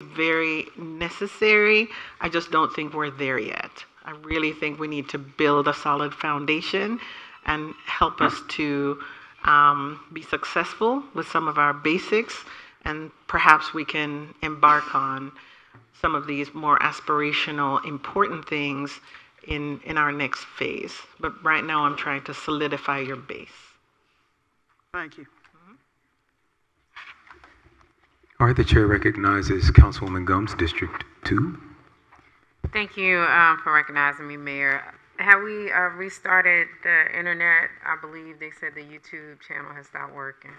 very necessary. I just don't think we're there yet. I really think we need to build a solid foundation and help us to be successful with some of our basics, and perhaps we can embark on some of these more aspirational, important things in our next phase. But right now, I'm trying to solidify your base. Thank you. All right, the chair recognizes Councilwoman Gumbs, District 2. Thank you for recognizing me, Mayor. Have we restarted the internet? I believe they said the YouTube channel has stopped working.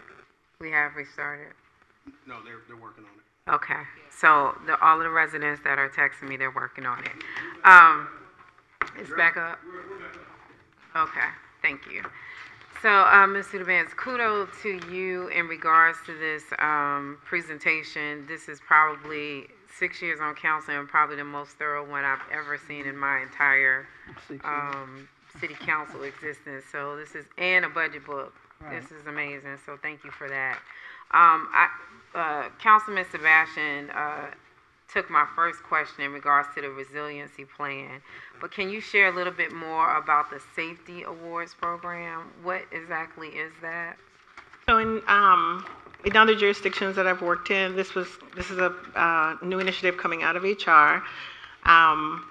We have restarted. No, they're working on it. Okay, so all of the residents that are texting me, they're working on it. It's back up? Okay, thank you. So, Ms. Subadan, kudos to you in regards to this presentation. This is probably 6 years on council and probably the most thorough one I've ever seen in my entire city council existence. So this is, and a budget book. Right. This is amazing, so thank you for that. Councilman Sebastian took my first question in regards to the resiliency plan, but can you share a little bit more about the safety awards program? What exactly is that? So in other jurisdictions that I've worked in, this is a new initiative coming out of HR.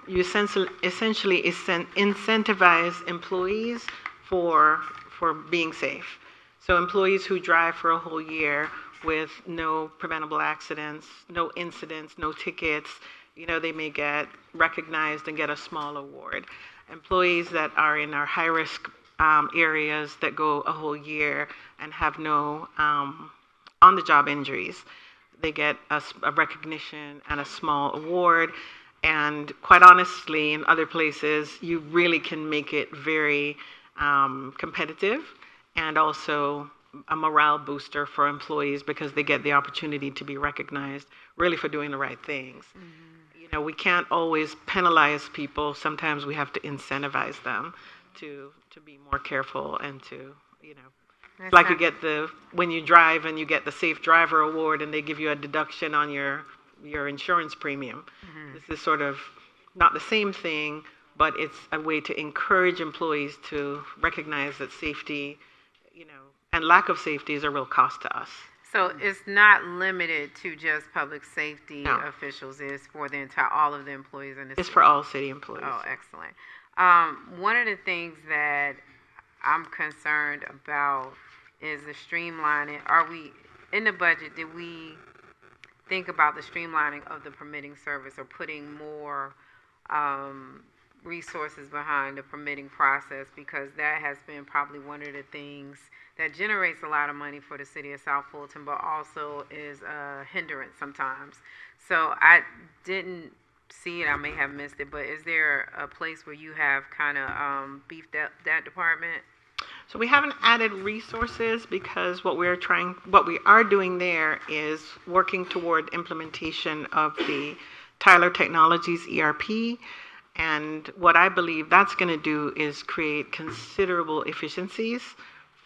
You essentially incentivize employees for being safe. So employees who drive for a whole year with no preventable accidents, no incidents, no tickets, they may get recognized and get a small award. Employees that are in our high-risk areas that go a whole year and have no on-the-job injuries, they get a recognition and a small award. And quite honestly, in other places, you really can make it very competitive, and also a morale booster for employees because they get the opportunity to be recognized really for doing the right things. Mm-hmm. We can't always penalize people. Sometimes we have to incentivize them to be more careful and to, That's like you get when you drive and you get the Safe Driver Award and they give you a deduction on your insurance premium. Mm-hmm. This is sort of not the same thing, but it's a way to encourage employees to recognize that safety, and lack of safety is a real cost to us. So it's not limited to just public safety officials. It's for the all of the employees in the city. It's for all city employees. Oh, excellent. One of the things that I'm concerned about is the streamlining. Are we, in the budget, did we think about the streamlining of the permitting service or putting more resources behind the permitting process? Because that has been probably one of the things that generates a lot of money for the city of South Fulton, but also is a hindrance sometimes. So I didn't see it, I may have missed it, but is there a place where you have kind of beefed up that department? So we haven't added resources because what we are doing there is working toward implementation of the Tyler Technologies ERP. And what I believe that's going to do is create considerable efficiencies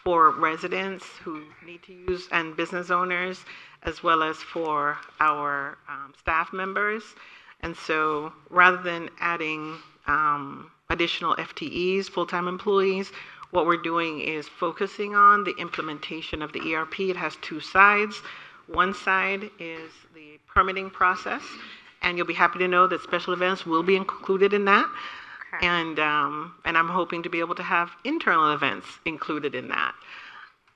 for residents who need to use, and business owners, as well as for our staff members. And so rather than adding additional FTEs, full-time employees, what we're doing is focusing on the implementation of the ERP. It has two sides. One side is the permitting process, and you'll be happy to know that special events will be included in that. Okay. And I'm hoping to be able to have internal events included in that.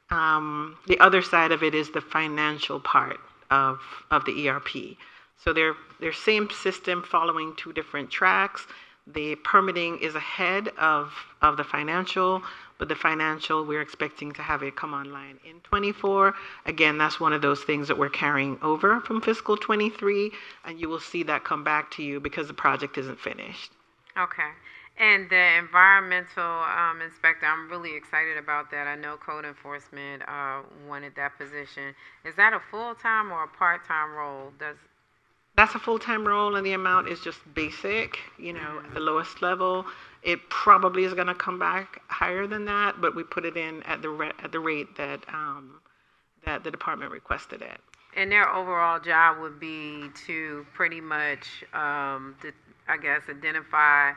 The other side of it is the financial part of the ERP. So they're same system following two different tracks. The permitting is ahead of the financial, but the financial, we're expecting to have it come online in 24. Again, that's one of those things that we're carrying over from fiscal 23, and you will see that come back to you because the project isn't finished. Okay. And the environmental inspector, I'm really excited about that. I know code enforcement wanted that position. Is that a full-time or a part-time role? That's a full-time role, and the amount is just basic, at the lowest level. It probably is going to come back higher than that, but we put it in at the rate that that the department requested it. And their overall job would be to pretty much, I guess, identify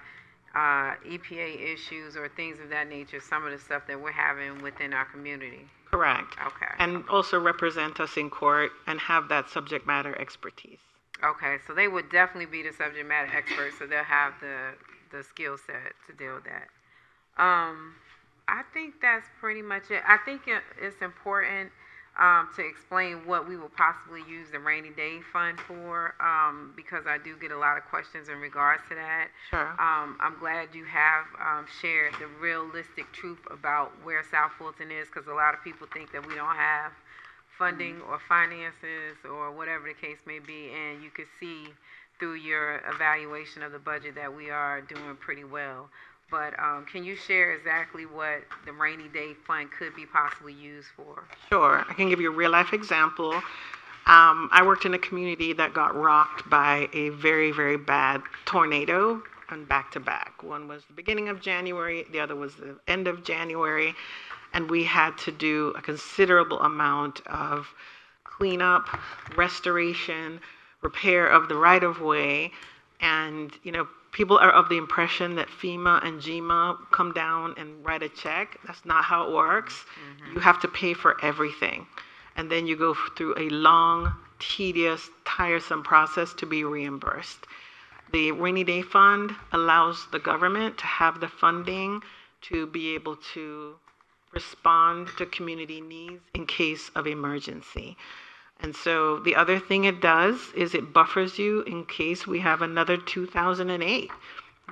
EPA issues or things of that nature, some of the stuff that we're having within our community. Correct. Okay. And also represent us in court and have that subject matter expertise. Okay, so they would definitely be the subject matter experts, so they'll have the skill set to deal with that. I think that's pretty much it. I think it's important to explain what we will possibly use the rainy day fund for, because I do get a lot of questions in regards to that. Sure. I'm glad you have shared the realistic truth about where South Fulton is, because a lot of people think that we don't have funding or finances or whatever the case may be, and you could see through your evaluation of the budget that we are doing pretty well. But can you share exactly what the rainy day fund could be possibly used for? Sure. I can give you a real life example. I worked in a community that got rocked by a very, very bad tornado and back to back. One was the beginning of January, the other was the end of January, and we had to do a considerable amount of cleanup, restoration, repair of the right-of-way, and, people are of the impression that FEMA and GMA come down and write a check. That's not how it works. Mm-hmm. You have to pay for everything. And then you go through a long, tedious, tiresome process to be reimbursed. The rainy day fund allows the government to have the funding to be able to respond to community needs in case of emergency. And so the other thing it does is it buffers you in case we have another 2008.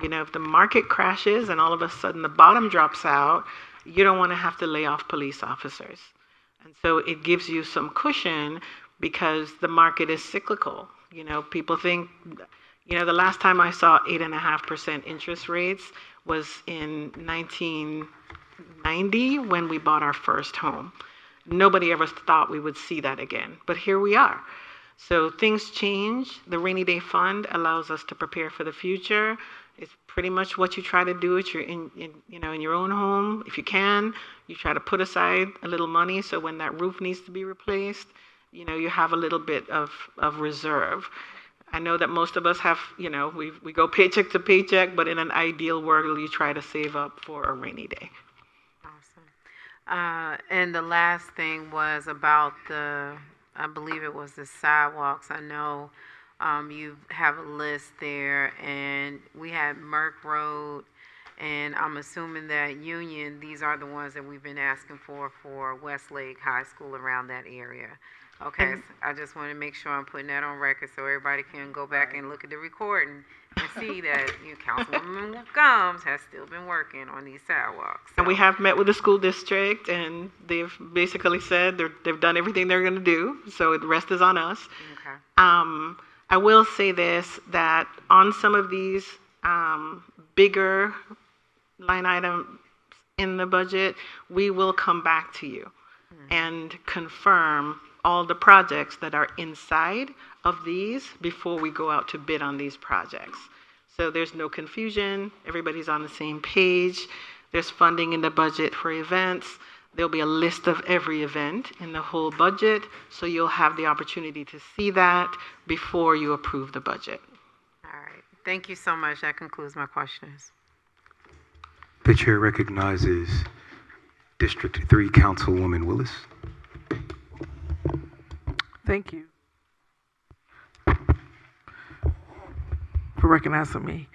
If the market crashes and all of a sudden the bottom drops out, you don't want to have to lay off police officers. And so it gives you some cushion because the market is cyclical. People think, the last time I saw 8.5% interest rates was in 1990 when we bought our first home. Nobody ever thought we would see that again, but here we are. So things change. The rainy day fund allows us to prepare for the future. It's pretty much what you try to do in your own home. If you can, you try to put aside a little money so when that roof needs to be replaced, you have a little bit of reserve. I know that most of us have, we go paycheck to paycheck, but in an ideal world, you try to save up for a rainy day. And the last thing was about I believe it was the sidewalks. I know you have a list there, and we had Merck Road, and I'm assuming that Union, these are the ones that we've been asking for Westlake High School around that area. Okay, so I just want to make sure I'm putting that on record so everybody can go back and look at the recording and see that Councilwoman Gums has still been working on these sidewalks. So. And we have met with the school district, and they've basically said they've done everything they're going to do, so the rest is on us. Okay. I will say this, that on some of these bigger line items in the budget, we will come back to you and confirm all the projects that are inside of these before we go out to bid on these projects. So there's no confusion. Everybody's on the same page. There's funding in the budget for events. There'll be a list of every event in the whole budget, so you'll have the opportunity to see that before you approve the budget. All right. Thank you so much. That concludes my questions. The chair recognizes District 3 Councilwoman Willis. Thank you for recognizing me.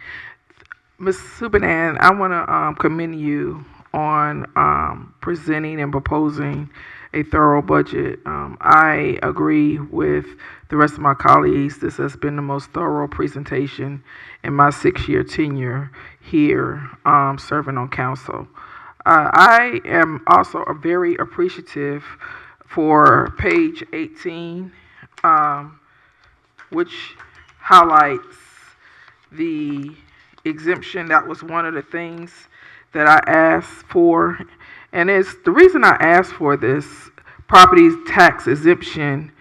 Ms. Subadan, I want to commend you on presenting and proposing a thorough budget. I agree with the rest of my colleagues. This has been the most thorough presentation in my 6-year tenure here serving on council. I am also very appreciative for page 18, which highlights the exemption. That was one of the things that I asked for. And it's the reason I asked for this property tax exemption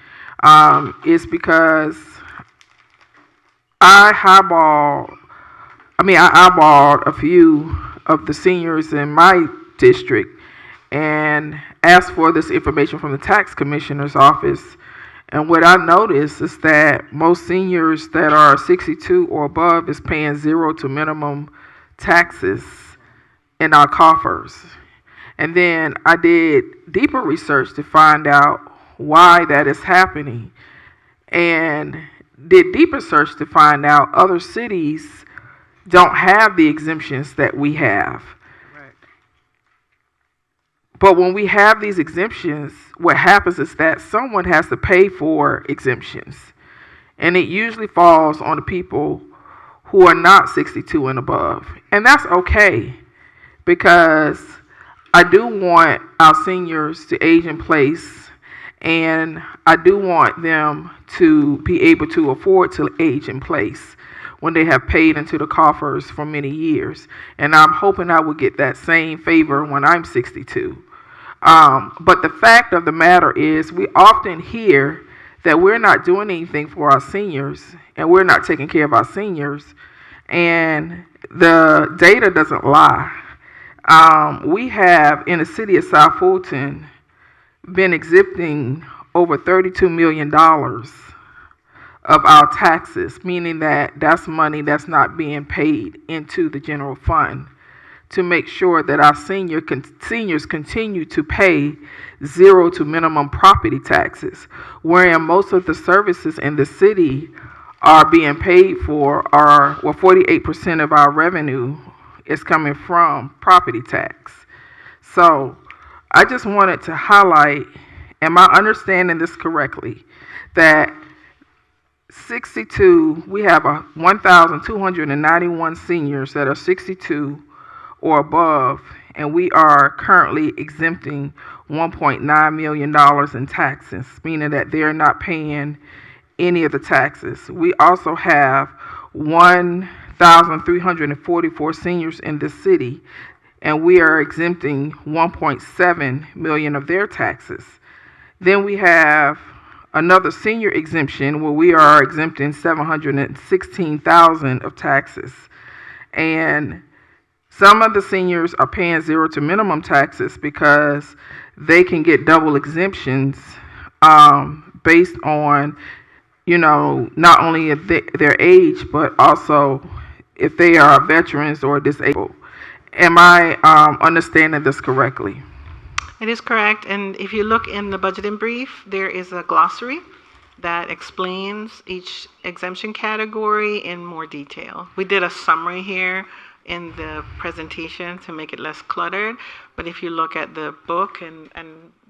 is because I eyeballed a few of the seniors in my district and asked for this information from the tax commissioner's office. And what I noticed is that most seniors that are 62 or above is paying zero to minimum taxes in our coffers. And then I did deeper research to find out why that is happening, and did deeper search to find out other cities don't have the exemptions that we have. Right. But when we have these exemptions, what happens is that someone has to pay for exemptions. And it usually falls on the people who are not 62 and above. And that's okay, because I do want our seniors to age in place, and I do want them to be able to afford to age in place when they have paid into the coffers for many years. And I'm hoping I will get that same favor when I'm 62. But the fact of the matter is, we often hear that we're not doing anything for our seniors, and we're not taking care of our seniors, and the data doesn't lie. We have, in the city of South Fulton, been exempting over $32 million of our taxes, meaning that that's money that's not being paid into the general fund, to make sure that our seniors continue to pay zero to minimum property taxes, wherein most of the services in the city are being paid for, 48% of our revenue is coming from property tax. So I just wanted to highlight, am I understanding this correctly, that 62, we have 1,291 seniors that are 62 or above, and we are currently exempting $1.9 million in taxes, meaning that they're not paying any of the taxes. We also have 1,344 seniors in the city, and we are exempting 1.7 million of their taxes. Then we have another senior exemption where we are exempting 716,000 of taxes. And some of the seniors are paying zero to minimum taxes because they can get double exemptions based on, not only their age, but also if they are veterans or disabled. Am I understanding this correctly? It is correct, and if you look in the budget in brief, there is a glossary that explains each exemption category in more detail. We did a summary here in the presentation to make it less cluttered, but if you look at the book, and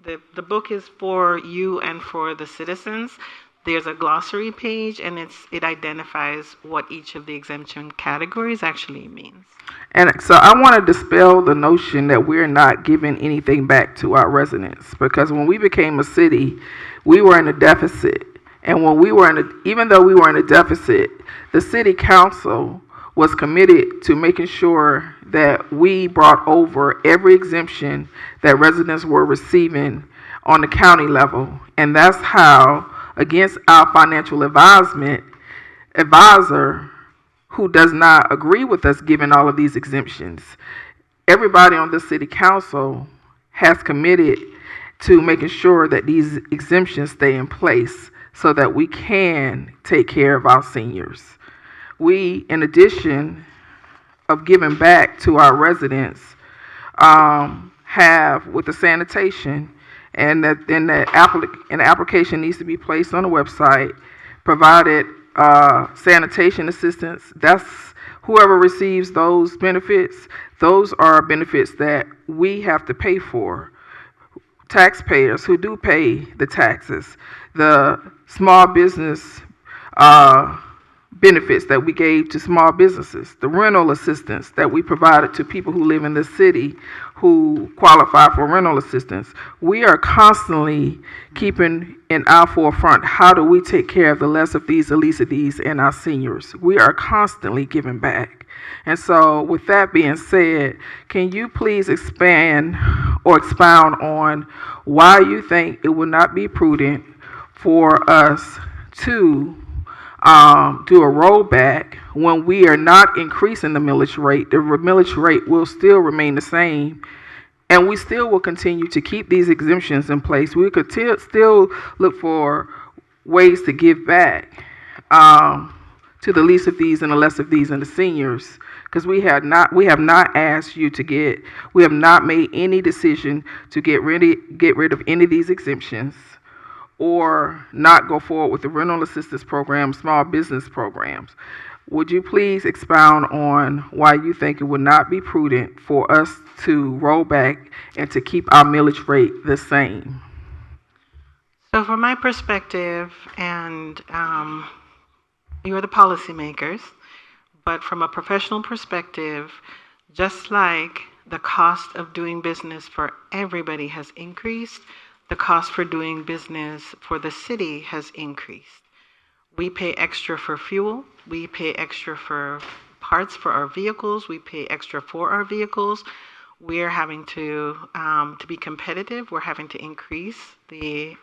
the book is for you and for the citizens, there's a glossary page, and it identifies what each of the exemption categories actually means. And so I want to dispel the notion that we're not giving anything back to our residents, because when we became a city, we were in a deficit. And when even though we were in a deficit, the city council was committed to making sure that we brought over every exemption that residents were receiving on the county level. And that's how, against our financial advisor, who does not agree with us giving all of these exemptions, everybody on the city council has committed to making sure that these exemptions stay in place so that we can take care of our seniors. We, in addition of giving back to our residents, have with the sanitation, and that then an application needs to be placed on the website, provided sanitation assistance. That's whoever receives those benefits. Those are benefits that we have to pay for. Taxpayers who do pay the taxes, the small business benefits that we gave to small businesses, the rental assistance that we provided to people who live in the city who qualify for rental assistance. We are constantly keeping in our forefront, how do we take care of the less of these, the least of these, and our seniors? We are constantly giving back. And so with that being said, can you please expand or expound on why you think it would not be prudent for us to do a rollback when we are not increasing the millage rate? The millage rate will still remain the same, and we still will continue to keep these exemptions in place. We could still look for ways to give back to the least of these and the less of these and the seniors, because we have not asked you to we have not made any decision to get rid of any of these exemptions or not go forward with the rental assistance program, small business programs. Would you please expound on why you think it would not be prudent for us to roll back and to keep our millage rate the same? So from my perspective, and you're the policymakers, but from a professional perspective, just like the cost of doing business for everybody has increased, the cost for doing business for the city has increased. We pay extra for fuel, we pay extra for parts for our vehicles, we pay extra for our vehicles. We're having to be competitive, we're having to increase the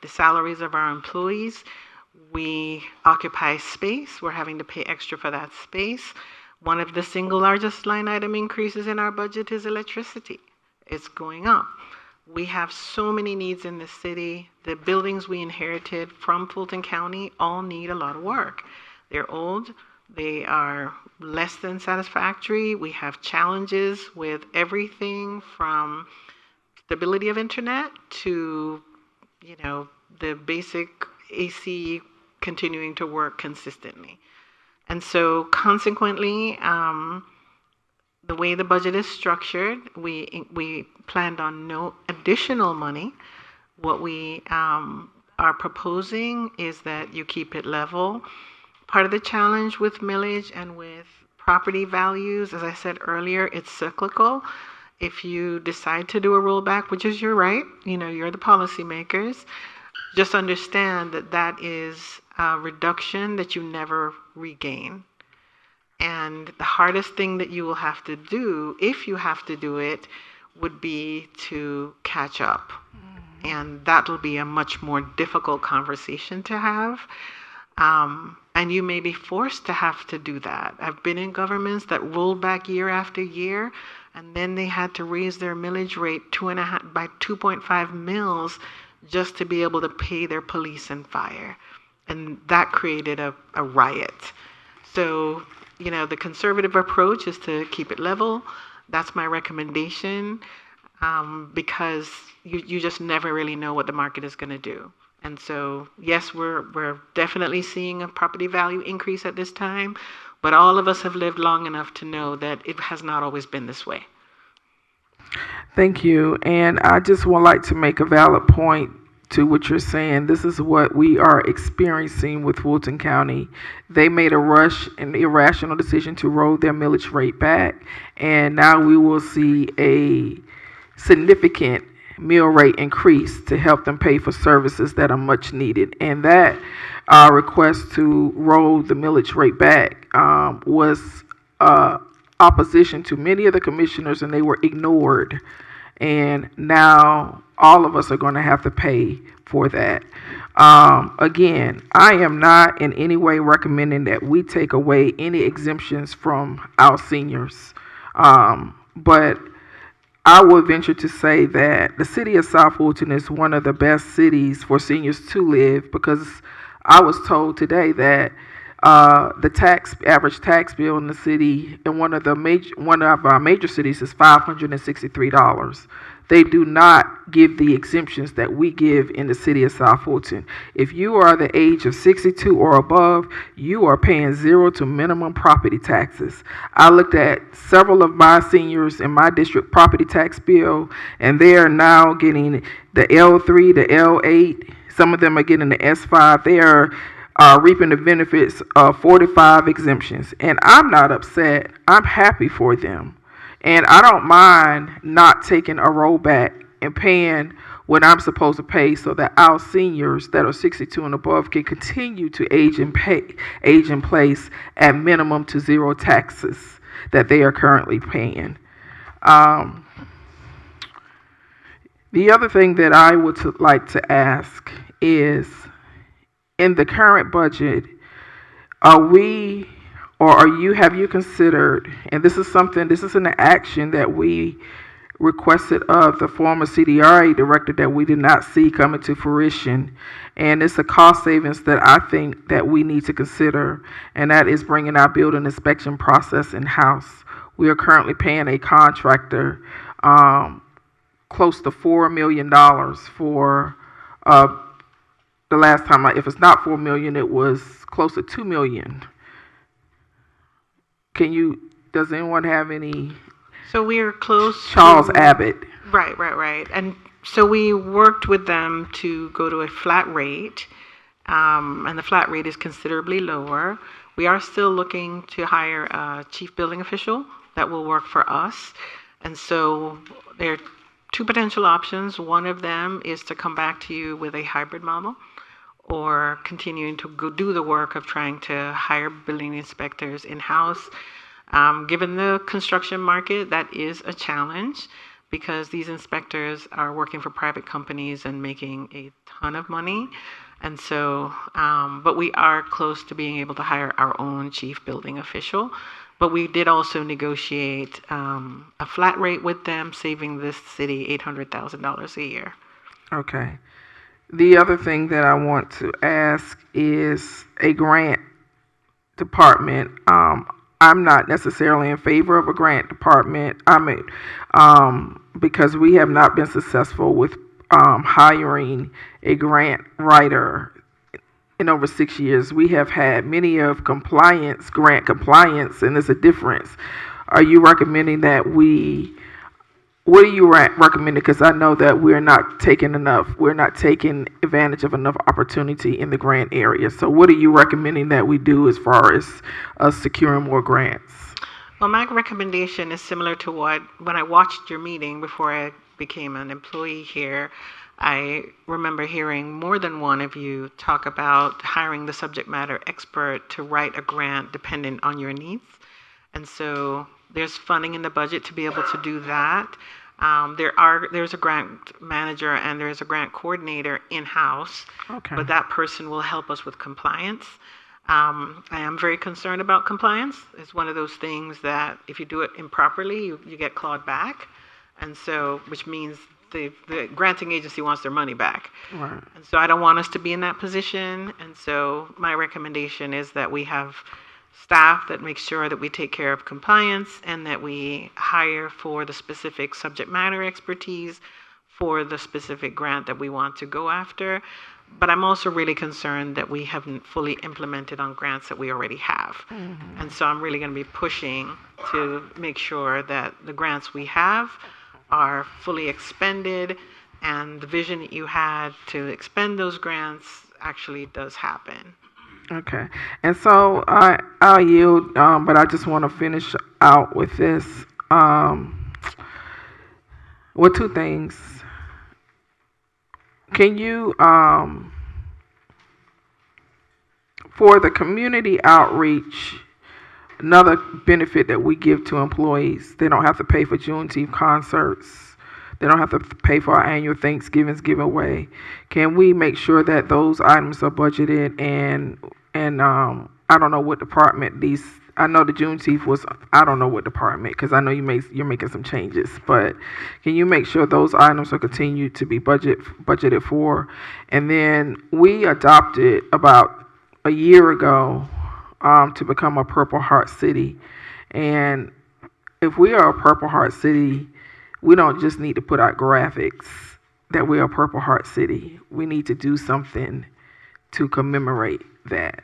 salaries of our employees. We occupy space, we're having to pay extra for that space. One of the single largest line item increases in our budget is electricity. It's going up. We have so many needs in the city. The buildings we inherited from Fulton County all need a lot of work. They're old, they are less than satisfactory. We have challenges with everything from stability of internet to, the basic AC continuing to work consistently. And so consequently, the way the budget is structured, we planned on no additional money. What we are proposing is that you keep it level. Part of the challenge with millage and with property values, as I said earlier, it's cyclical. If you decide to do a rollback, which is your right, you're the policymakers, just understand that that is a reduction that you never regain. And the hardest thing that you will have to do, if you have to do it, would be to catch up. And that will be a much more difficult conversation to have. And you may be forced to have to do that. I've been in governments that rolled back year after year, and then they had to raise their millage rate by 2.5 mils just to be able to pay their police and fire. And that created a riot. So, the conservative approach is to keep it level. That's my recommendation, because you just never really know what the market is going to do. And so, yes, we're definitely seeing a property value increase at this time, but all of us have lived long enough to know that it has not always been this way. Thank you. And I just would like to make a valid point to what you're saying. This is what we are experiencing with Fulton County. They made a rush and irrational decision to roll their millage rate back, and now we will see a significant mill rate increase to help them pay for services that are much needed. And that request to roll the millage rate back was opposition to many of the commissioners, and they were ignored. And now all of us are going to have to pay for that. Again, I am not in any way recommending that we take away any exemptions from our seniors. But I would venture to say that the city of South Fulton is one of the best cities for seniors to live, because I was told today that the average tax bill in the city in one of our major cities is $563. They do not give the exemptions that we give in the city of South Fulton. If you are the age of 62 or above, you are paying zero to minimum property taxes. I looked at several of my seniors in my district property tax bill, and they are now getting the L3, the L8. Some of them are getting the S5. They are reaping the benefits of 45 exemptions. And I'm not upset. I'm happy for them. And I don't mind not taking a rollback and paying what I'm supposed to pay, so that our seniors that are 62 and above can continue to age in place at minimum to zero taxes that they are currently paying. The other thing that I would like to ask is, in the current budget, have you considered, and this is an action that we requested of the former CDRA director that we did not see coming to fruition. And it's a cost savings that I think that we need to consider, and that is bringing our building inspection process in-house. We are currently paying a contractor close to $4 million for the last time, if it's not $4 million, it was close to $2 million. Does anyone have any? So we are close. Charles Abbott. Right. And so we worked with them to go to a flat rate, and the flat rate is considerably lower. We are still looking to hire a chief building official that will work for us. And so there are two potential options. One of them is to come back to you with a hybrid model, or continuing to go do the work of trying to hire building inspectors in-house. Given the construction market, that is a challenge because these inspectors are working for private companies and making a ton of money. And so, but we are close to being able to hire our own chief building official. But we did also negotiate a flat rate with them, saving this city $800,000 a year. Okay. The other thing that I want to ask is a grant department. I'm not necessarily in favor of a grant department. Because we have not been successful with hiring a grant writer in over 6 years. We have had many of grant compliance, and there's a difference. Are you recommending that what are you recommending? Because I know that we're not taking advantage of enough opportunity in the grant area. So what are you recommending that we do as far as us securing more grants? Well, my recommendation is similar to when I watched your meeting before I became an employee here, I remember hearing more than one of you talk about hiring the subject matter expert to write a grant dependent on your needs. And so there's funding in the budget to be able to do that. There's a grant manager and there's a grant coordinator in-house, Okay. but that person will help us with compliance. I am very concerned about compliance. It's one of those things that if you do it improperly, you get clawed back. And so, which means the granting agency wants their money back. Right. And so I don't want us to be in that position. And so my recommendation is that we have staff that makes sure that we take care of compliance and that we hire for the specific subject matter expertise for the specific grant that we want to go after. But I'm also really concerned that we haven't fully implemented on grants that we already have. Mm-hmm. And so I'm really going to be pushing to make sure that the grants we have are fully expended and the vision that you had to expend those grants actually does happen. Okay. And so I'll yield, but I just want to finish out with this. Well, two things. Can you, for the community outreach, another benefit that we give to employees, they don't have to pay for Juneteenth concerts. They don't have to pay for our annual Thanksgiving's giveaway. Can we make sure that those items are budgeted and I don't know what department these, I know the Juneteenth was, I don't know what department, because I know you're making some changes, but can you make sure those items are continued to be budgeted for? And then we adopted about a year ago to become a Purple Heart City. And if we are a Purple Heart City, we don't just need to put out graphics that we are a Purple Heart City. We need to do something to commemorate that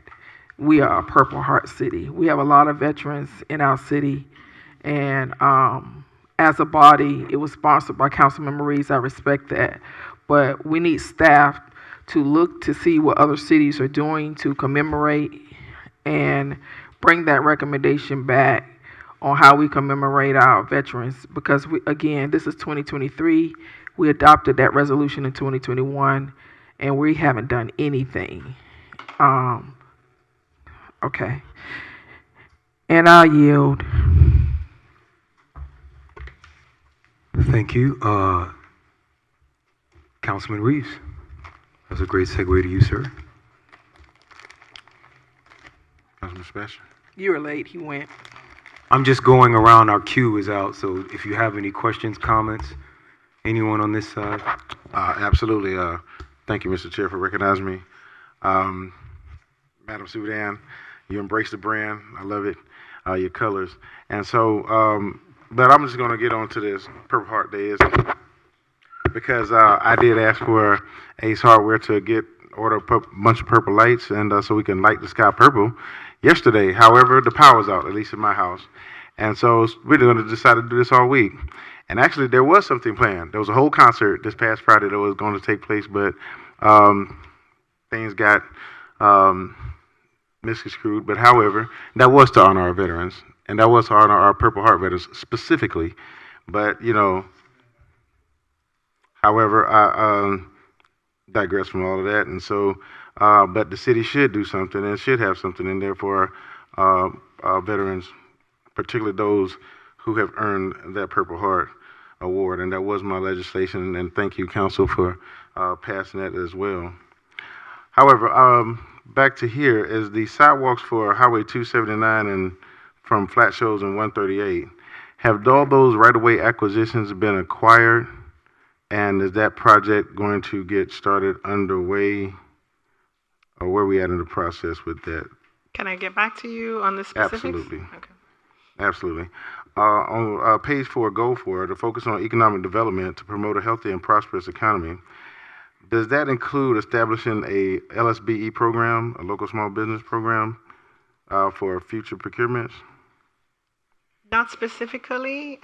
we are a Purple Heart City. We have a lot of veterans in our city, and as a body, it was sponsored by Councilmember Reeves. I respect that, but we need staff to look to see what other cities are doing to commemorate and bring that recommendation back on how we commemorate our veterans, because again, this is 2023. We adopted that resolution in 2021, and we haven't done anything. Okay. And I'll yield. Thank you. Councilman Reeves. That was a great segue to you, sir. Councilman Special. You were late. He went. I'm just going around. Our queue is out, so if you have any questions, comments, anyone on this side? Absolutely. Thank you, Mr. Chair, for recognizing me. Madam Subadan, you embrace the brand. I love it. Your colors. And so, but I'm just going to get on to this Purple Heart Day is because I did ask for Ace Hardware to order a bunch of purple lights and so we can light the sky purple yesterday. However, the power's out, at least in my house. And so we're going to decide to do this all week. And actually, there was something planned. There was a whole concert this past Friday that was going to take place, but things got misconstrued. But however, that was to honor our veterans, and that was to honor our Purple Heart veterans specifically. But, you know, however, I digress from all of that. And so, but the city should do something and should have something in there for our veterans, particularly those who have earned that Purple Heart Award. And that was my legislation, and thank you, Council, for passing that as well. However, back to here is the sidewalks for Highway 279 and from Flat Shoals and 138. Have all those right-of-way acquisitions been acquired? And is that project going to get started underway? Or where are we at in the process with that? Can I get back to you on the specifics? Absolutely. Okay. Absolutely. On page 4, goal 4, to focus on economic development to promote a healthy and prosperous economy. Does that include establishing a LSBE program, a local small business program, for future procurements? Not specifically.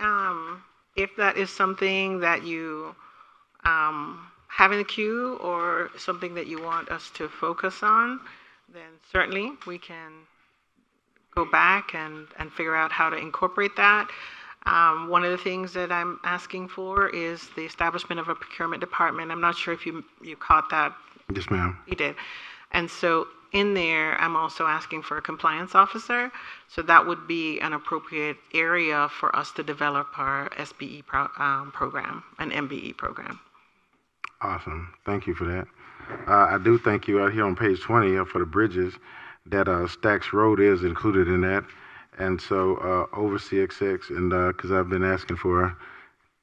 If that is something that you have in the queue or something that you want us to focus on, then certainly we can go back and figure out how to incorporate that. One of the things that I'm asking for is the establishment of a procurement department. I'm not sure if you caught that. Yes, ma'am. You did. And so in there, I'm also asking for a compliance officer. So that would be an appropriate area for us to develop our SBE program, an MBE program. Awesome. Thank you for that. I do thank you out here on page 20 for the bridges that Stacks Road is included in that. And so over CXX, and because I've been asking for,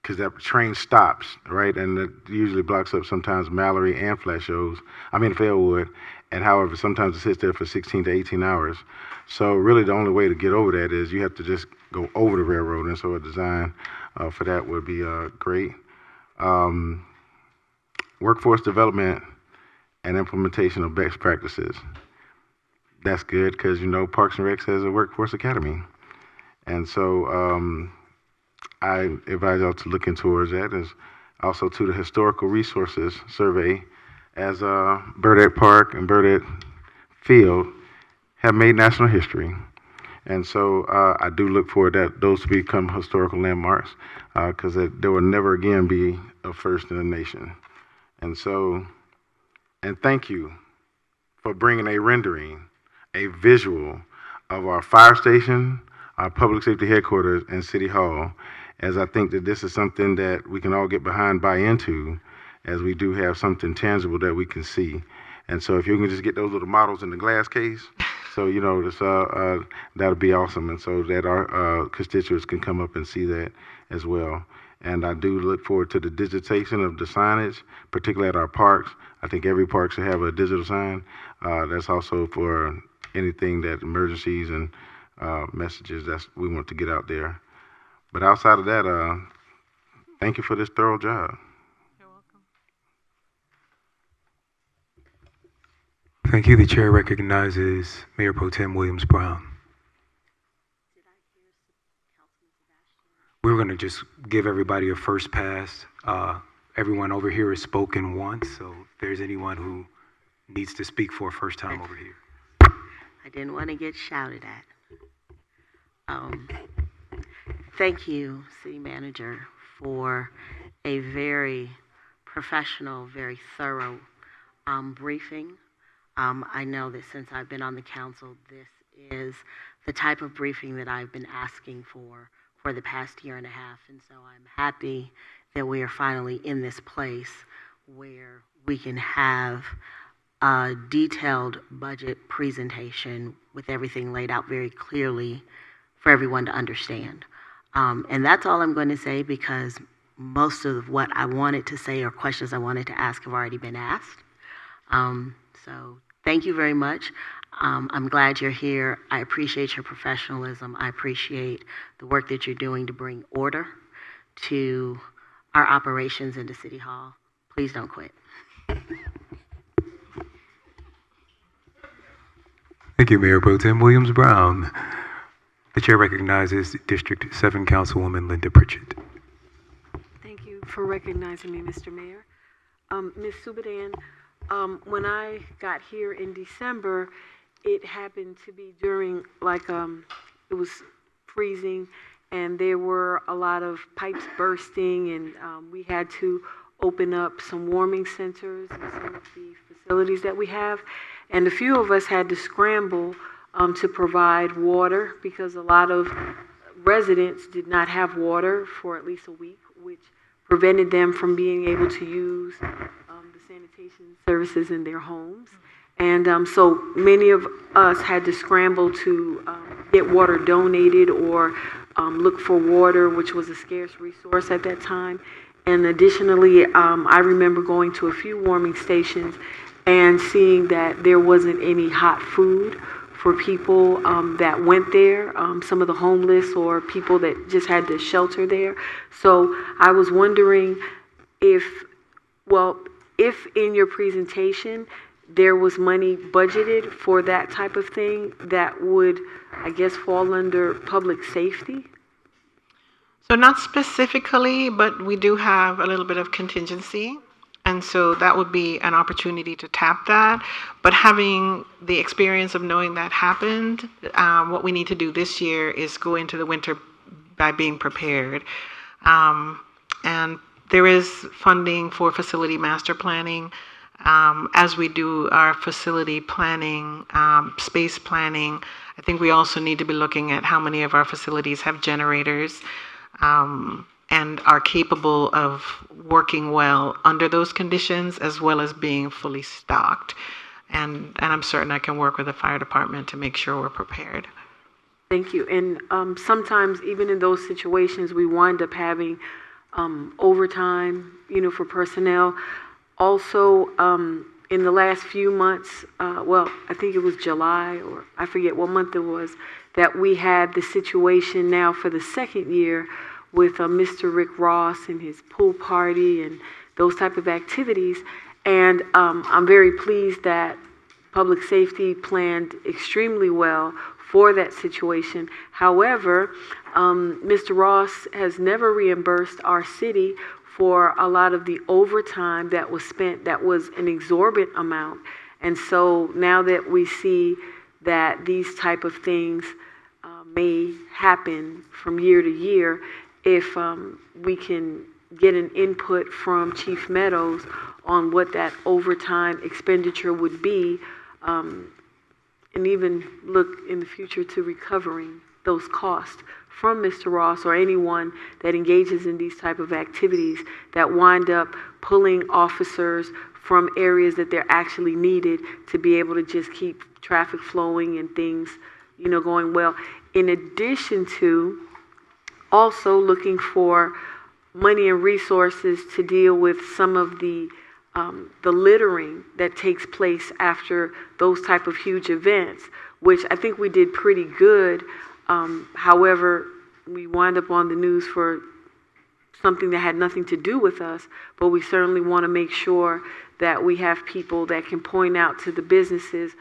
because that train stops, right? And it usually blocks up sometimes Mallory and Fairwood. And however, sometimes it sits there for 16 to 18 hours. So really the only way to get over that is you have to just go over the railroad. And so a design for that would be great. Workforce development and implementation of best practices. That's good because, you know, Parks and Recs has a workforce academy. And so I advise y'all to look in towards that, as also to the historical resources survey, as Burdette Park and Burdette Field have made national history. And so I do look for that those to become historical landmarks because there will never again be a first in the nation. And so, and thank you for bringing a rendering, a visual of our fire station, our public safety headquarters, and City Hall, as I think that this is something that we can all get behind, buy into, as we do have something tangible that we can see. And so if you can just get those little models in the glass case, so, you know, this, that'll be awesome. And so that our constituents can come up and see that as well. And I do look forward to the digitization of the signage, particularly at our parks. I think every park should have a digital sign. That's also for anything that emergencies and messages that we want to get out there. But outside of that, thank you for this thorough job. You're welcome. Thank you. The chair recognizes Mayor Pro Tem Williams Brown. We're going to just give everybody a first pass. Everyone over here has spoken once, so if there's anyone who needs to speak for a first time over here. I didn't want to get shouted at. Thank you, City Manager, for a very professional, very thorough briefing. I know that since I've been on the council, this is the type of briefing that I've been asking for the past year and a half. And so I'm happy that we are finally in this place where we can have a detailed budget presentation with everything laid out very clearly for everyone to understand. And that's all I'm going to say, because most of what I wanted to say or questions I wanted to ask have already been asked. So thank you very much. I'm glad you're here. I appreciate your professionalism. I appreciate the work that you're doing to bring order to our operations into City Hall. Please don't quit. Thank you, Mayor Pro Tem Williams Brown. The chair recognizes District 7 Councilwoman Linda Pritchett. Thank you for recognizing me, Mr. Mayor. Ms. Subadan, when I got here in December, it happened to be during, it was freezing, and there were a lot of pipes bursting, and we had to open up some warming centers in some of the facilities that we have. And a few of us had to scramble to provide water, because a lot of residents did not have water for at least a week, which prevented them from being able to use the sanitation services in their homes. And so many of us had to scramble to get water donated or look for water, which was a scarce resource at that time. And additionally, I remember going to a few warming stations and seeing that there wasn't any hot food for people that went there, some of the homeless or people that just had to shelter there. So I was wondering if in your presentation there was money budgeted for that type of thing that would, I guess, fall under public safety? So not specifically, but we do have a little bit of contingency. And so that would be an opportunity to tap that. But having the experience of knowing that happened, what we need to do this year is go into the winter by being prepared. And there is funding for facility master planning. As we do our facility planning, space planning, I think we also need to be looking at how many of our facilities have generators and are capable of working well under those conditions, as well as being fully stocked. And I'm certain I can work with the fire department to make sure we're prepared. Thank you. And sometimes even in those situations, we wind up having overtime, for personnel. Also, in the last few months, I think it was July, or I forget what month it was, that we had the situation now for the second year with Mr. Rick Ross and his pool party and those type of activities. And I'm very pleased that public safety planned extremely well for that situation. However, Mr. Ross has never reimbursed our city for a lot of the overtime that was spent. That was an exorbitant amount. And so now that we see that these type of things may happen from year to year, if we can get an input from Chief Meadows on what that overtime expenditure would be, and even look in the future to recovering those costs from Mr. Ross or anyone that engages in these type of activities that wind up pulling officers from areas that they're actually needed to be able to just keep traffic flowing and things, going well. In addition to also looking for money and resources to deal with some of the littering that takes place after those type of huge events, which I think we did pretty good. However, we wind up on the news for something that had nothing to do with us, but we certainly want to make sure that we have people that can point out to the businesses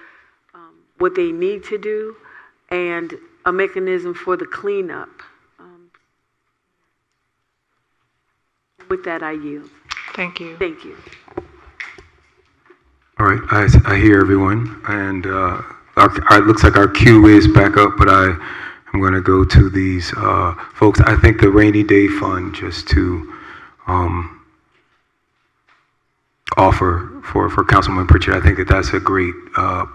what they need to do and a mechanism for the cleanup. With that, I yield. Thank you. Thank you. All right, I hear everyone, and it looks like our queue is back up, but I'm going to go to these folks. I think the rainy day fund, just to offer for Councilman Pritchett, I think that's a great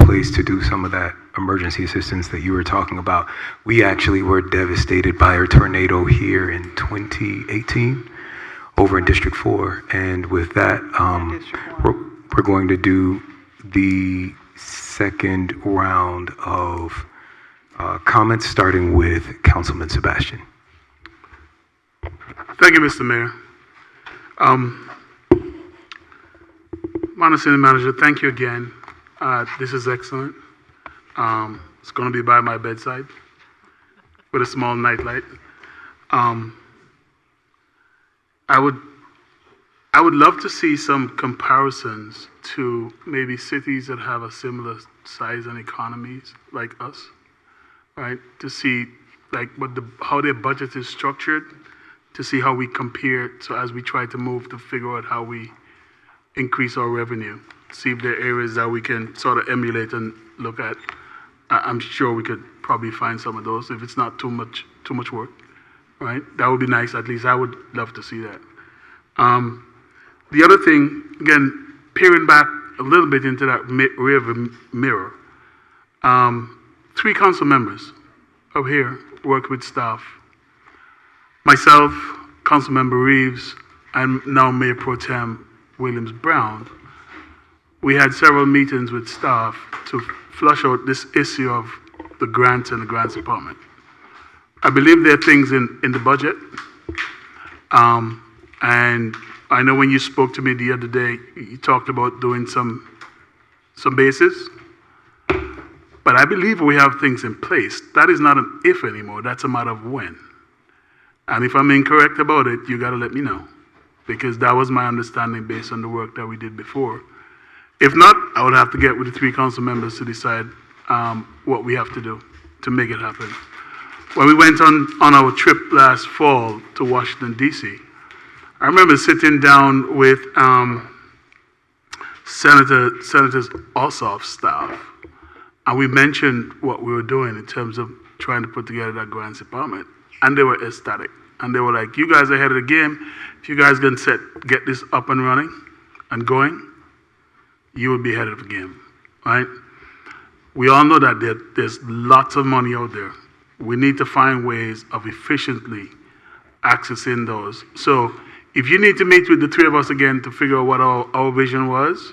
place to do some of that emergency assistance that you were talking about. We actually were devastated by a tornado here in 2018 over in District 4, and with that, we're going to do the second round of Comments starting with Councilman Sebastian. Thank you, Mr. Mayor. Madam City Manager, thank you again. This is excellent. It's going to be by my bedside with a small nightlight. I would love to see some comparisons to maybe cities that have a similar size and economies like us, right? To see like how their budget is structured, to see how we compare. So as we try to move to figure out how we increase our revenue, see if there are areas that we can sort of emulate and look at. I'm sure we could probably find some of those if it's not too much work, right? That would be nice. At least I would love to see that. The other thing, again, peering back a little bit into that rear mirror, 3 council members up here work with staff. Myself, Councilmember Reeves, and now Mayor Pro Tem Williams-Brown, we had several meetings with staff to flush out this issue of the grants and the grants department. I believe there are things in the budget, and I know when you spoke to me the other day, you talked about doing some bases, but I believe we have things in place. That is not an if anymore, that's a matter of when. And if I'm incorrect about it, you gotta let me know, because that was my understanding based on the work that we did before. If not, I would have to get with the 3 council members to decide what we have to do to make it happen. When we went on our trip last fall to Washington, D.C., I remember sitting down with Senators Ossoff's staff, and we mentioned what we were doing in terms of trying to put together that grants department, and they were ecstatic. And they were like, you guys are ahead of the game. If you guys can get this up and running and going, you will be ahead of the game, right? We all know that there's lots of money out there. We need to find ways of efficiently accessing those. So if you need to meet with the 3 of us again to figure out what our vision was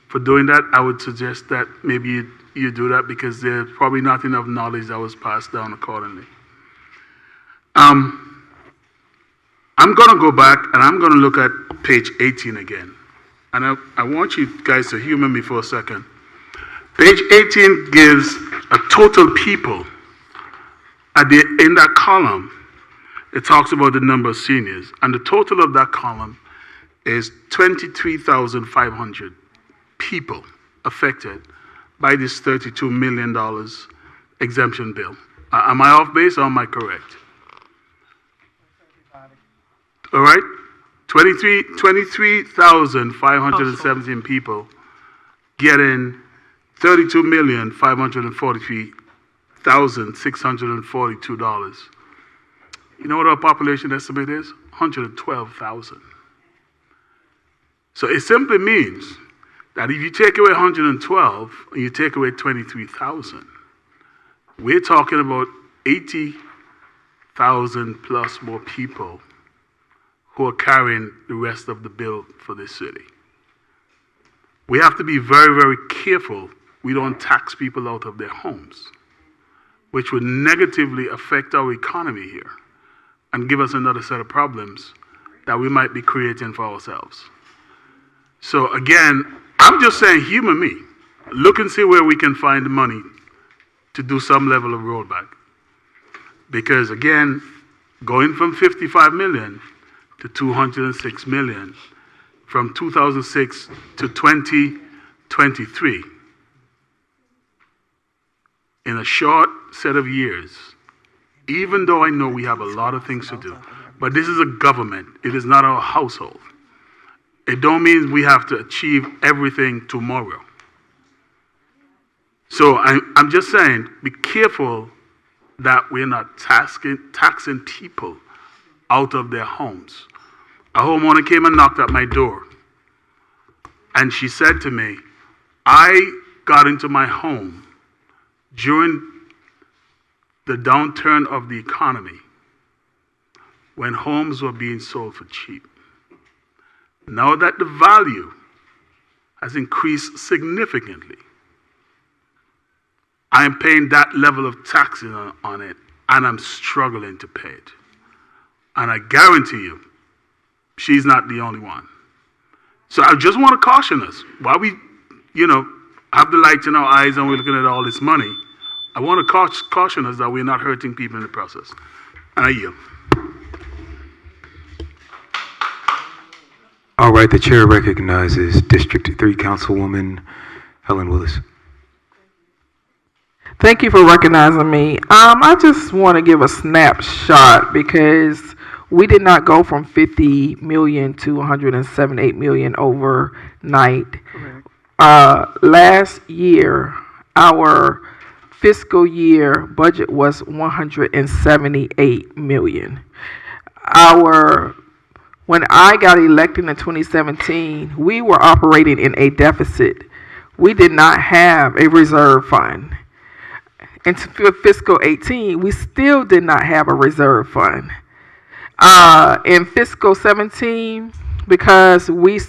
for doing that, I would suggest that maybe you do that, because there's probably not enough knowledge that was passed down accordingly. I'm going to go back and I'm going to look at page 18 again. And I want you guys to humor me for a second. Page 18 gives a total people. In that column, it talks about the number of seniors. And the total of that column is 23,500 people affected by this $32 million exemption bill. Am I off base or am I correct? All right? 23,517 people getting $32,543,642. You know what our population estimate is? 112,000. So it simply means that if you take away 112 and you take away 23,000, we're talking about 80,000 plus more people who are carrying the rest of the bill for this city. We have to be very, very careful we don't tax people out of their homes, which would negatively affect our economy here and give us another set of problems that we might be creating for ourselves. So again, I'm just saying, humor me. Look and see where we can find the money to do some level of rollback. Because again, going from 55 million to 206 million from 2006 to 2023, in a short set of years, even though I know we have a lot of things to do, but this is a government, it is not our household. It don't mean we have to achieve everything tomorrow. So I'm just saying, be careful that we're not taxing people out of their homes. A homeowner came and knocked at my door, and she said to me, I got into my home during the downturn of the economy when homes were being sold for cheap. Now that the value has increased significantly, I am paying that level of taxes on it, and I'm struggling to pay it. And I guarantee you, she's not the only one. So I just want to caution us. While we, have the lights in our eyes and we're looking at all this money, I want to caution us that we're not hurting people in the process. And I yield. All right, the chair recognizes District 3 Councilwoman Helen Willis. Thank you for recognizing me. I just want to give a snapshot because we did not go from 50 million to 178 million overnight. Last year, our fiscal year budget was 178 million. When I got elected in 2017, we were operating in a deficit. We did not have a reserve fund. In fiscal 18, we still did not have a reserve fund. In fiscal 17, because we had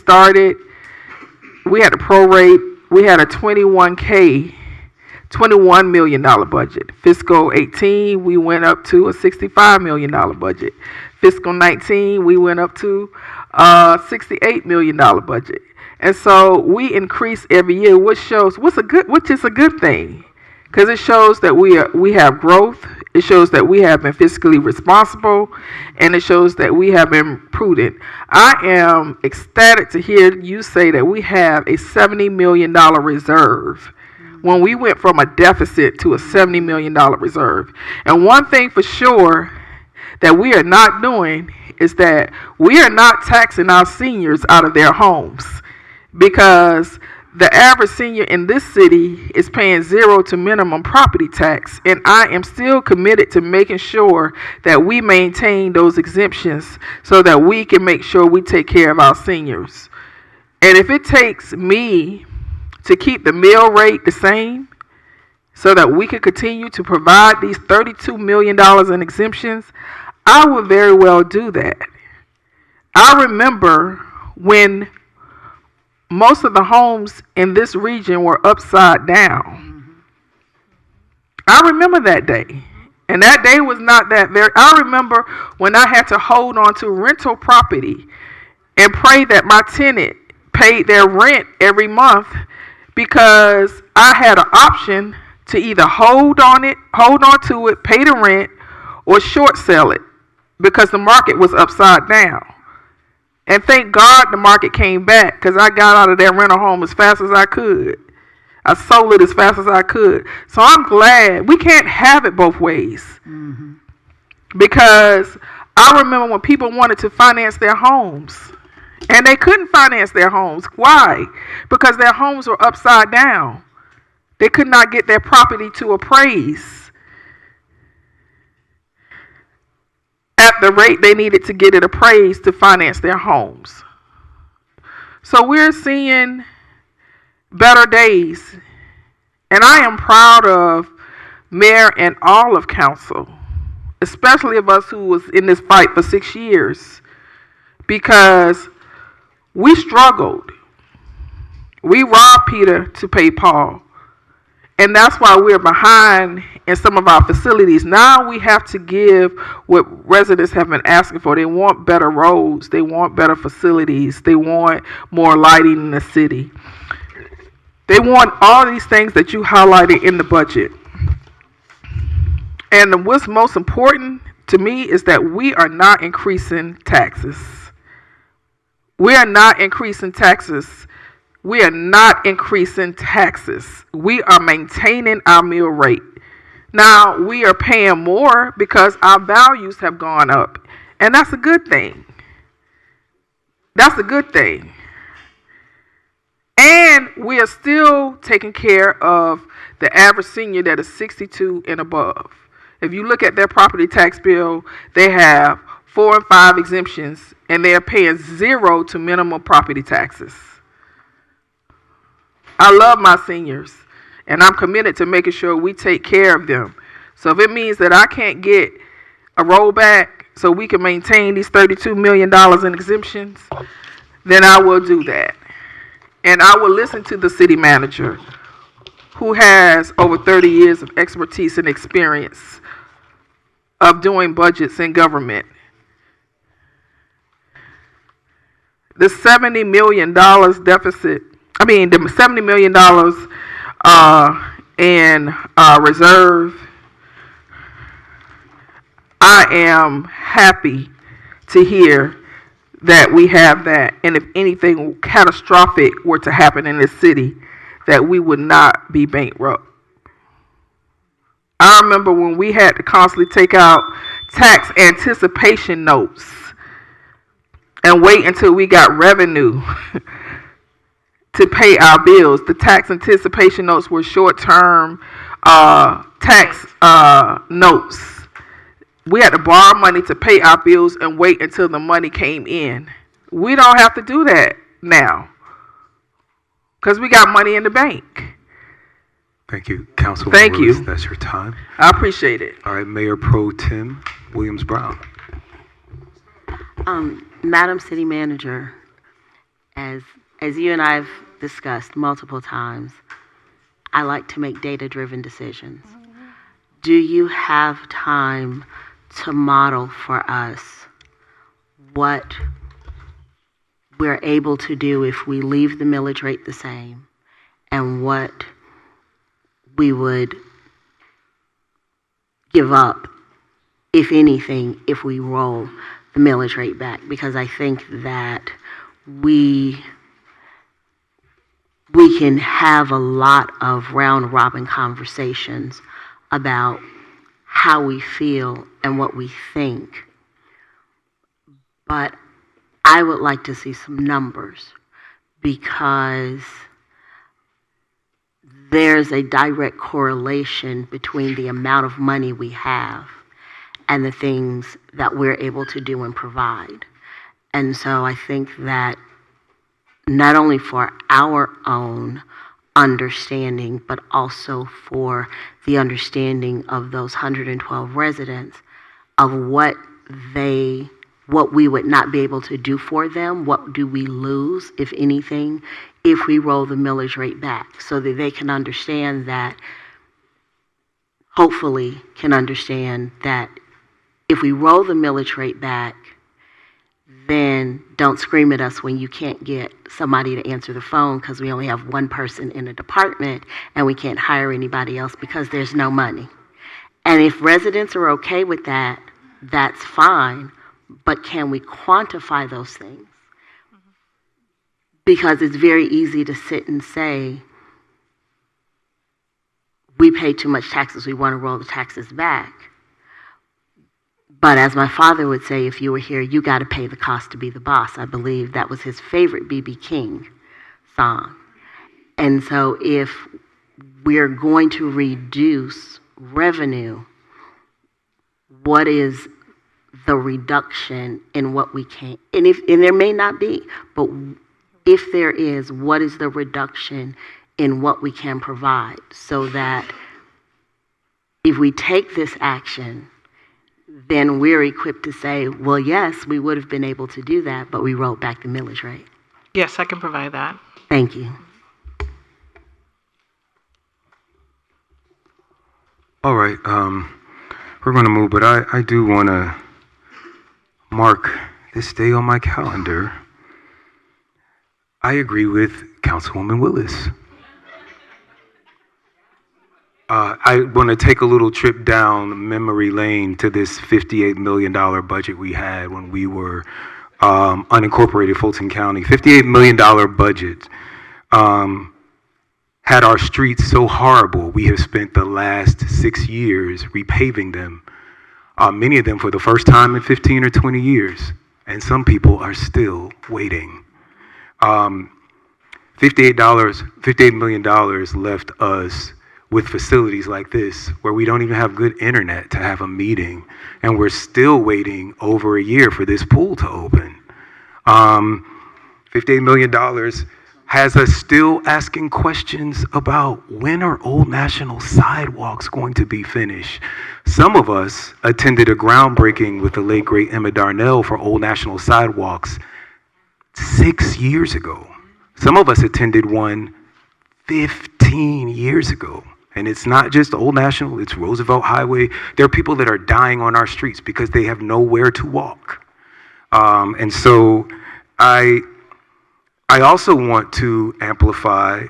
to prorate, we had a $21 million budget. Fiscal 18, we went up to a $65 million budget. Fiscal 19, we went up to a $68 million budget. And so we increase every year, which is a good thing. Because it shows that we have growth, it shows that we have been fiscally responsible, and it shows that we have been prudent. I am ecstatic to hear you say that we have a $70 million reserve when we went from a deficit to a $70 million reserve. And one thing for sure that we are not doing is that we are not taxing our seniors out of their homes, because the average senior in this city is paying 0 to minimum property tax, and I am still committed to making sure that we maintain those exemptions so that we can make sure we take care of our seniors. And if it takes me to keep the mill rate the same so that we can continue to provide these $32 million in exemptions, I will very well do that. I remember when most of the homes in this region were upside down. I remember that day. And that day was not that very. I remember when I had to hold on to rental property and pray that my tenant paid their rent every month, because I had an option to either hold on to it, pay the rent, or short sell it, because the market was upside down. And thank God the market came back, because I got out of that rental home as fast as I could. I sold it as fast as I could. So I'm glad. We can't have it both ways. Mm-hmm. Because I remember when people wanted to finance their homes, and they couldn't finance their homes. Why? Because their homes were upside down. They could not get their property to appraise at the rate they needed to get it appraised to finance their homes. So we're seeing better days. And I am proud of Mayor and all of council, especially of us who was in this fight for 6 years, because we struggled. We robbed Peter to pay Paul. And that's why we're behind in some of our facilities. Now we have to give what residents have been asking for. They want better roads. They want better facilities. They want more lighting in the city. They want all these things that you highlighted in the budget. And what's most important to me is that we are not increasing taxes. We are not increasing taxes. We are not increasing taxes. We are maintaining our mill rate. Now, we are paying more because our values have gone up. And that's a good thing. That's a good thing. And we are still taking care of the average senior that is 62 and above. If you look at their property tax bill, they have 4 and 5 exemptions, and they are paying 0 to minimum property taxes. I love my seniors, and I'm committed to making sure we take care of them. So if it means that I can't get a rollback so we can maintain these $32 million in exemptions, then I will do that. And I will listen to the city manager, who has over 30 years of expertise and experience of doing budgets in government. The $70 million deficit, the $70 million in reserve, I am happy to hear that we have that. And if anything catastrophic were to happen in this city, that we would not be bankrupt. I remember when we had to constantly take out tax anticipation notes and wait until we got revenue to pay our bills. The tax anticipation notes were short-term tax notes. We had to borrow money to pay our bills and wait until the money came in. We don't have to do that now because we got money in the bank. Thank you, Councilwoman Thank Willis. you. That's your time. I appreciate it. All right, Mayor Pro Tem Williams-Brown. Madam City Manager, as you and I have discussed multiple times, I like to make data-driven decisions. Do you have time to model for us what we're able to do if we leave the millage rate the same, and what we would give up, if anything, if we roll the millage rate back? Because I think that we can have a lot of round-robin conversations about how we feel and what we think. But I would like to see some numbers, because there's a direct correlation between the amount of money we have and the things that we're able to do and provide. And so I think that not only for our own understanding, but also for the understanding of those 112 residents of what we would not be able to do for them, what do we lose, if anything, if we roll the millage rate back, so that they can understand that, hopefully can understand that if we roll the millage rate back, then don't scream at us when you can't get somebody to answer the phone because we only have one person in a department and we can't hire anybody else because there's no money. And if residents are okay with that, that's fine, but can we quantify those things? Because it's very easy to sit and say, we pay too much taxes, we want to roll the taxes back. But as my father would say, if you were here, you got to pay the cost to be the boss. I believe that was his favorite B.B. King song. And so if we're going to reduce revenue, what is the reduction in what we can, and there may not be, but if there is, what is the reduction in what we can provide, so that if we take this action, then we're equipped to say, well, yes, we would have been able to do that, but we rolled back the millage rate. Yes, I can provide that. Thank you. All right, we're going to move, but I do want to mark this day on my calendar. I agree with Councilwoman Willis. I want to take a little trip down memory lane to this $58 million budget we had when we were unincorporated Fulton County. $58 million budget had our streets so horrible. We have spent the last 6 years repaving them, many of them for the first time in 15 or 20 years, and some people are still waiting. $58 million left us with facilities like this, where we don't even have good internet to have a meeting, and we're still waiting over a year for this pool to open. $58 million has us still asking questions about when are Old National sidewalks going to be finished. Some of us attended a groundbreaking with the late great Emma Darnell for Old National sidewalks 6 years ago. Some of us attended one 15 years ago. And it's not just Old National, it's Roosevelt Highway. There are people that are dying on our streets because they have nowhere to walk. And so I also want to amplify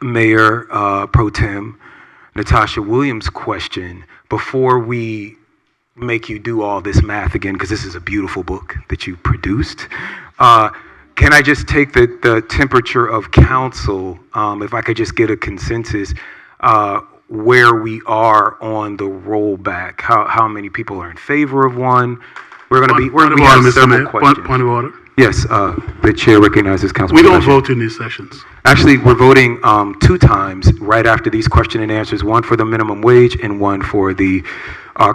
Mayor Pro Tem Natasha Williams' question before we make you do all this math again, because this is a beautiful book that you produced. Can I just take the temperature of council, if I could just get a consensus, where we are on the rollback? How many people are in favor of one? We have several questions. Point of order. Yes, the chair recognizes Councilman. We don't vote in these sessions. Actually, we're voting 2 times right after these question and answers, one for the minimum wage and one for the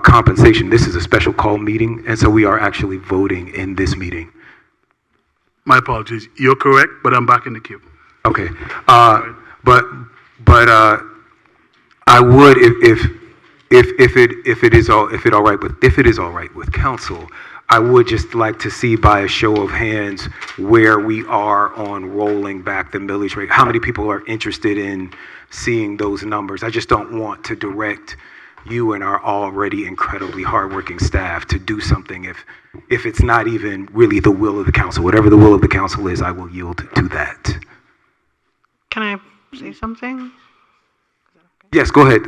compensation. This is a special call meeting, and so we are actually voting in this meeting. My apologies. You're correct, but I'm back in the queue. Okay, but I would, if it is all right with council, I would just like to see by a show of hands where we are on rolling back the millage rate. How many people are interested in seeing those numbers? I just don't want to direct you and our already incredibly hardworking staff to do something if it's not even really the will of the council. Whatever the will of the council is, I will yield to that. Can I say something? Yes, go ahead.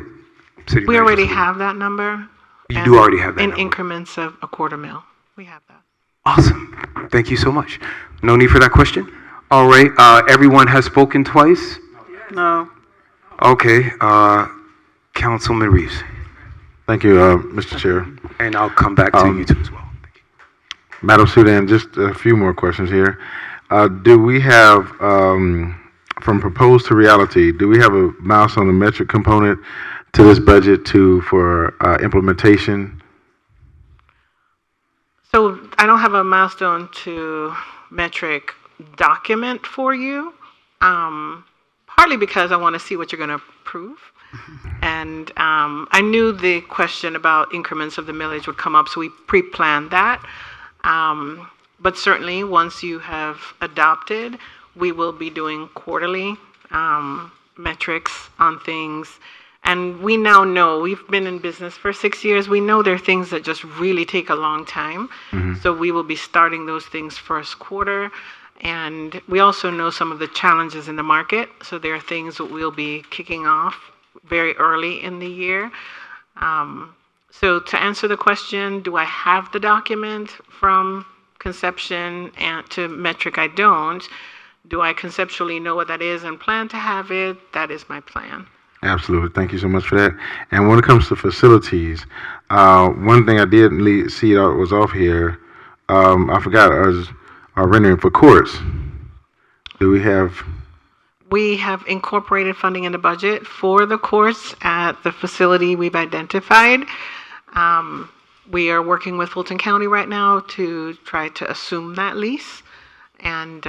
City We Manager. already have that number. You do already have that in number. increments of a quarter mil. We have that. Awesome. Thank you so much. No need for that question. All right. Everyone has spoken twice? No. Okay. Councilman Reeves. Thank you, Mr. Chair. And I'll come back to you too as well. Thank you. Madam Sudan, just a few more questions here. Do we have, from proposed to reality, do we have a milestone, a metric component to this budget for implementation? So I don't have a milestone to metric document for you, partly because I want to see what you're going to prove. And I knew the question about increments of the millage would come up, so we pre-planned that. But certainly, once you have adopted, we will be doing quarterly metrics on things. And we now know, we've been in business for 6 years, we know there are things that just really take a long time. Mm-hmm. So we will be starting those things first quarter. And we also know some of the challenges in the market. So there are things that we'll be kicking off very early in the year. So to answer the question, do I have the document from conception and to metric? I don't. Do I conceptually know what that is and plan to have it? That is my plan. Absolutely. Thank you so much for that. And when it comes to facilities, one thing I did see that was off here, I forgot, our rendering for courts. Do we have? We have incorporated funding in the budget for the courts at the facility we've identified. We are working with Fulton County right now to try to assume that lease, and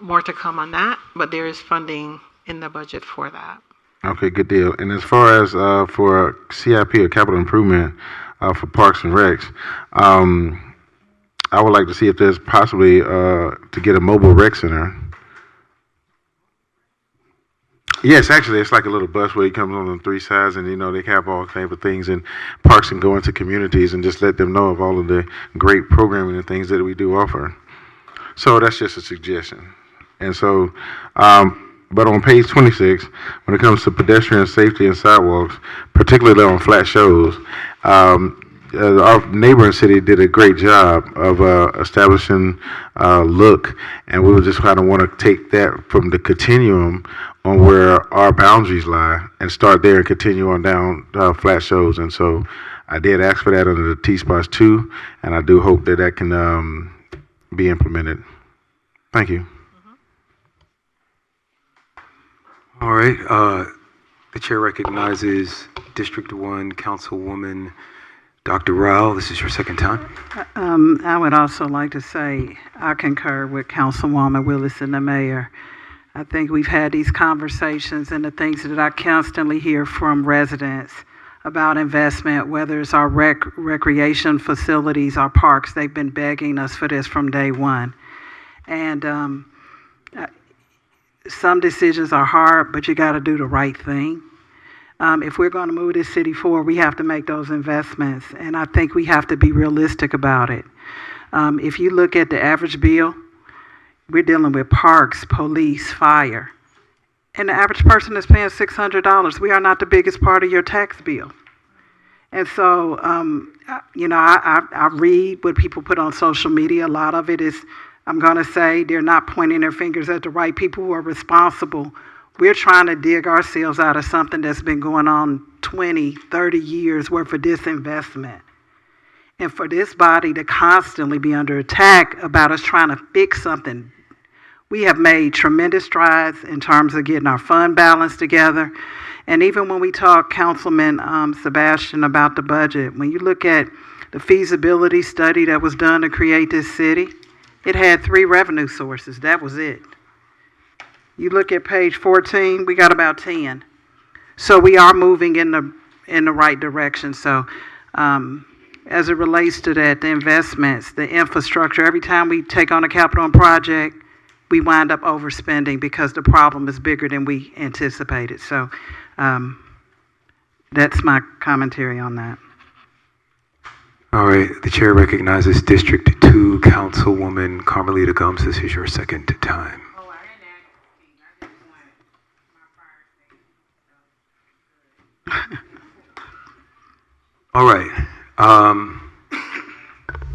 more to come on that, but there is funding in the budget for that. Okay, good deal. And as far as for CIP or capital improvement for Parks and Recs, I would like to see if there's possibly to get a mobile rec center. Yes, actually, it's like a little busway. It comes on the 3 sides, and they have all kinds of things, and parks can go into communities and just let them know of all of the great programming and things that we do offer. So that's just a suggestion. And so, but on page 26, when it comes to pedestrian safety and sidewalks, particularly on flat shows, our neighboring city did a great job of establishing look, and we would just kind of want to take that from the continuum on where our boundaries lie and start there and continue on down flat shows. And so I did ask for that under the T-Spots too, and I do hope that that can be implemented. Thank you. All right. The chair recognizes District 1 Councilwoman Dr. Rao. This is your second time. I would also like to say I concur with Councilwoman Willis and the mayor. I think we've had these conversations, and the things that I constantly hear from residents about investment, whether it's our recreation facilities, our parks, they've been begging us for this from day one. And some decisions are hard, but you got to do the right thing. If we're going to move this city forward, we have to make those investments, and I think we have to be realistic about it. If you look at the average bill, we're dealing with parks, police, fire, and the average person is paying $600. We are not the biggest part of your tax bill. And so, I read what people put on social media. A lot of it is, I'm going to say, they're not pointing their fingers at the right people who are responsible. We're trying to dig ourselves out of something that's been going on 20, 30 years worth of disinvestment. And for this body to constantly be under attack about us trying to fix something, we have made tremendous strides in terms of getting our fund balance together. And even when we talk, Councilman Sebastian, about the budget, when you look at the feasibility study that was done to create this city, it had 3 revenue sources. That was it. You look at page 14, we got about 10. So we are moving in the right direction. So as it relates to that, the investments, the infrastructure, every time we take on a capital project, we wind up overspending because the problem is bigger than we anticipated. So that's my commentary on that. All right, the chair recognizes District 2 Councilwoman Carmelita Gums. This is your second time. All right.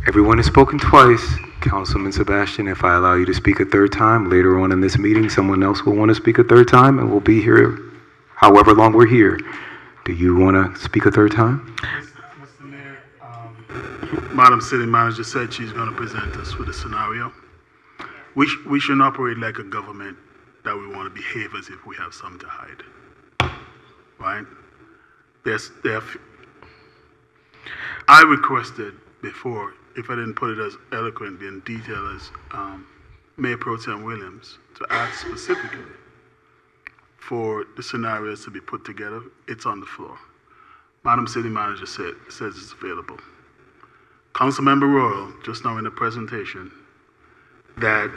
Everyone has spoken twice. Councilman Sebastian, if I allow you to speak a third time, later on in this meeting, someone else will want to speak a third time, and we'll be here however long we're here. Do you want to speak a third time? Mr. Mayor, Madam City Manager said she's going to present us with a scenario. We shouldn't operate like a government that we want to behave as if we have something to hide. Right? I requested before, if I didn't put it as eloquently in detail as Mayor Pro Tem Williams, to ask specifically for the scenarios to be put together. It's on the floor. Madam City Manager says it's available. Councilmember Royal, just now in the presentation, that,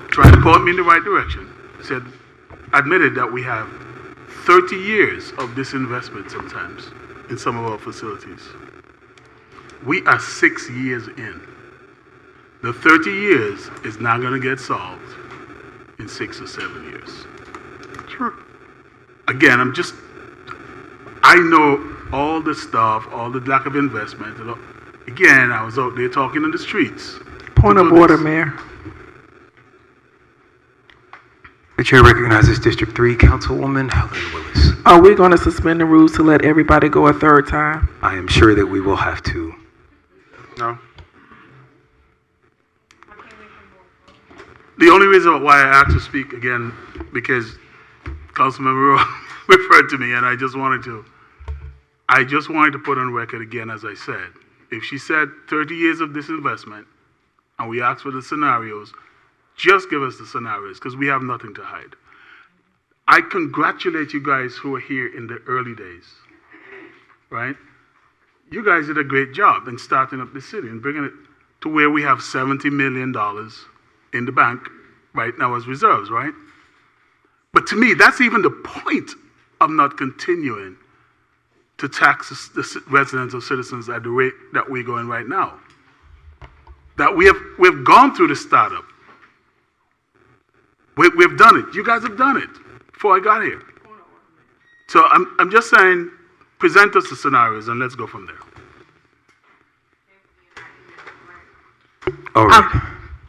trying to point me in the right direction, admitted that we have 30 years of disinvestment sometimes in some of our facilities. We are 6 years in. The 30 years is not going to get solved in 6 or 7 years. Sure. Again, I know all the stuff, all the lack of investment. Again, I was out there talking in the streets. Point of order, Mayor. The chair recognizes District 3 Councilwoman Helen Willis. Are we going to suspend the rules to let everybody go a third time? I am sure that we will have to. No. The only reason why I asked to speak again, because Councilmember Rowe referred to me, and I just wanted to put on record again, as I said, if she said 30 years of disinvestment, and we asked for the scenarios, just give us the scenarios, because we have nothing to hide. I congratulate you guys who were here in the early days, right? You guys did a great job in starting up the city and bringing it to where we have $70 million in the bank right now as reserves, right? But to me, that's even the point of not continuing to tax the residents or citizens at the rate that we're going right now. That we've gone through the startup. We've done it. You guys have done it before I got here. So I'm just saying, present us the scenarios and let's go from there. All right.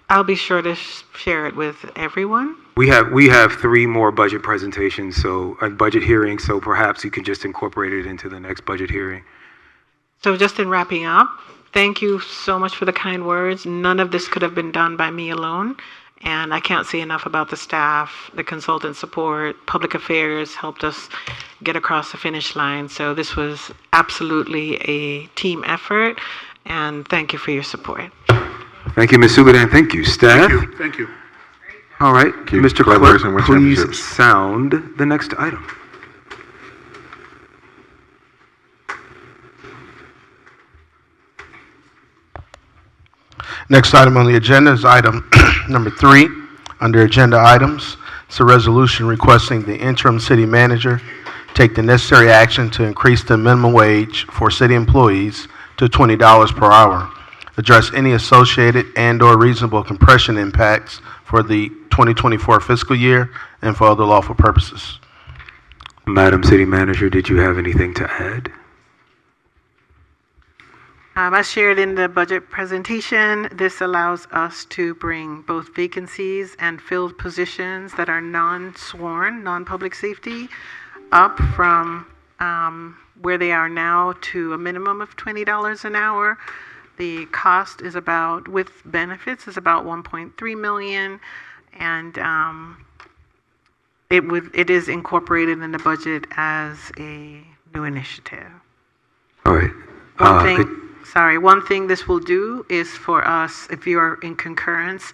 I'll be sure to share it with everyone. We have 3 more budget presentations, so a budget hearing, so perhaps you can just incorporate it into the next budget hearing. So just in wrapping up, thank you so much for the kind words. None of this could have been done by me alone. And I can't say enough about the staff, the consultant support, public affairs helped us get across the finish line. So this was absolutely a team effort, and thank you for your support. Thank you, Ms. Subadan. Thank you, staff. Thank you. All right, Mr. Clerk, please sound the next item. Next item on the agenda is item number 3, Under agenda items, it's a resolution requesting the interim city manager take the necessary action to increase the minimum wage for city employees to $20 per hour, address any associated and/or reasonable compression impacts for the 2024 fiscal year, and for other lawful purposes. Madam City Manager, did you have anything to add? As shared in the budget presentation, this allows us to bring both vacancies and filled positions that are non-sworn, non-public safety, up from where they are now to a minimum of $20 an hour. The cost is about, with benefits, is about $1.3 million, and it is incorporated in the budget as a new initiative. All right. One thing this will do is for us, if you are in concurrence,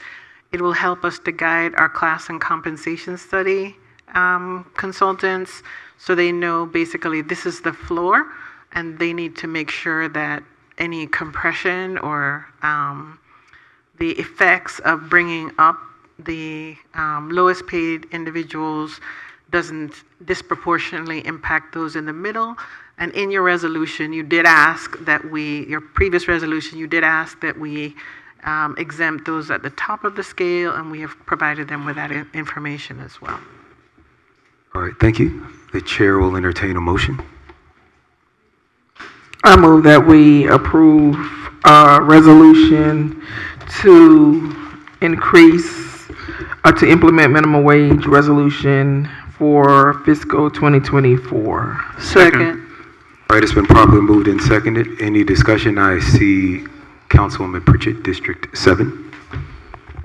it will help us to guide our class and compensation study consultants, so they know basically this is the floor, and they need to make sure that any compression or the effects of bringing up the lowest paid individuals doesn't disproportionately impact those in the middle. And in your resolution, you did ask that your previous resolution, you did ask that we exempt those at the top of the scale, and we have provided them with that information as well. All right, thank you. The chair will entertain a motion. I move that we approve resolution to increase, to implement minimum wage resolution for fiscal 2024. Second. All right, it's been properly moved and seconded. Any discussion? I see Councilwoman Pritchett, District 7.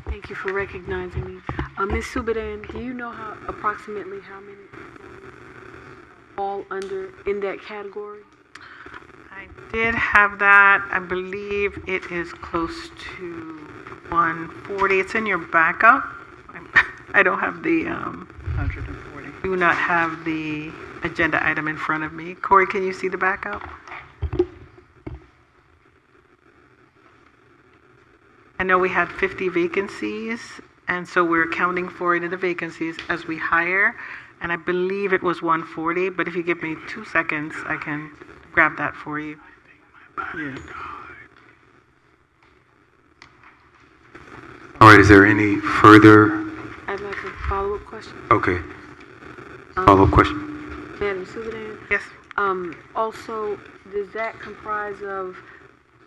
Thank you for recognizing me. Ms. Subadan, do you know approximately how many fall in that category? I did have that. I believe it is close to 140. It's in your backup. I don't have the 140. Do not have the agenda item in front of me. Corey, can you see the backup? I know we had 50 vacancies, and so we're accounting for it in the vacancies as we hire, and I believe it was 140, but if you give me 2 seconds, I can grab that for you. Yeah. All right, is there any further? I'd like a follow-up question. Okay. Follow-up question. Madam Subadan? Yes. Also, does that comprise of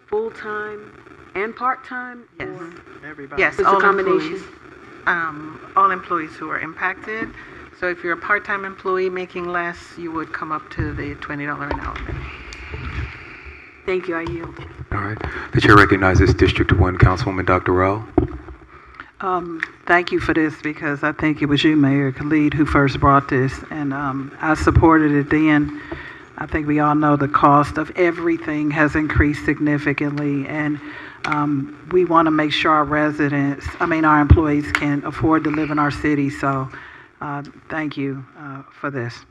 full-time and part-time? Yes. Or Everybody. Yes, it's all a combination. All employees who are impacted. So if you're a part-time employee making less, you would come up to the $20 an hour minimum. Thank you. I yield. All right. The chair recognizes District 1 Councilwoman Dr. Rao. Thank you for this, because I think it was you, Mayor Khalid, who first brought this, and I supported it then. I think we all know the cost of everything has increased significantly, and we want to make sure our employees can afford to live in our city. So thank you for this.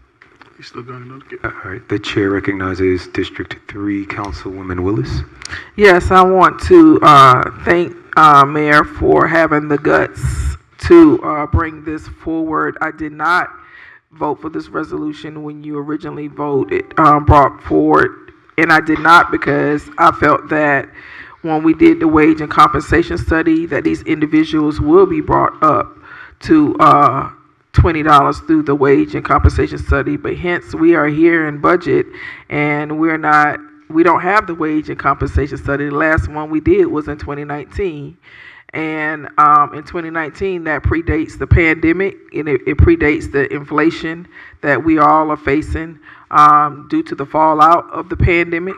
You still going to get? All right. The chair recognizes District 3 Councilwoman Willis. Yes, I want to thank Mayor for having the guts to bring this forward. I did not vote for this resolution when you originally brought forward, and I did not because I felt that when we did the wage and compensation study, that these individuals will be brought up to $20 through the wage and compensation study, but hence we are here in budget, and we don't have the wage and compensation study. The last one we did was in 2019. And in 2019, that predates the pandemic, and it predates the inflation that we all are facing due to the fallout of the pandemic.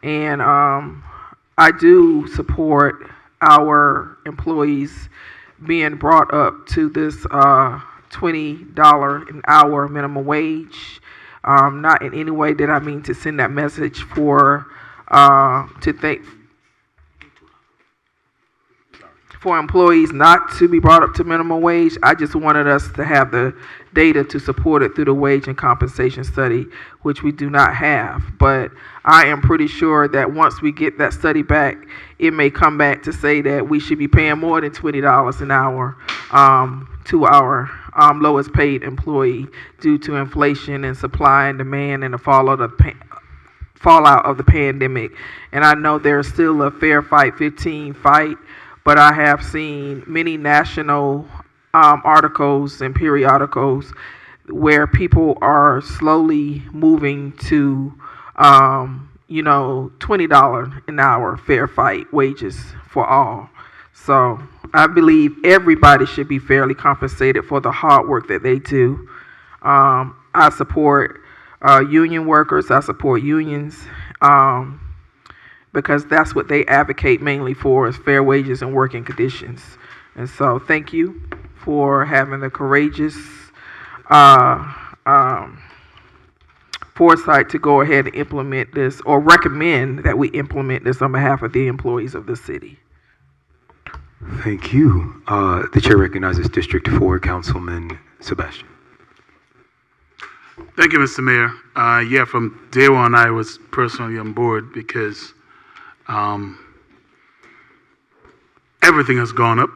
And I do support our employees being brought up to this $20 an hour minimum wage. Not in any way did I mean to send that message for employees not to be brought up to minimum wage. I just wanted us to have the data to support it through the wage and compensation study, which we do not have. But I am pretty sure that once we get that study back, it may come back to say that we should be paying more than $20 an hour to our lowest paid employee due to inflation and supply and demand and the fallout of the pandemic. And I know there's still a Fair Fight 15 fight, but I have seen many national articles and periodicals where people are slowly moving to, $20 an hour fair fight wages for all. So I believe everybody should be fairly compensated for the hard work that they do. I support union workers. I support unions because that's what they advocate mainly for, is fair wages and working conditions. And so thank you for having the courageous foresight to go ahead and implement this, or recommend that we implement this on behalf of the employees of the city. Thank you. The chair recognizes District 4 Councilman Sebastian. Thank you, Mr. Mayor. Yeah, from day one, I was personally on board because everything has gone up.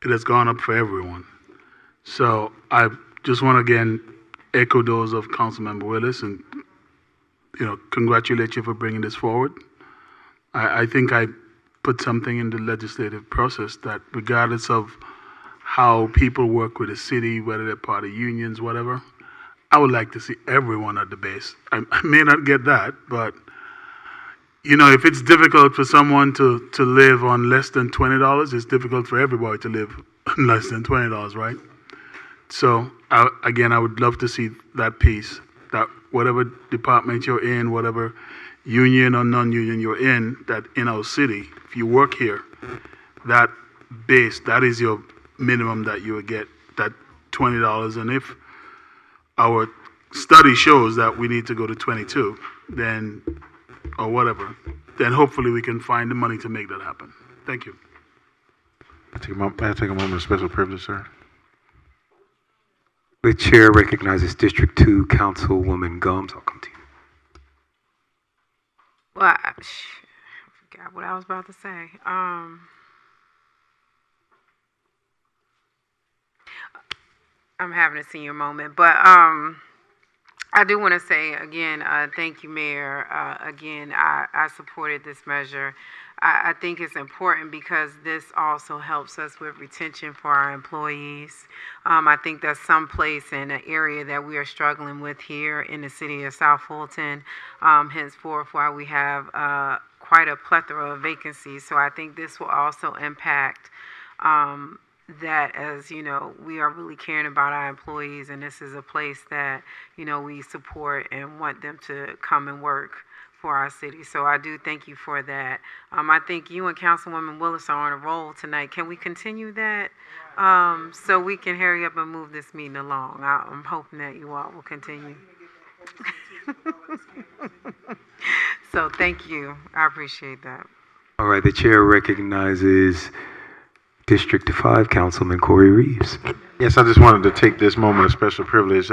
It has gone up for everyone. So I just want to again echo those of Councilmember Willis and congratulate you for bringing this forward. I think I put something in the legislative process that regardless of how people work with the city, whether they're part of unions, whatever, I would like to see everyone at the base. I may not get that, but if it's difficult for someone to live on less than $20, it's difficult for everybody to live on less than $20, right? So, I would love to see that piece, that whatever department you're in, whatever union or non-union you're in, that in our city, if you work here, that base, that is your minimum that you would get, that $20. And if our study shows that we need to go to 22, then, or whatever, then hopefully we can find the money to make that happen. Thank you. May I take a moment of special privilege, sir? The chair recognizes District 2 Councilwoman Gums. I'll come to you. Well, I forgot what I was about to say. I'm having a senior moment, but I do want to say again, thank you, Mayor. Again, I supported this measure. I think it's important because this also helps us with retention for our employees. I think that's someplace in an area that we are struggling with here in the city of South Fulton, henceforth why we have quite a plethora of vacancies. So I think this will also impact that, as we are really caring about our employees, and this is a place that we support and want them to come and work for our city. So I do thank you for that. I think you and Councilwoman Willis are on a roll tonight. Can we continue that so we can hurry up and move this meeting along? I'm hoping that you all will continue. So thank you. I appreciate that. All right, the chair recognizes District 5 Councilman Corey Reeves. Yes, I just wanted to take this moment of special privilege,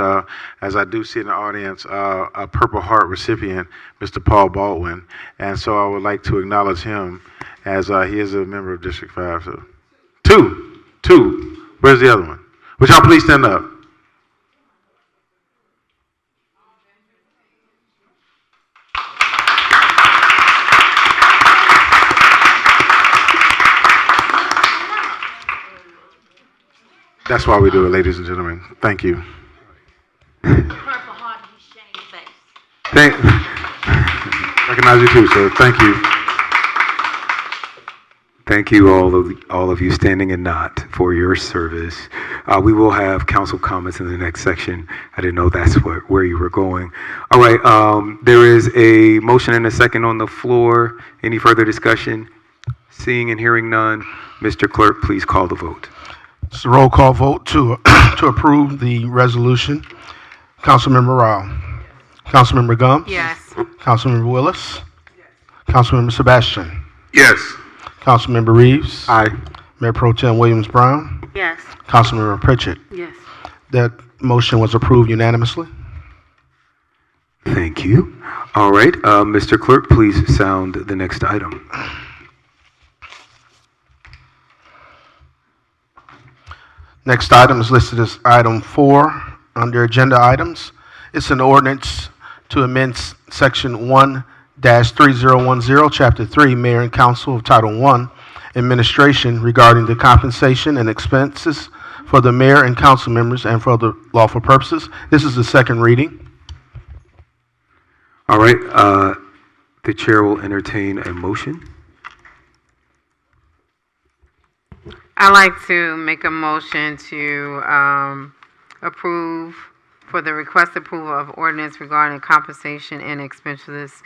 as I do see in the audience a Purple Heart recipient, Mr. Paul Baldwin, and so I would like to acknowledge him as he is a member of District 5. So, two. Where's the other one? Would y'all please stand up? That's why we do it, ladies and gentlemen. Thank you. Purple Heart, his shame face. Recognize you too, sir. Thank you. Thank you, all of you standing and not, for your service. We will have council comments in the next section. I didn't know that's where you were going. All right, there is a motion and a second on the floor. Any further discussion? Seeing and hearing none, Mr. Clerk, please call the vote. It's a roll call vote to approve the resolution. Councilmember Rao. Councilmember Gums. Yes. Councilmember Willis. Councilmember Sebastian. Yes. Councilmember Reeves. Aye. Mayor Pro Tem Williams Brown. Yes. Councilmember Pritchett. Yes. That motion was approved unanimously. Thank you. All right, Mr. Clerk, please sound the next item. Next item is listed as item 4 under agenda items. It's an ordinance to amend section 1-3010, chapter 3, Mayor and Council of Title 1, Administration regarding the compensation and expenses for the mayor and council members and for other lawful purposes. This is the second reading. All right, the chair will entertain a motion. I'd like to make a motion to approve for the request approval of ordinance regarding compensation and expenses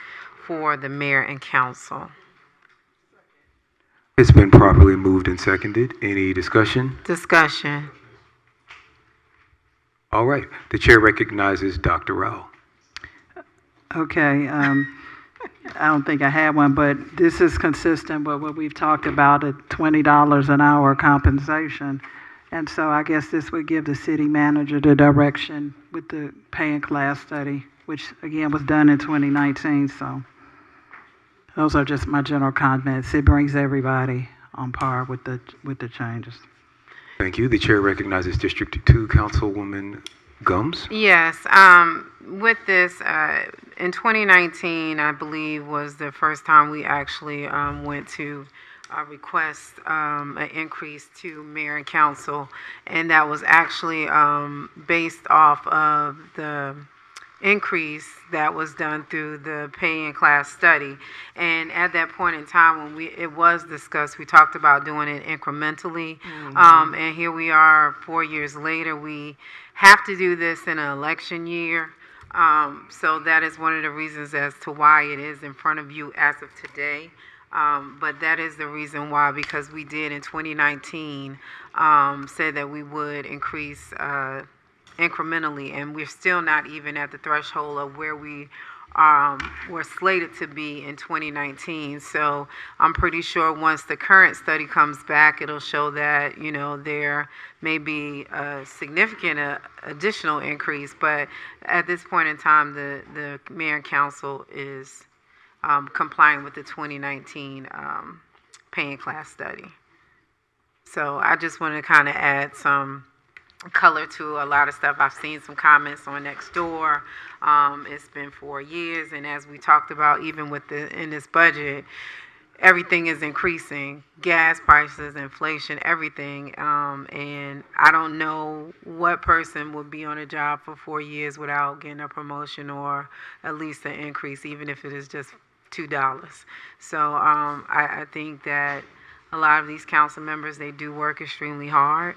for the mayor and council. It's been properly moved and seconded. Any discussion? Discussion. All right, the chair recognizes Dr. Rao. Okay, I don't think I had one, but this is consistent with what we've talked about at $20 an hour compensation. And so I guess this would give the city manager the direction with the pay and class study, which again was done in 2019. So those are just my general comments. It brings everybody on par with the changes. Thank you. The chair recognizes District 2 Councilwoman Gums. Yes, with this, in 2019, I believe was the first time we actually went to request an increase to mayor and council, and that was actually based off of the increase that was done through the pay and class study. And at that point in time when it was discussed, we talked about doing it incrementally. And here we are 4 years later. We have to do this in an election year. So that is one of the reasons as to why it is in front of you as of today. But that is the reason why, because we did in 2019 say that we would increase incrementally, and we're still not even at the threshold of where we were slated to be in 2019. So I'm pretty sure once the current study comes back, it'll show that, you know, there may be a significant additional increase. But at this point in time, the mayor and council is complying with the 2019 pay and class study. So I just want to kind of add some color to a lot of stuff. I've seen some comments on next door. It's been 4 years, and as we talked about, even with in this budget, everything is increasing. Gas prices, inflation, everything. And I don't know what person would be on a job for 4 years without getting a promotion or at least an increase, even if it is just $2. So I think that a lot of these council members, they do work extremely hard.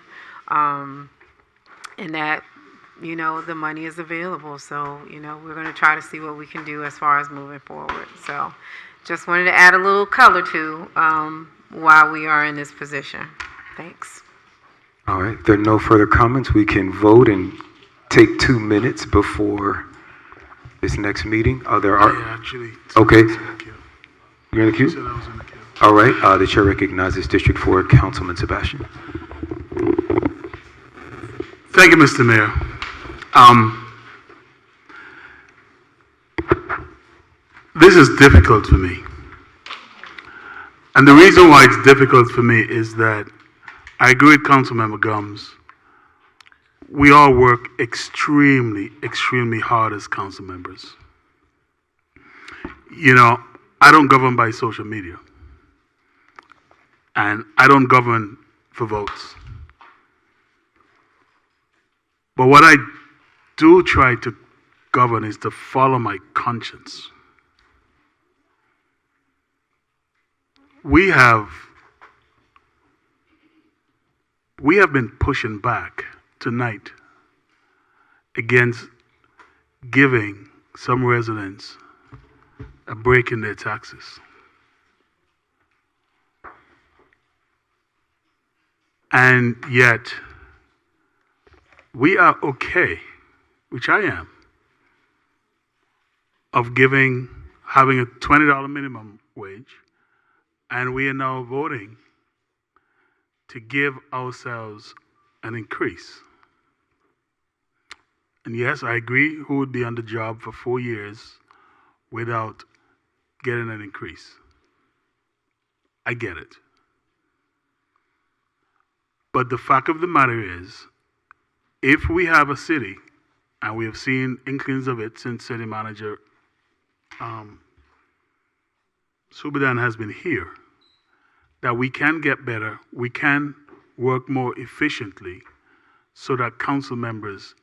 And that, you know, the money is available. So, you know, we're going to try to see what we can do as far as moving forward. So just wanted to add a little color to why we are in this position. Thanks. All right, there are no further comments. We can vote and take 2 minutes before this next meeting. Actually. Okay. You're in the queue? Said I was in the queue. All right, the chair recognizes District 4 Councilman Sebastian. Thank you, Mr. Mayor. This is difficult for me. And the reason why it's difficult for me is that I agree with Councilmember Gums. We all work extremely, extremely hard as council members. You know, I don't govern by social media. And I don't govern for votes. But what I do try to govern is to follow my conscience. We have been pushing back tonight against giving some residents a break in their taxes. And yet, we are okay, which I am, of having a $20 minimum wage, and we are now voting to give ourselves an increase. And yes, I agree, who would be on the job for 4 years without getting an increase? I get it. But the fact of the matter is, if we have a city, and we have seen inklings of it since city manager Subadan has been here, that we can get better, we can work more efficiently so that council members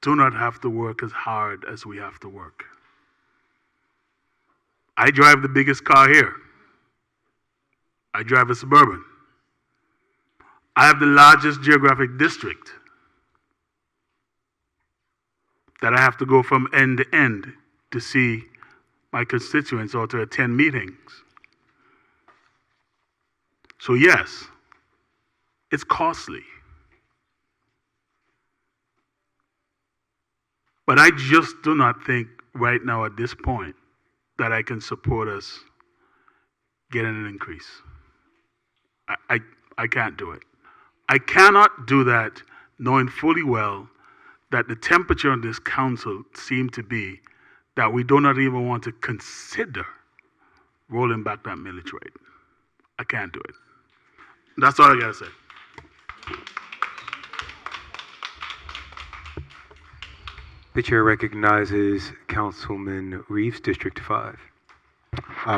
do not have to work as hard as we have to work. I drive the biggest car here. I drive a Suburban. I have the largest geographic district that I have to go from end to end to see my constituents or to attend meetings. So yes, it's costly. But I just do not think right now at this point that I can support us getting an increase. I can't do it. I cannot do that knowing fully well that the temperature on this council seemed to be that we do not even want to consider rolling back that millage rate. I can't do it. That's all I gotta say. The chair recognizes Councilman Reeves, District 5.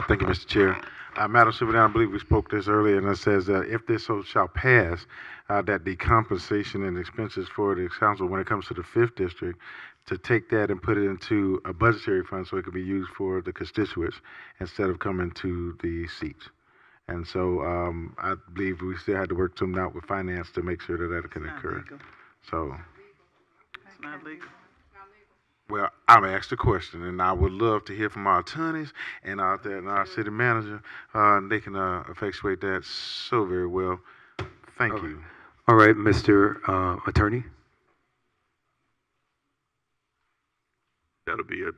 Thank you, Mr. Chair. Madam Subadan, I believe we spoke this earlier, and it says that if this so shall pass, that the compensation and expenses for the council, when it comes to the 5th district, to take that and put it into a budgetary fund so it can be used for the constituents instead of coming to the seats. And so I believe we still had to work something out with finance to make sure that that can occur. So, It's not legal. well, I'm asked the question, and I would love to hear from our attorneys and our city manager. They can effectuate that so very well. Thank you. All right, Mr. Attorney. That'll be an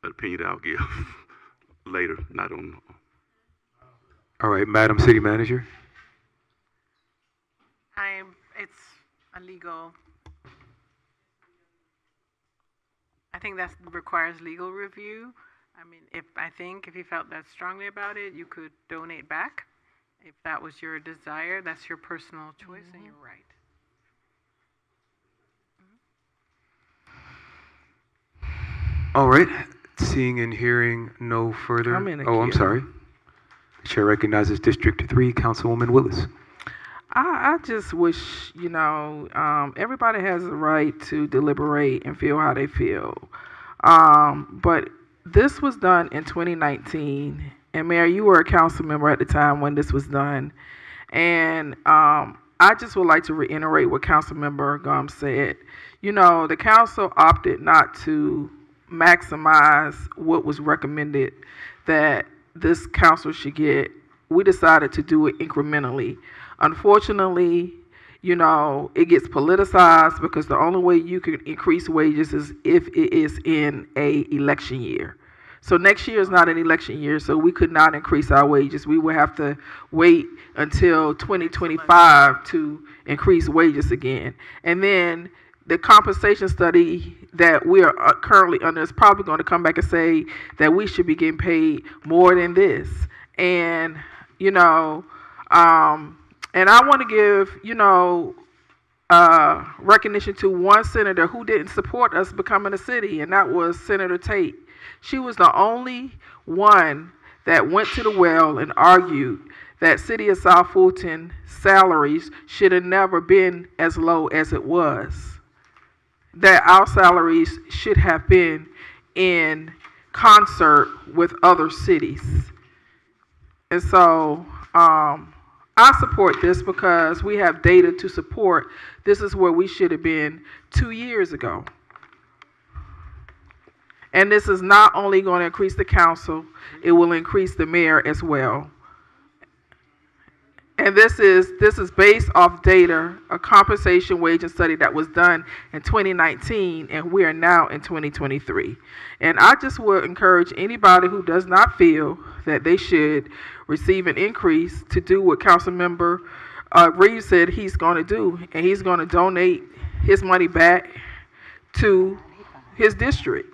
opinion I'll give later, not on. All right, Madam City Manager. It's a legal. I think that requires legal review. I mean, if you felt that strongly about it, you could donate back. If that was your desire, that's your personal choice, and you're right. All right, seeing and hearing no further. I'm sorry. The chair recognizes District 3, Councilwoman Willis. I just wish, everybody has the right to deliberate and feel how they feel. But this was done in 2019. And Mayor, you were a council member at the time when this was done. And I just would like to reiterate what Councilmember Gum said. The council opted not to maximize what was recommended that this council should get. We decided to do it incrementally. Unfortunately, it gets politicized because the only way you can increase wages is if it is in a election year. So next year is not an election year, so we could not increase our wages. We would have to wait until 2025 to increase wages again. And then the compensation study that we are currently under is probably going to come back and say that we should be getting paid more than this. And, and I want to give, recognition to one senator who didn't support us becoming a city, and that was Senator Tate. She was the only one that went to the well and argued that City of South Fulton salaries should have never been as low as it was. That our salaries should have been in concert with other cities. And so I support this because we have data to support this is where we should have been 2 years ago. And this is not only going to increase the council, it will increase the mayor as well. And this is based off data, a compensation wage and study that was done in 2019, and we are now in 2023. And I just would encourage anybody who does not feel that they should receive an increase to do what Councilmember Reeves said he's going to do, and he's going to donate his money back to his district.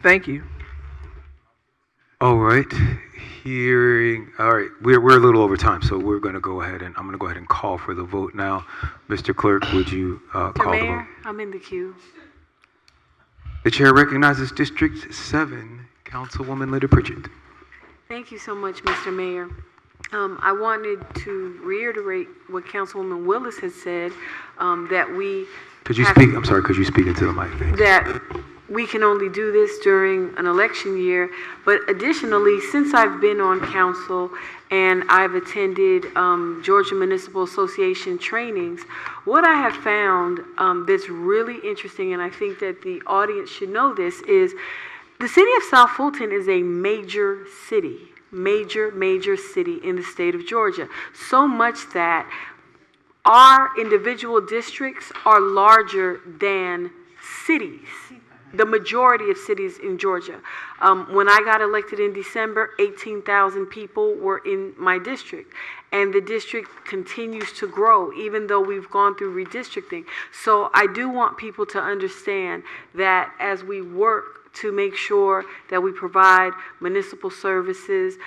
Thank you. All right, all right, we're a little over time, so we're going to go ahead and, I'm going to go ahead and call for the vote now. Mr. Clerk, would you call the vote? Mayor, I'm in the queue. The chair recognizes District 7, Councilwoman Linda Pritchett. Thank you so much, Mr. Mayor. I wanted to reiterate what Councilwoman Willis has said, that we Could you speak into the mic, thanks. that we can only do this during an election year. But additionally, since I've been on council and I've attended Georgia Municipal Association trainings, what I have found that's really interesting, and I think that the audience should know this, is the city of South Fulton is a major city, major city in the state of Georgia. So much that our individual districts are larger than cities, the majority of cities in Georgia. When I got elected in December, 18,000 people were in my district. And the district continues to grow, even though we've gone through redistricting. So I do want people to understand that as we work to make sure that we provide municipal services,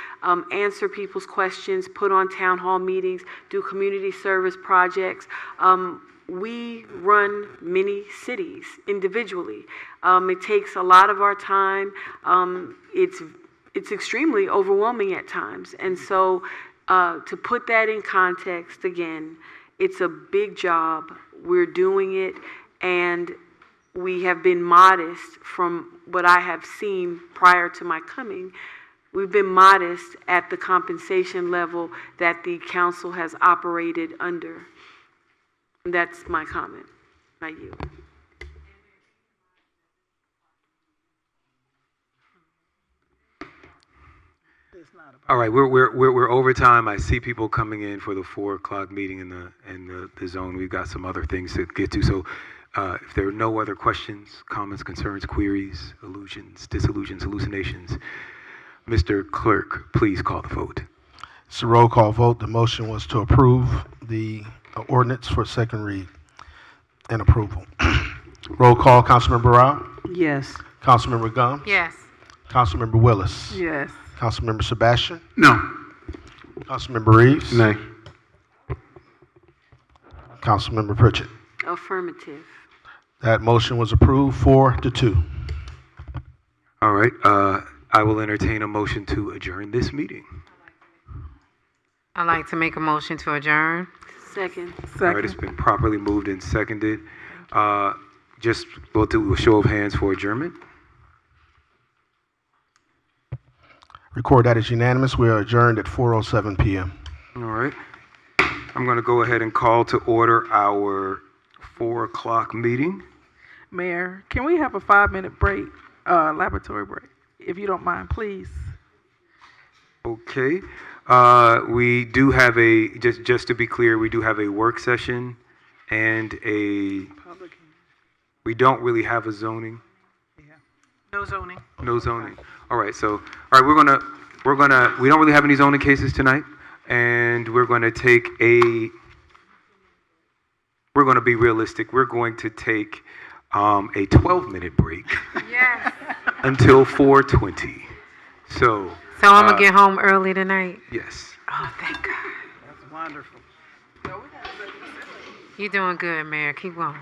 answer people's questions, put on town hall meetings, do community service projects. We run many cities individually. It takes a lot of our time. It's extremely overwhelming at times. And so to put that in context, again, it's a big job. We're doing it, and we have been modest from what I have seen prior to my coming. We've been modest at the compensation level that the council has operated under. That's my comment. Not you. All right, we're over time. I see people coming in for the 4 o'clock meeting in the zone. We've got some other things to get to. So if there are no other questions, comments, concerns, queries, illusions, disillusions, hallucinations, Mr. Clerk, please call the vote. It's a roll call vote. The motion was to approve the ordinance for second read and approval. Roll call, Councilmember Rao? Yes. Councilmember Gums? Yes. Councilmember Willis? Yes. Councilmember Sebastian? No. Councilmember Reeves? Nay. Councilmember Pritchett? Affirmative. That motion was approved 4-2. All right, I will entertain a motion to adjourn this meeting. I'd like to make a motion to adjourn. Second. All right, it's been properly moved and seconded. Just we'll do a show of hands for adjournment. Record that as unanimous. We are adjourned at 4:07 p.m. All right. I'm going to go ahead and call to order our 4 o'clock meeting. Mayor, can we have a 5-minute break, laboratory break, if you don't mind, please? Okay. We do have just to be clear, we do have a work session and we don't really have a zoning. No zoning. No zoning. All right. So, all right, we don't really have any zoning cases tonight, and we're going to be realistic. We're going to take a 12-minute break Yes. until 4:20. So I'm gonna get home early tonight. yes. Oh, thank God. That's wonderful. You're doing good, Mayor. Keep going.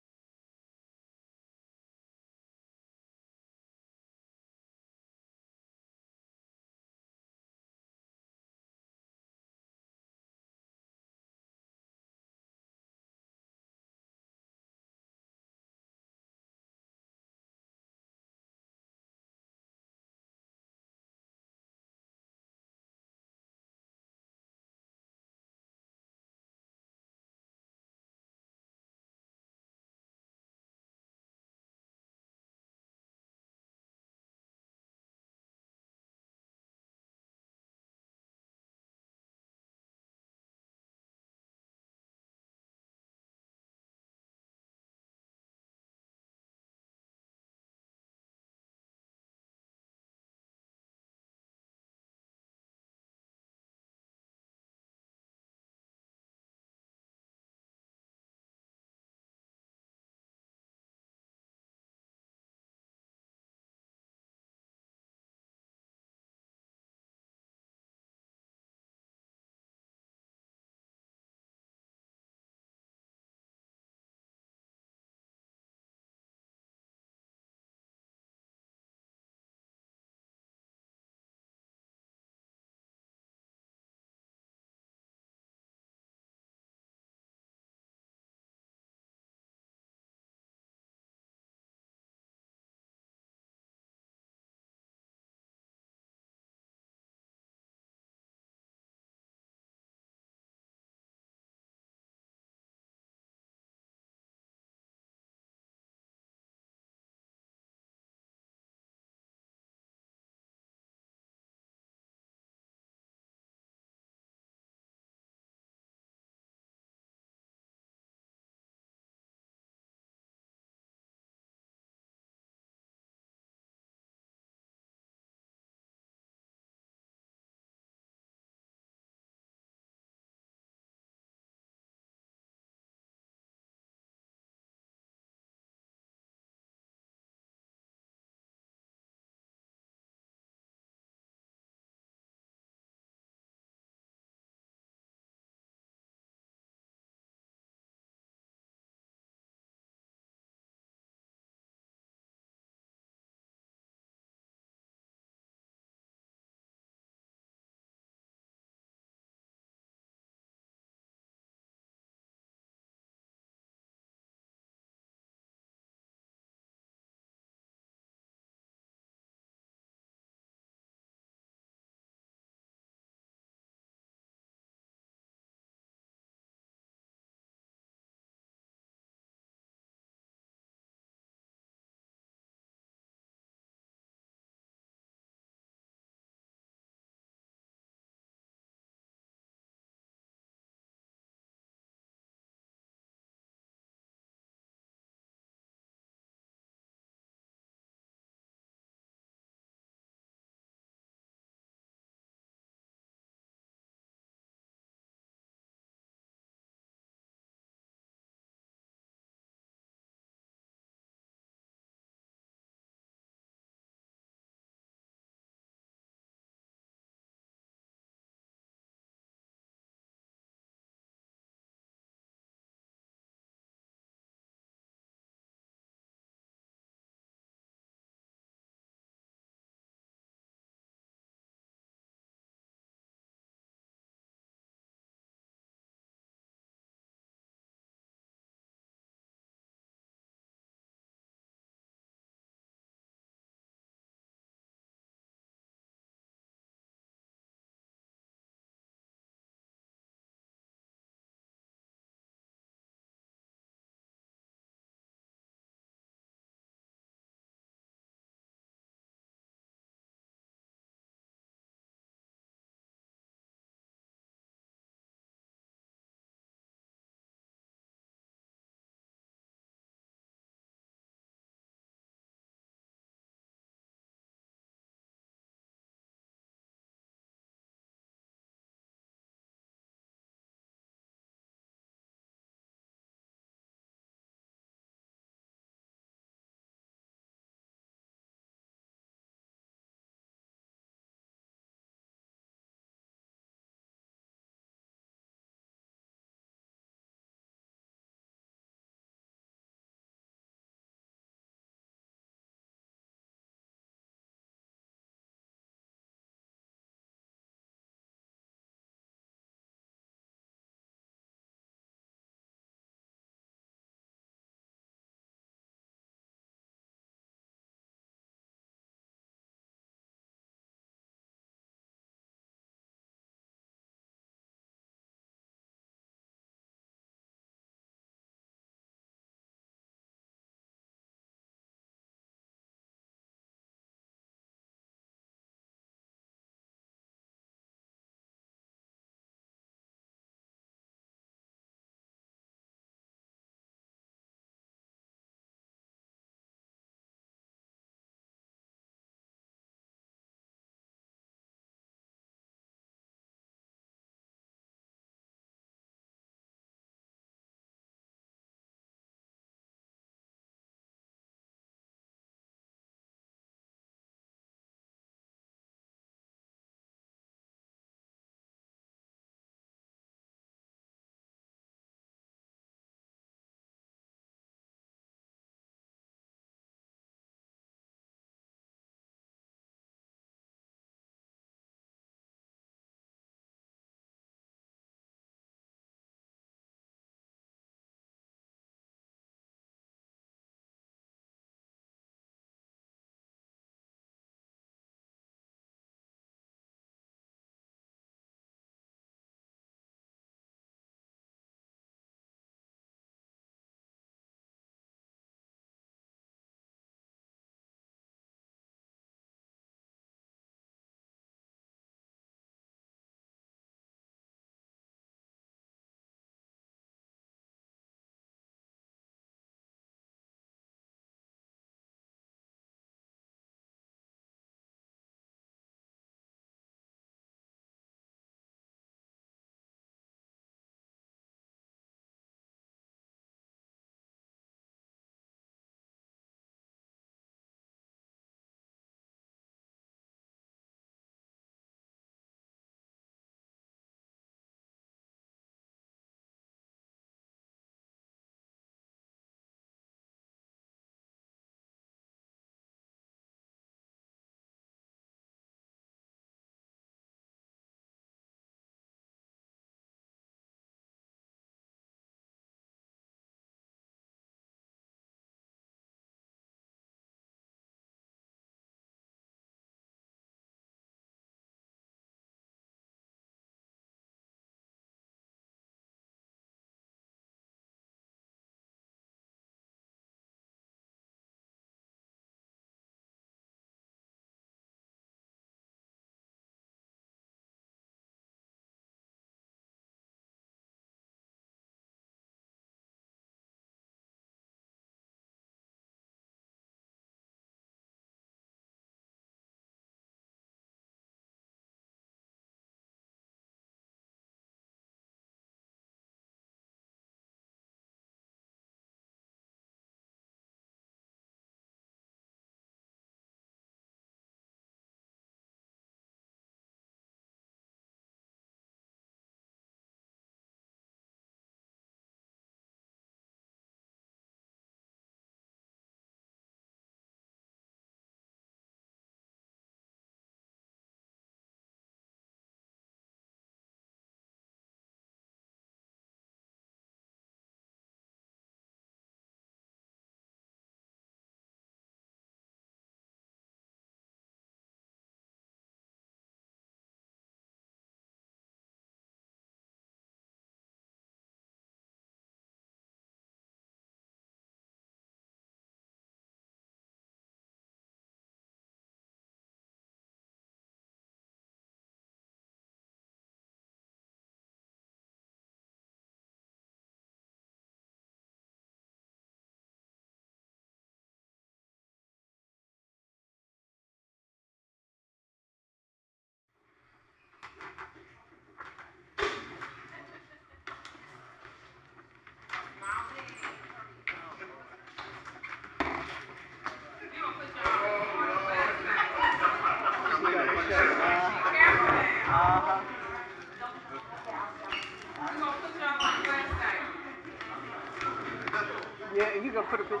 Yeah, you gonna put a picture?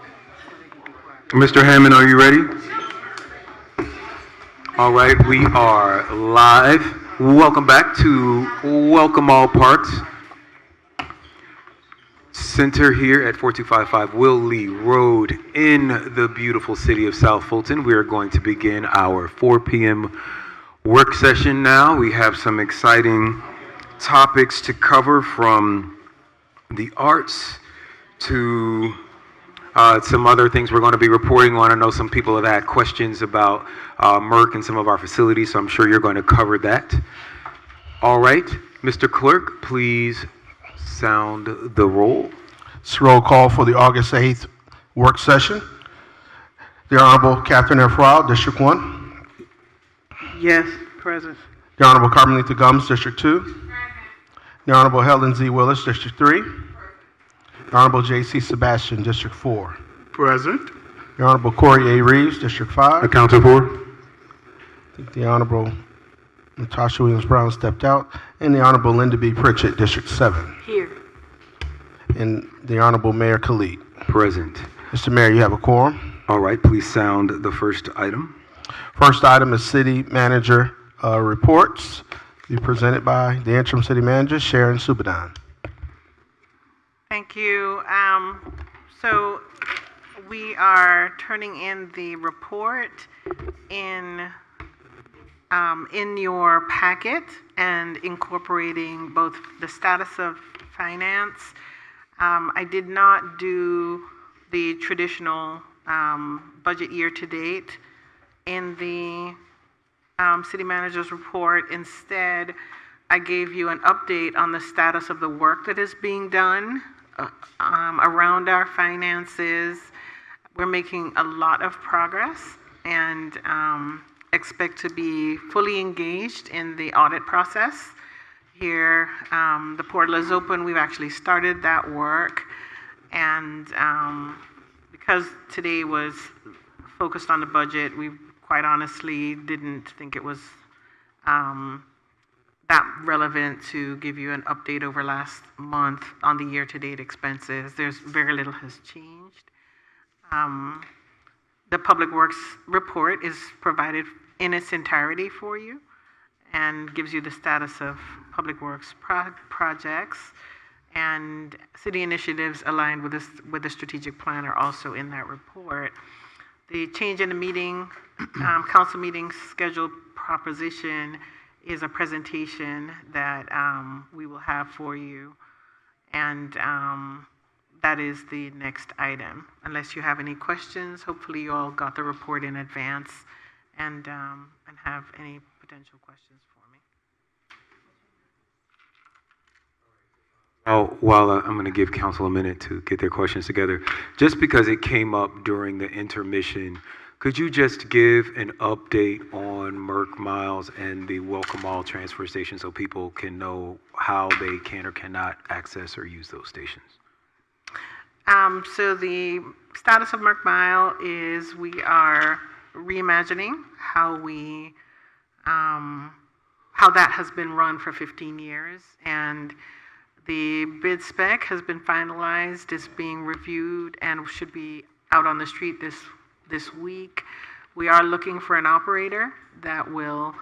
Mr. Hammond, are you ready? All right, we are live. Welcome back to Welcome All Parks Center here at 4255 Willie Road in the beautiful city of South Fulton. We are going to begin our 4 p.m. work session now. We have some exciting topics to cover, from the arts to some other things we're going to be reporting on. I know some people have had questions about Merck and some of our facilities, so I'm sure you're going to cover that. All right, Mr. Clerk, please sound the roll. It's roll call for the August 8th work session. The Honorable Catherine F. Rao, District 1. Yes, present. The Honorable Carmelita Gums, District 2. The Honorable Helen Z. Willis, District 3. The Honorable J.C. Sebastian, District 4. Present. The Honorable Corey A. Reeves, District 5. Accounted for. I think the Honorable Natasha Williams Brown stepped out. And the Honorable Linda B. Pritchett, District 7. Here. And the Honorable Mayor Khalid. Present. Mr. Mayor, you have a quorum. All right, please sound the first item. First item is City Manager reports. Be presented by the Interim City Manager, Sharon Subadan. Thank you. So we are turning in the report in your packet and incorporating both the status of finance. I did not do the traditional budget year to date in the city manager's report. Instead, I gave you an update on the status of the work that is being done around our finances. We're making a lot of progress and expect to be fully engaged in the audit process. Here, the portal is open. We've actually started that work. And because today was focused on the budget, we quite honestly didn't think it was that relevant to give you an update over last month on the year-to-date expenses. There's very little has changed. The Public Works report is provided in its entirety for you and gives you the status of Public Works projects, and city initiatives aligned with the strategic plan are also in that report. The change in the meeting, council meeting schedule proposition is a presentation that we will have for you, and that is the next item. Unless you have any questions, hopefully you all got the report in advance and have any potential questions for me. While I'm going to give council a minute to get their questions together, just because it came up during the intermission, could you just give an update on Merck Miles and the Welcome All transfer station so people can know how they can or cannot access or use those stations? So the status of Merck Mile is we are reimagining how that has been run for 15 years, and the bid spec has been finalized, is being reviewed, and should be out on the street this week. We are looking for an operator that will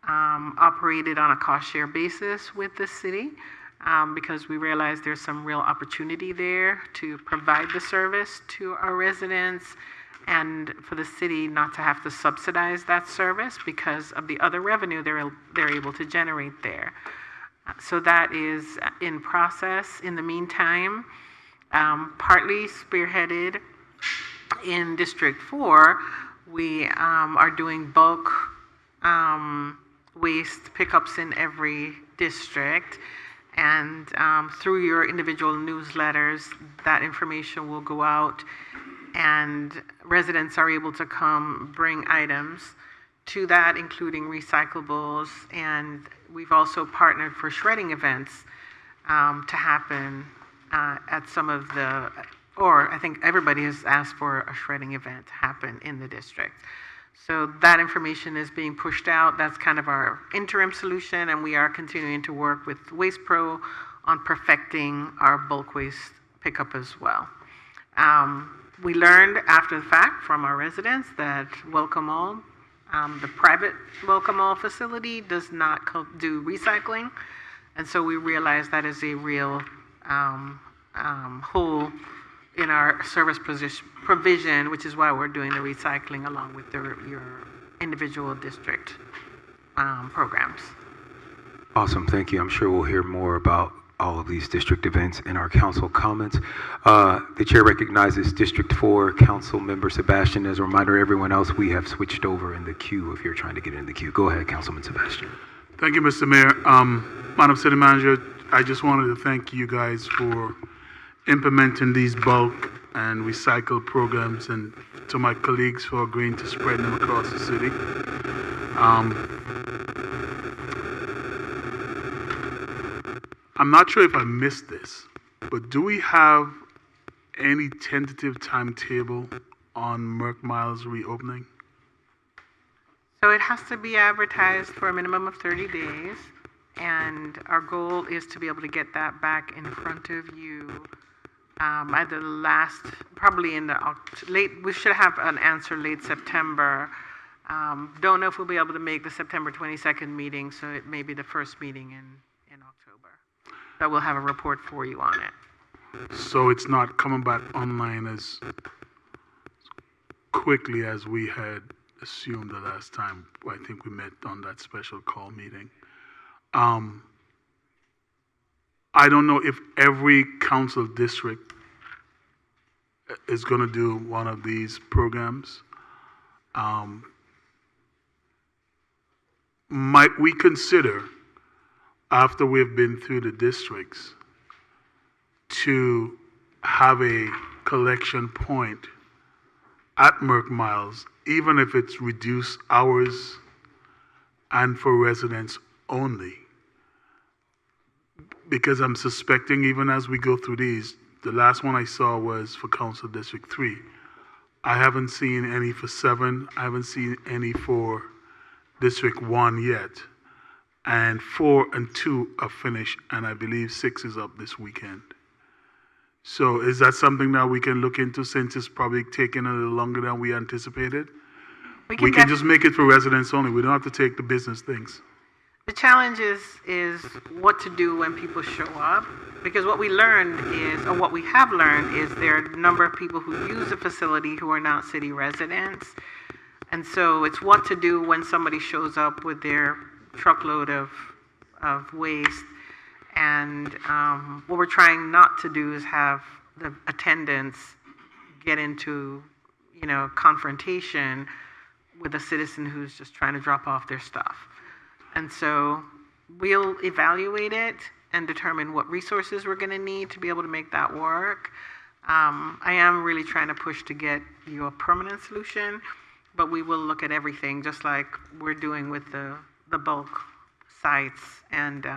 operate it on a cost share basis with the city, because we realize there's some real opportunity there to provide the service to our residents and for the city not to have to subsidize that service because of the other revenue they're able to generate there. So that is in process. In the meantime, partly spearheaded in District 4, we are doing bulk waste pickups in every district. And through your individual newsletters, that information will go out, and residents are able to come bring items to that, including recyclables. And we've also partnered for shredding events to happen at some of the, or I think everybody has asked for a shredding event to happen in the district. So that information is being pushed out. That's kind of our interim solution, and we are continuing to work with Waste Pro on perfecting our bulk waste pickup as well. We learned after the fact from our residents that Welcome All, the private Welcome All facility, does not do recycling, and so we realized that is a real hole in our service provision, which is why we're doing the recycling along with your individual district programs. Awesome, thank you. I'm sure we'll hear more about all of these district events in our council comments. The chair recognizes District 4 Council Member Sebastian. As a reminder to everyone else, we have switched over in the queue if you're trying to get in the queue. Go ahead, Councilman Sebastian. Thank you, Mr. Mayor. Madam City Manager, I just wanted to thank you guys for implementing these bulk and recycle programs, and to my colleagues for agreeing to spread them across the city. I'm not sure if I missed this, but do we have any tentative timetable on Merck Miles reopening? So it has to be advertised for a minimum of 30 days, and our goal is to be able to get that back in front of you at the last, probably in the late, we should have an answer late September. Don't know if we'll be able to make the September 22nd meeting, so it may be the first meeting in October. But we'll have a report for you on it. So it's not coming back online as quickly as we had assumed the last time I think we met on that special call meeting. I don't know if every council district is going to do one of these programs. Might we consider, after we've been through the districts, to have a collection point at Merck Miles, even if it's reduced hours and for residents only? Because I'm suspecting, even as we go through these, the last one I saw was for Council District 3. I haven't seen any for 7. I haven't seen any for District 1 yet. And 4 and 2 are finished, and I believe 6 is up this weekend. So is that something that we can look into, since it's probably taking a little longer than we anticipated? We can just make it for residents only. We don't have to take the business things. The challenge is what to do when people show up, because what we learned is, or what we have learned is, there are a number of people who use the facility who are not city residents. And so it's what to do when somebody shows up with their truckload of waste. And what we're trying not to do is have the attendants get into, confrontation with a citizen who's just trying to drop off their stuff. And so we'll evaluate it and determine what resources we're going to need to be able to make that work. I am really trying to push to get you a permanent solution, but we will look at everything, just like we're doing with the bulk sites, and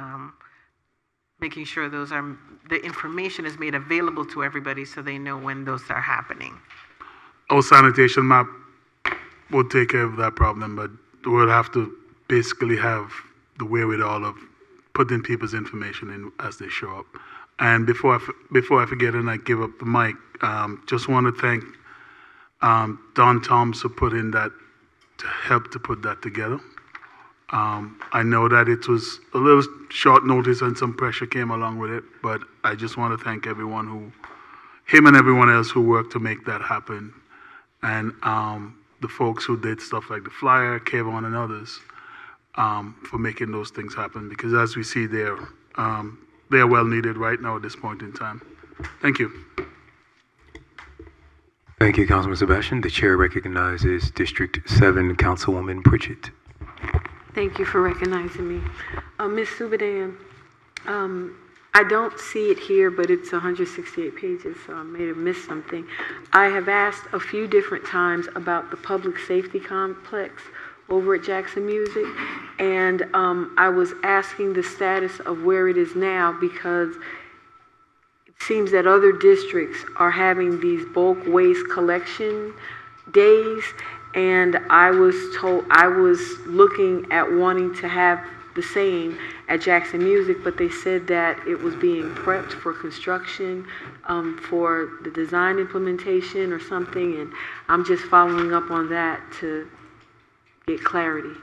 making sure the information is made available to everybody so they know when those are happening. Our sanitation map will take care of that problem, but we'll have to basically have the wherewithal of putting people's information in as they show up. And before I forget and I give up the mic, just want to thank Don Toms for putting that, to help to put that together. I know that it was a little short notice and some pressure came along with it, but I just want to thank everyone him and everyone else who worked to make that happen. And the folks who did stuff like the flyer, Kevon and others, for making those things happen, because as we see they're well needed right now at this point in time. Thank you. Thank you, Councilman Sebastian. The chair recognizes District 7 Councilwoman Pritchett. Thank you for recognizing me. Ms. Subadan, I don't see it here, but it's 168 pages, so I may have missed something. I have asked a few different times about the public safety complex over at Jackson Music, and I was asking the status of where it is now, because seems that other districts are having these bulk waste collection days, and I was looking at wanting to have the same at Jackson Music, but they said that it was being prepped for construction, for the design implementation or something, and I'm just following up on that to get clarity.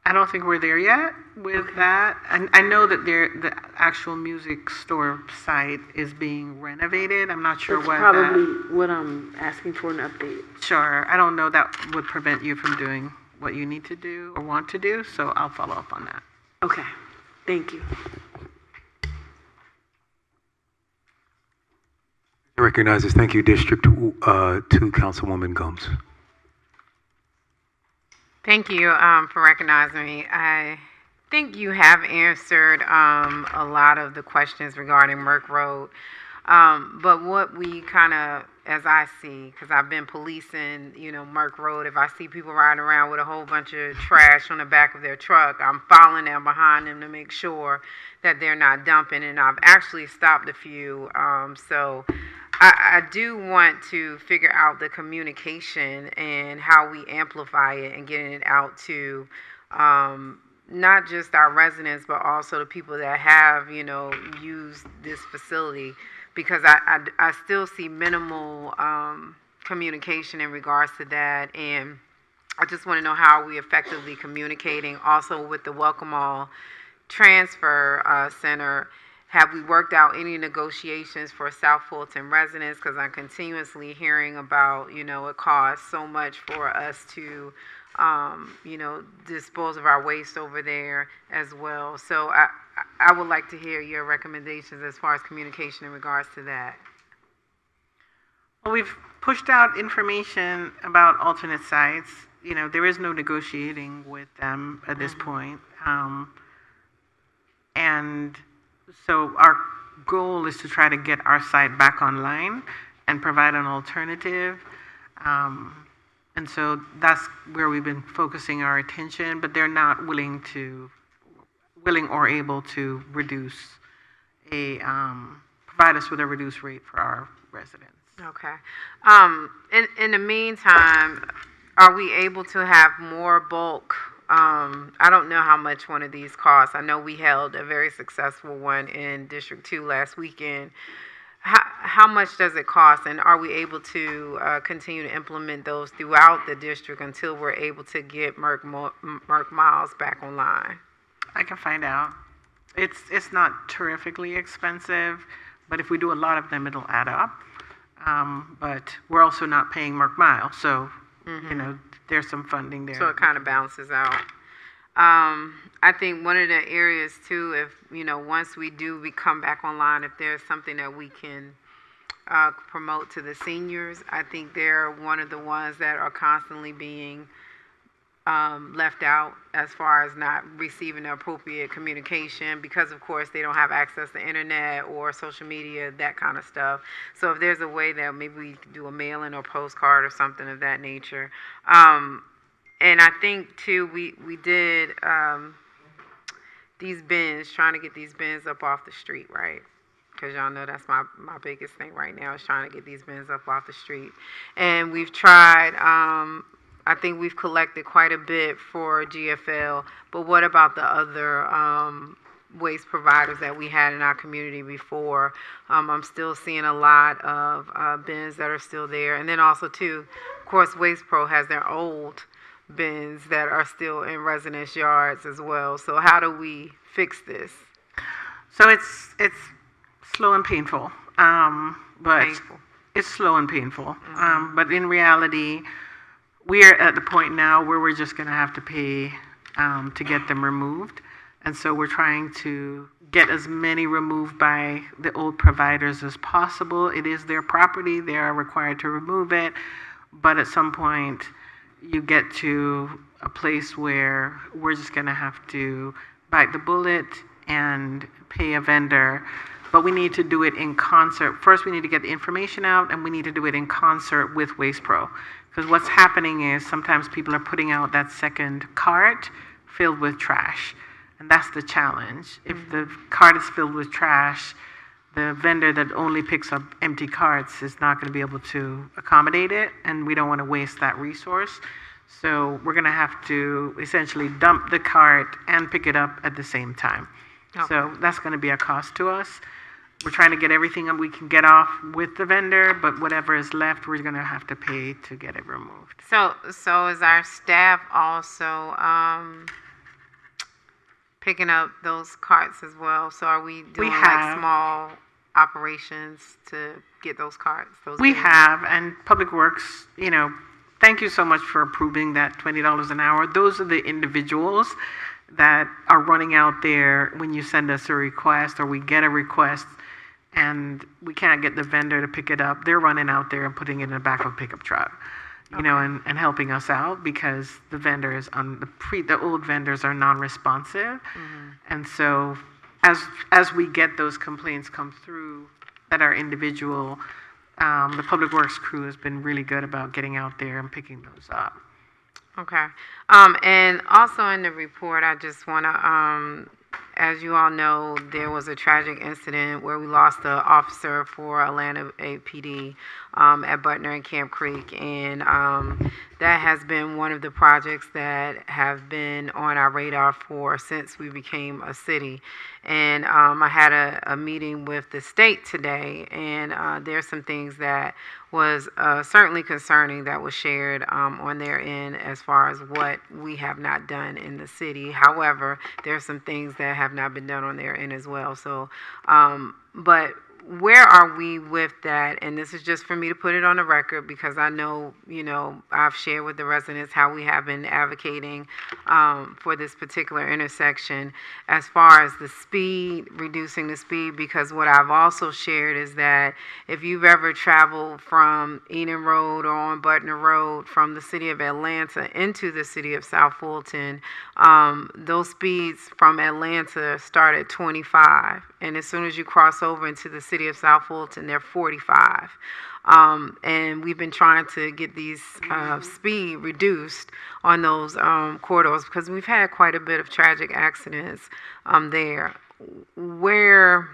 I don't think we're there yet with that. And I know that the actual music store site is being renovated. I'm not sure That's what probably what I'm asking for an update. Sure. I don't know that would prevent you from doing what you need to do or want to do, so I'll follow up on that. Okay. Thank you. Recognizes, thank you, District 2, Councilwoman Gomes. Thank you for recognizing me. I think you have answered a lot of the questions regarding Merck Road. But what we kind of, as I see, because I've been policing, Merck Road, if I see people riding around with a whole bunch of trash on the back of their truck, I'm following them behind them to make sure that they're not dumping. And I've actually stopped a few. So I do want to figure out the communication and how we amplify it and getting it out to not just our residents, but also the people that have, used this facility. Because I still see minimal communication in regards to that. And I just want to know how are we effectively communicating also with the Welcome All Transfer Center. Have we worked out any negotiations for South Fulton residents? Because I'm continuously hearing about, it costs so much for us to, dispose of our waste over there as well. So I would like to hear your recommendations as far as communication in regards to that. Well, we've pushed out information about alternate sites. There is no negotiating with them at this point. And so our goal is to try to get our site back online and provide an alternative. And so that's where we've been focusing our attention, but they're not willing or able to provide us with a reduced rate for our residents. Okay. In the meantime, are we able to have more bulk? I don't know how much one of these costs. I know we held a very successful one in District 2 last weekend. How much does it cost, and are we able to continue to implement those throughout the district until we're able to get Merck Miles back online? I can find out. It's not terrifically expensive, but if we do a lot of them, it'll add up. But we're also not paying Merck Miles, so there's some funding there. So it kind of balances out. I think one of the areas too, if once we come back online, if there's something that we can promote to the seniors, I think they're one of the ones that are constantly being left out as far as not receiving the appropriate communication because, of course, they don't have access to internet or social media, that kind of stuff. So if there's a way that maybe we could do a mail-in or postcard or something of that nature. And I think, too, we did these bins, trying to get these bins up off the street, right? Because y'all know that's my biggest thing right now is trying to get these bins up off the street. And we've tried, I think we've collected quite a bit for GFL, but what about the other waste providers that we had in our community before? I'm still seeing a lot of bins that are still there. And then also, too, of course, Waste Pro has their old bins that are still in residence yards as well. So how do we fix this? So it's slow and painful, but it's slow and painful. But in reality, we are at the point now where we're just going to have to pay to get them removed. And so we're trying to get as many removed by the old providers as possible. It is their property. They are required to remove it. But at some point, you get to a place where we're just going to have to bite the bullet and pay a vendor. But we need to do it in concert. First, we need to get the information out, and we need to do it in concert with Waste Pro. Because what's happening is sometimes people are putting out that second cart filled with trash. And that's the challenge. If the cart is filled with trash, the vendor that only picks up empty carts is not going to be able to accommodate it, and we don't want to waste that resource. So we're going to have to essentially dump the cart and pick it up at the same time. Okay. So that's going to be a cost to us. We're trying to get everything that we can get off with the vendor, but whatever is left, we're going to have to pay to get it removed. So is our staff also picking up those carts as well? So are we doing like small operations to get those carts? We have, and Public Works, thank you so much for approving that $20 an hour. Those are the individuals that are running out there when you send us a request or we get a request and we can't get the vendor to pick it up. They're running out there and putting it in the back of a pickup truck, and helping us out because the vendors the old vendors are non-responsive. And so as we get those complaints come through that are individual, the Public Works crew has been really good about getting out there and picking those up. Okay. And also in the report, I just want to, as you all know, there was a tragic incident where we lost an officer for Atlanta APD at Butner and Camp Creek. And that has been one of the projects that have been on our radar since we became a city. And I had a meeting with the state today, and there's some things that was certainly concerning that was shared on their end as far as what we have not done in the city. However, there's some things that have not been done on their end as well. So, but where are we with that? And this is just for me to put it on the record because I know, I've shared with the residents how we have been advocating for this particular intersection as far as the speed, reducing the speed, because what I've also shared is that if you've ever traveled from Eden Road or on Butner Road from the city of Atlanta into the city of South Fulton, those speeds from Atlanta start at 25. And as soon as you cross over into the city of South Fulton, they're 45. And we've been trying to get these speed reduced on those corridors because we've had quite a bit of tragic accidents there. Where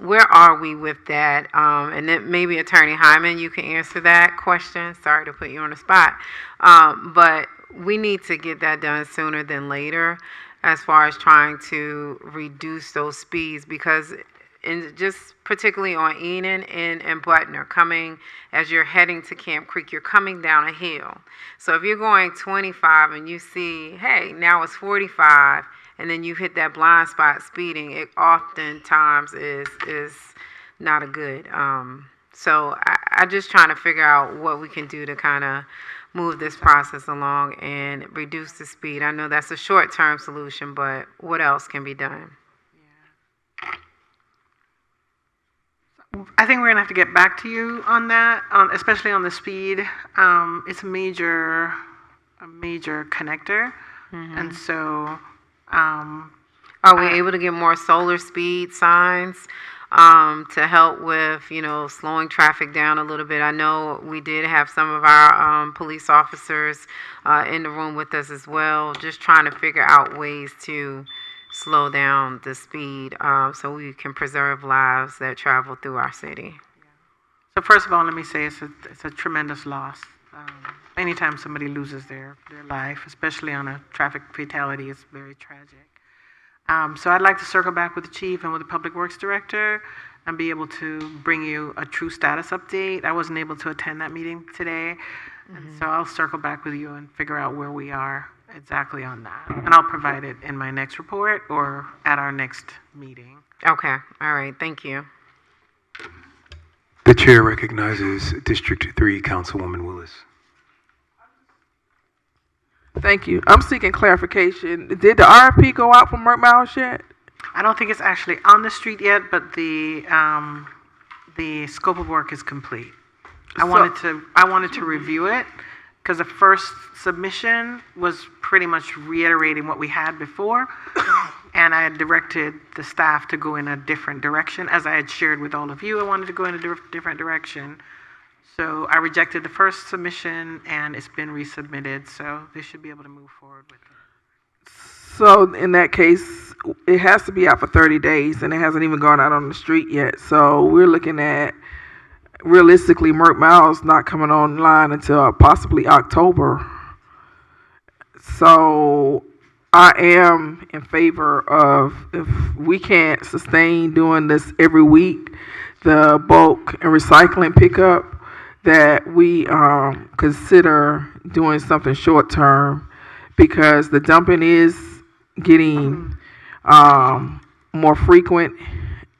are we with that? And then maybe Attorney Hyman, you can answer that question. Sorry to put you on the spot. But we need to get that done sooner than later as far as trying to reduce those speeds because just particularly on Eden and Butner, coming as you're heading to Camp Creek, you're coming down a hill. So if you're going 25 and you see, hey, now it's 45, and then you hit that blind spot speeding, it oftentimes is not a good. So I'm just trying to figure out what we can do to kind of move this process along and reduce the speed. I know that's a short-term solution, but what else can be done? I think we're gonna have to get back to you on that, especially on the speed. It's a major connecter, and so. Are we able to get more solar speed signs to help with, slowing traffic down a little bit? I know we did have some of our police officers in the room with us as well, just trying to figure out ways to slow down the speed so we can preserve lives that travel through our city. So first of all, let me say it's a tremendous loss. Anytime somebody loses their life, especially on a traffic fatality, it's very tragic. So I'd like to circle back with the chief and with the Public Works Director and be able to bring you a true status update. I wasn't able to attend that meeting today, and so I'll circle back with you and figure out where we are exactly on that. And I'll provide it in my next report or at our next meeting. Okay. All right. Thank you. The chair recognizes District 3 Councilwoman Willis. Thank you. I'm seeking clarification. Did the RFP go out for Merck Miles yet? I don't think it's actually on the street yet, but the scope of work is complete. I wanted to review it because the first submission was pretty much reiterating what we had before, and I had directed the staff to go in a different direction. As I had shared with all of you, I wanted to go in a different direction. So I rejected the first submission, and it's been resubmitted, so they should be able to move forward with it. So in that case, it has to be out for 30 days, and it hasn't even gone out on the street yet. So we're looking at, realistically, Merck Miles not coming online until possibly October. So I am in favor of, if we can't sustain doing this every week, the bulk and recycling pickup, that we consider doing something short term, because the dumping is getting more frequent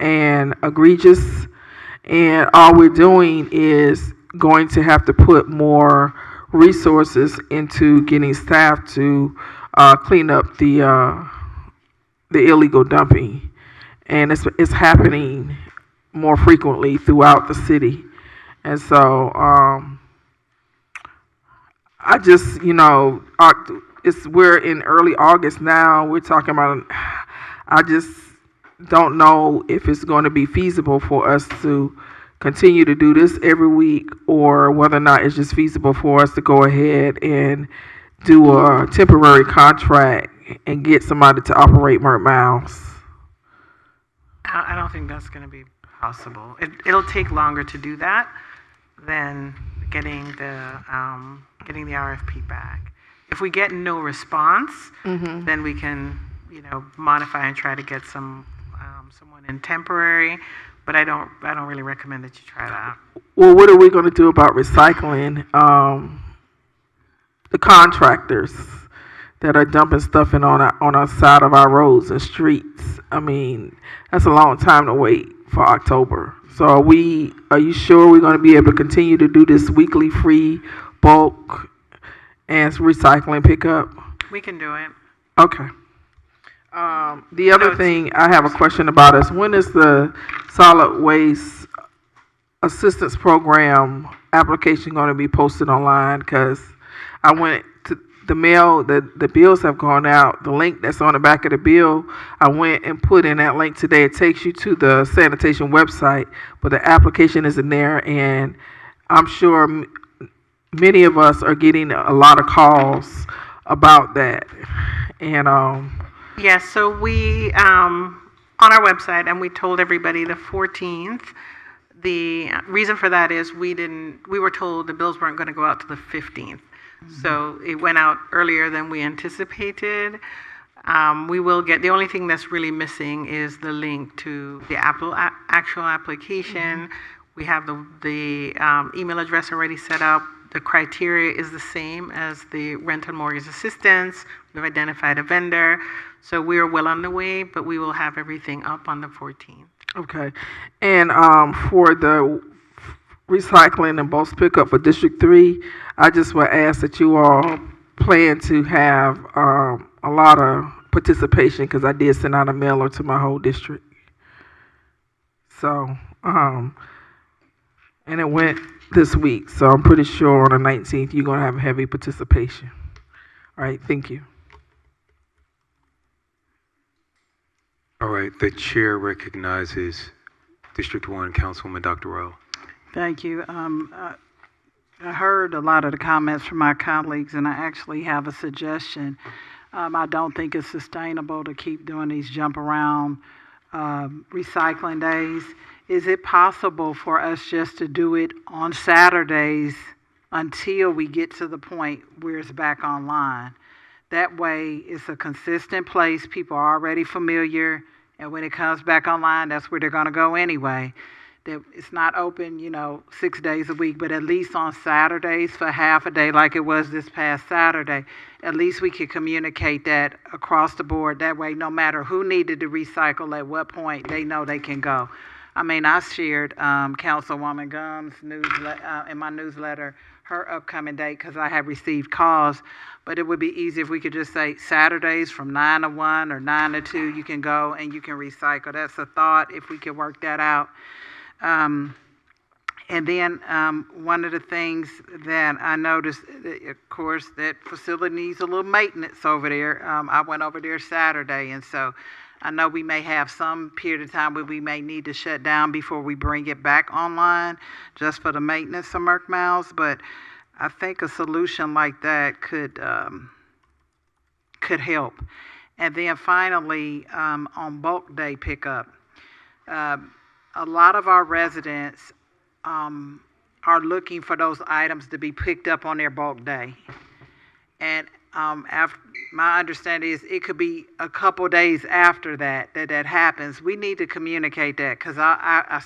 and egregious, and all we're doing is going to have to put more resources into getting staff to clean up the illegal dumping, and it's happening more frequently throughout the city. And so I just, we're in early August now. We're talking about, I just don't know if it's going to be feasible for us to continue to do this every week, or whether or not it's just feasible for us to go ahead and do a temporary contract and get somebody to operate Merck Miles. I don't think that's going to be possible. It'll take longer to do that than getting the RFP back. If we get no response, then we can, modify and try to get someone in temporary. But I don't really recommend that you try that. Well, what are we going to do about recycling? The contractors that are dumping stuff in on our side of our roads and streets. I mean, that's a long time to wait for October. So are you sure we're going to be able to continue to do this weekly free bulk and recycling pickup? We can do it. Okay. The other thing I have a question about is, when is the solid waste assistance program application going to be posted online? Because I went to the mail, the bills have gone out. The link that's on the back of the bill, I went and put in that link today. It takes you to the sanitation website, but the application isn't there, and I'm sure many of us are getting a lot of calls about that. And yes, so we on our website, and we told everybody the 14th. The reason for that is we were told the bills weren't going to go out to the 15th. So it went out earlier than we anticipated. We will get, the only thing that's really missing is the link to the actual application. We have the email address already set up. The criteria is the same as the rental mortgage assistance. We've identified a vendor. So we're well on the way, but we will have everything up on the 14th. Okay. And for the recycling and bulk pickup for District 3, I just would ask that you all plan to have a lot of participation, because I did send out a mailer to my whole district. So, and it went this week, so I'm pretty sure on the 19th you're going to have heavy participation. All right, thank you. All right, the chair recognizes District 1, Councilwoman Dr. Rowe. Thank you. I heard a lot of the comments from my colleagues, and I actually have a suggestion. I don't think it's sustainable to keep doing these jump around recycling days. Is it possible for us just to do it on Saturdays until we get to the point where it's back online? That way, it's a consistent place. People are already familiar, and when it comes back online, that's where they're going to go anyway. That it's not open, 6 days a week, but at least on Saturdays for half a day, like it was this past Saturday. At least we could communicate that across the board. That way, no matter who needed to recycle at what point, they know they can go. I mean, I shared Councilwoman Gumbs' in my newsletter her upcoming date, because I have received calls. But it would be easy if we could just say Saturdays from 9 to 1 or 9 to 2, you can go and you can recycle. That's a thought, if we could work that out. And then one of the things that I noticed, of course, that facility needs a little maintenance over there. I went over there Saturday, and so I know we may have some period of time where we may need to shut down before we bring it back online, just for the maintenance of Merck Miles. But I think a solution like that could help. And then finally, on bulk day pickup, a lot of our residents are looking for those items to be picked up on their bulk day. And after, my understanding is it could be a couple days after that happens. We need to communicate that, because I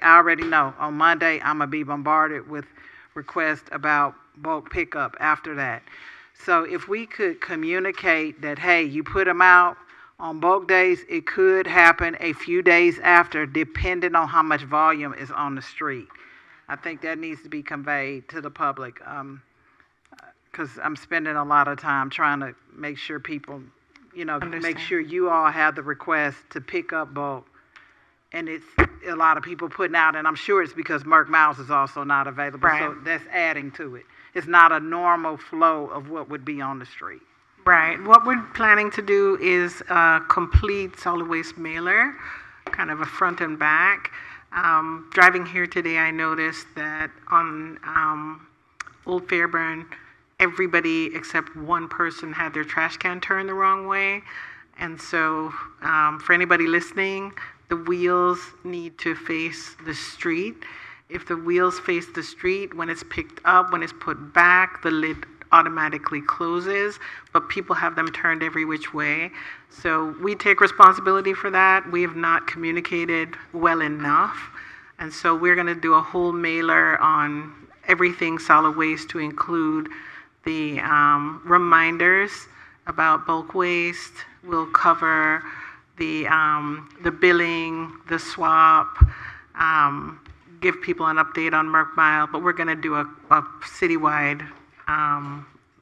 already know on Monday I'm going to be bombarded with requests about bulk pickup after that. So if we could communicate that, hey, you put them out on bulk days, it could happen a few days after, depending on how much volume is on the street. I think that needs to be conveyed to the public, because I'm spending a lot of time trying to make sure people, make sure you all have the request to pick up bulk. And it's a lot of people putting out, and I'm sure it's because Merck Miles is also not available, Right. so that's adding to it. It's not a normal flow of what would be on the street. Right. What we're planning to do is a complete solid waste mailer, kind of a front and back. Driving here today, I noticed that on Old Fairburn, everybody except one person had their trash can turned the wrong way. And so for anybody listening, the wheels need to face the street. If the wheels face the street, when it's picked up, when it's put back, the lid automatically closes, but people have them turned every which way. So we take responsibility for that. We have not communicated well enough. And so we're going to do a whole mailer on everything solid waste, to include the reminders about bulk waste. We'll cover the billing, the swap, give people an update on Merck Mile, but we're going to do a citywide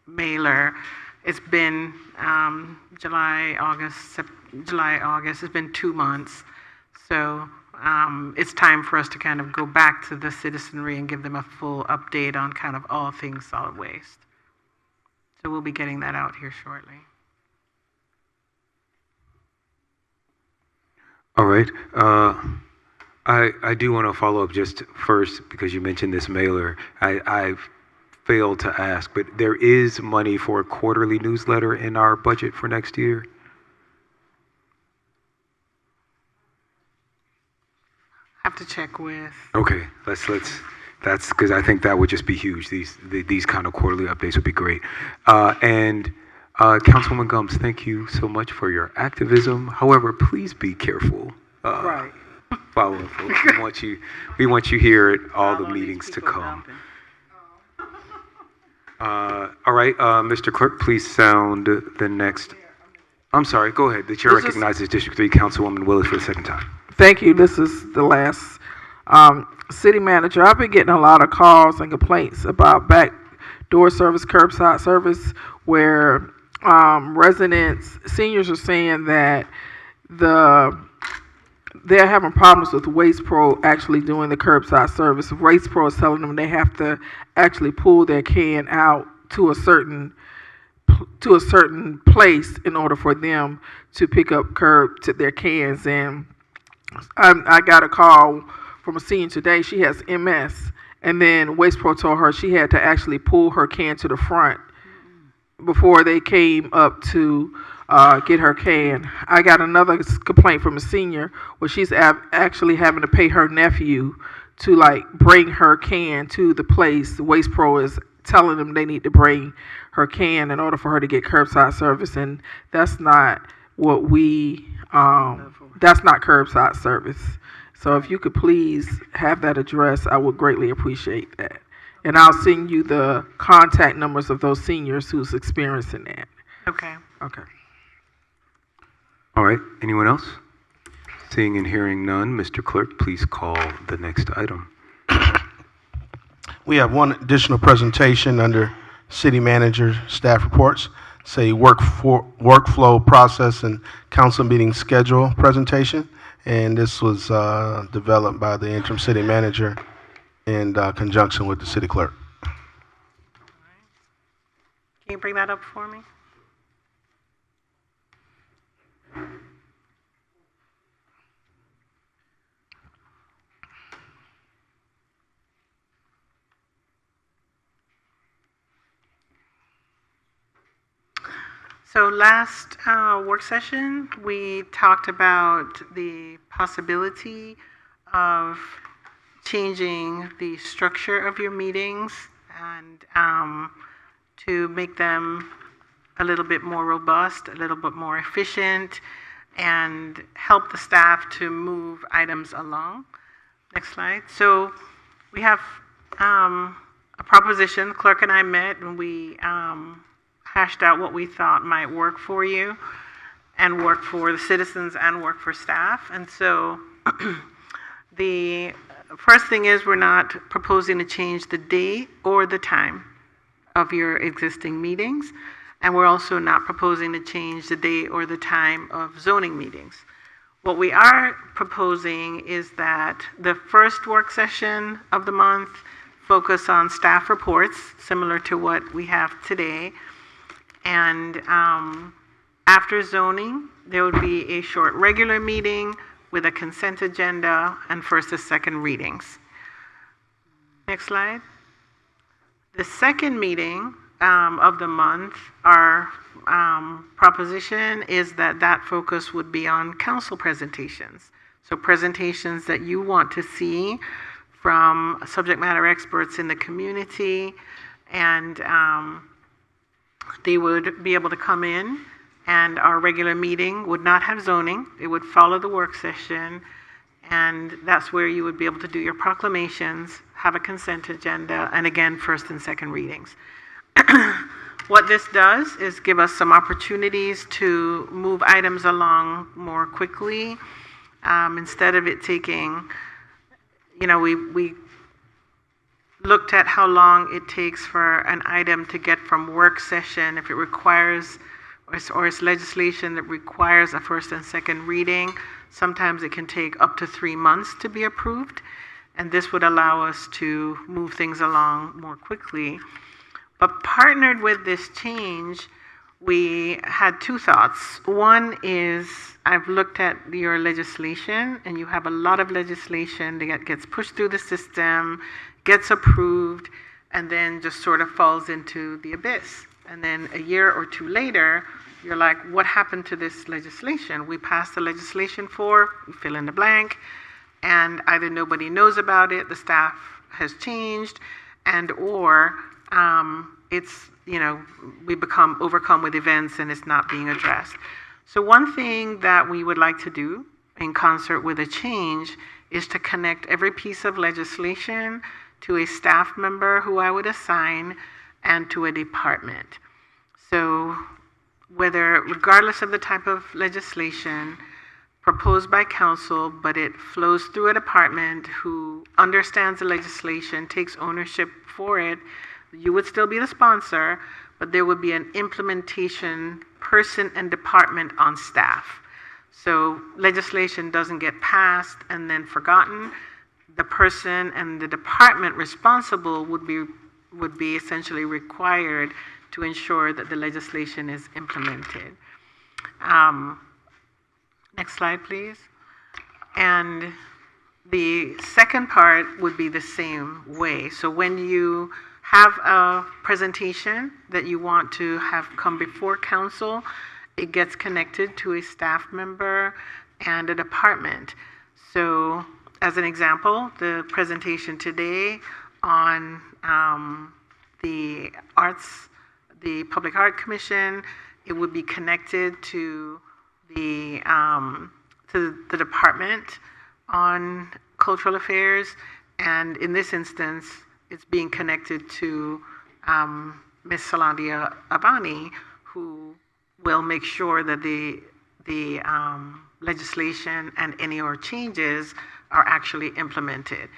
mailer. It's been July, August. It's been 2 months. So it's time for us to kind of go back to the citizenry and give them a full update on kind of all things solid waste. So we'll be getting that out here shortly. All right. I do want to follow up just first, because you mentioned this mailer. I've failed to ask, but there is money for a quarterly newsletter in our budget for next year? Have to check with. Okay, that's because I think that would just be huge. These kind of quarterly updates would be great. And Councilwoman Gums, thank you so much for your activism. However, please be careful. Right. Follow up, folks. We want you here at all the meetings to come. All right, Mr. Clerk, please sound the next. I'm sorry, go ahead. The chair recognizes District 3 Councilwoman Willis for the second time. Thank you. This is the last. City manager, I've been getting a lot of calls and complaints about backdoor service, curbside service, where seniors are saying that they're having problems with Waste Pro actually doing the curbside service. Waste Pro is telling them they have to actually pull their can out to a certain place in order for them to pick up their cans. And I got a call from a senior today. She has MS, and then Waste Pro told her she had to actually pull her can to the front before they came up to get her can. I got another complaint from a senior where she's actually having to pay her nephew to bring her can to the place. Waste Pro is telling them they need to bring her can in order for her to get curbside service, and that's not what that's not curbside service. So if you could please have that address, I would greatly appreciate that. And I'll send you the contact numbers of those seniors who's experiencing that. Okay. Okay. All right, anyone else? Seeing and hearing none, Mr. Clerk, please call the next item. We have one additional presentation under City Manager Staff Reports. Say workflow process and council meeting schedule presentation. And this was developed by the Interim City Manager in conjunction with the City Clerk. Can you bring that up for me? So last work session, we talked about the possibility of changing the structure of your meetings and to make them a little bit more robust, a little bit more efficient, and help the staff to move items along. Next slide. So we have a proposition. Clerk and I met and we hashed out what we thought might work for you and work for the citizens and work for staff. And so the first thing is we're not proposing to change the date or the time of your existing meetings. And we're also not proposing to change the date or the time of zoning meetings. What we are proposing is that the first work session of the month focus on staff reports, similar to what we have today. And after zoning, there would be a short regular meeting with a consent agenda and first and second readings. Next slide. The second meeting of the month, our proposition is that that focus would be on council presentations. So presentations that you want to see from subject matter experts in the community, and they would be able to come in, and our regular meeting would not have zoning. It would follow the work session, and that's where you would be able to do your proclamations, have a consent agenda, and again, first and second readings. What this does is give us some opportunities to move items along more quickly. Instead of it taking, we looked at how long it takes for an item to get from work session if it requires, or it's legislation that requires a first and second reading. Sometimes it can take up to 3 months to be approved, and this would allow us to move things along more quickly. But partnered with this change, we had two thoughts. One is I've looked at your legislation, and you have a lot of legislation that gets pushed through the system, gets approved, and then just sort of falls into the abyss. And then a year or two later, you're like, what happened to this legislation? We passed the legislation for, you fill in the blank, and either nobody knows about it, the staff has changed, and or it's, we become overcome with events and it's not being addressed. So one thing that we would like to do in concert with a change is to connect every piece of legislation to a staff member who I would assign and to a department. So regardless of the type of legislation proposed by council, but it flows through a department who understands the legislation, takes ownership for it, you would still be the sponsor, but there would be an implementation person and department on staff. So legislation doesn't get passed and then forgotten. The person and the department responsible would be essentially required to ensure that the legislation is implemented. Next slide, please. And the second part would be the same way. So when you have a presentation that you want to have come before council, it gets connected to a staff member and a department. So as an example, the presentation today on the Public Art Commission, it would be connected to the department on cultural affairs, and in this instance, it's being connected to Ms. Salandia Abani, who will make sure that the legislation and any or changes are actually implemented.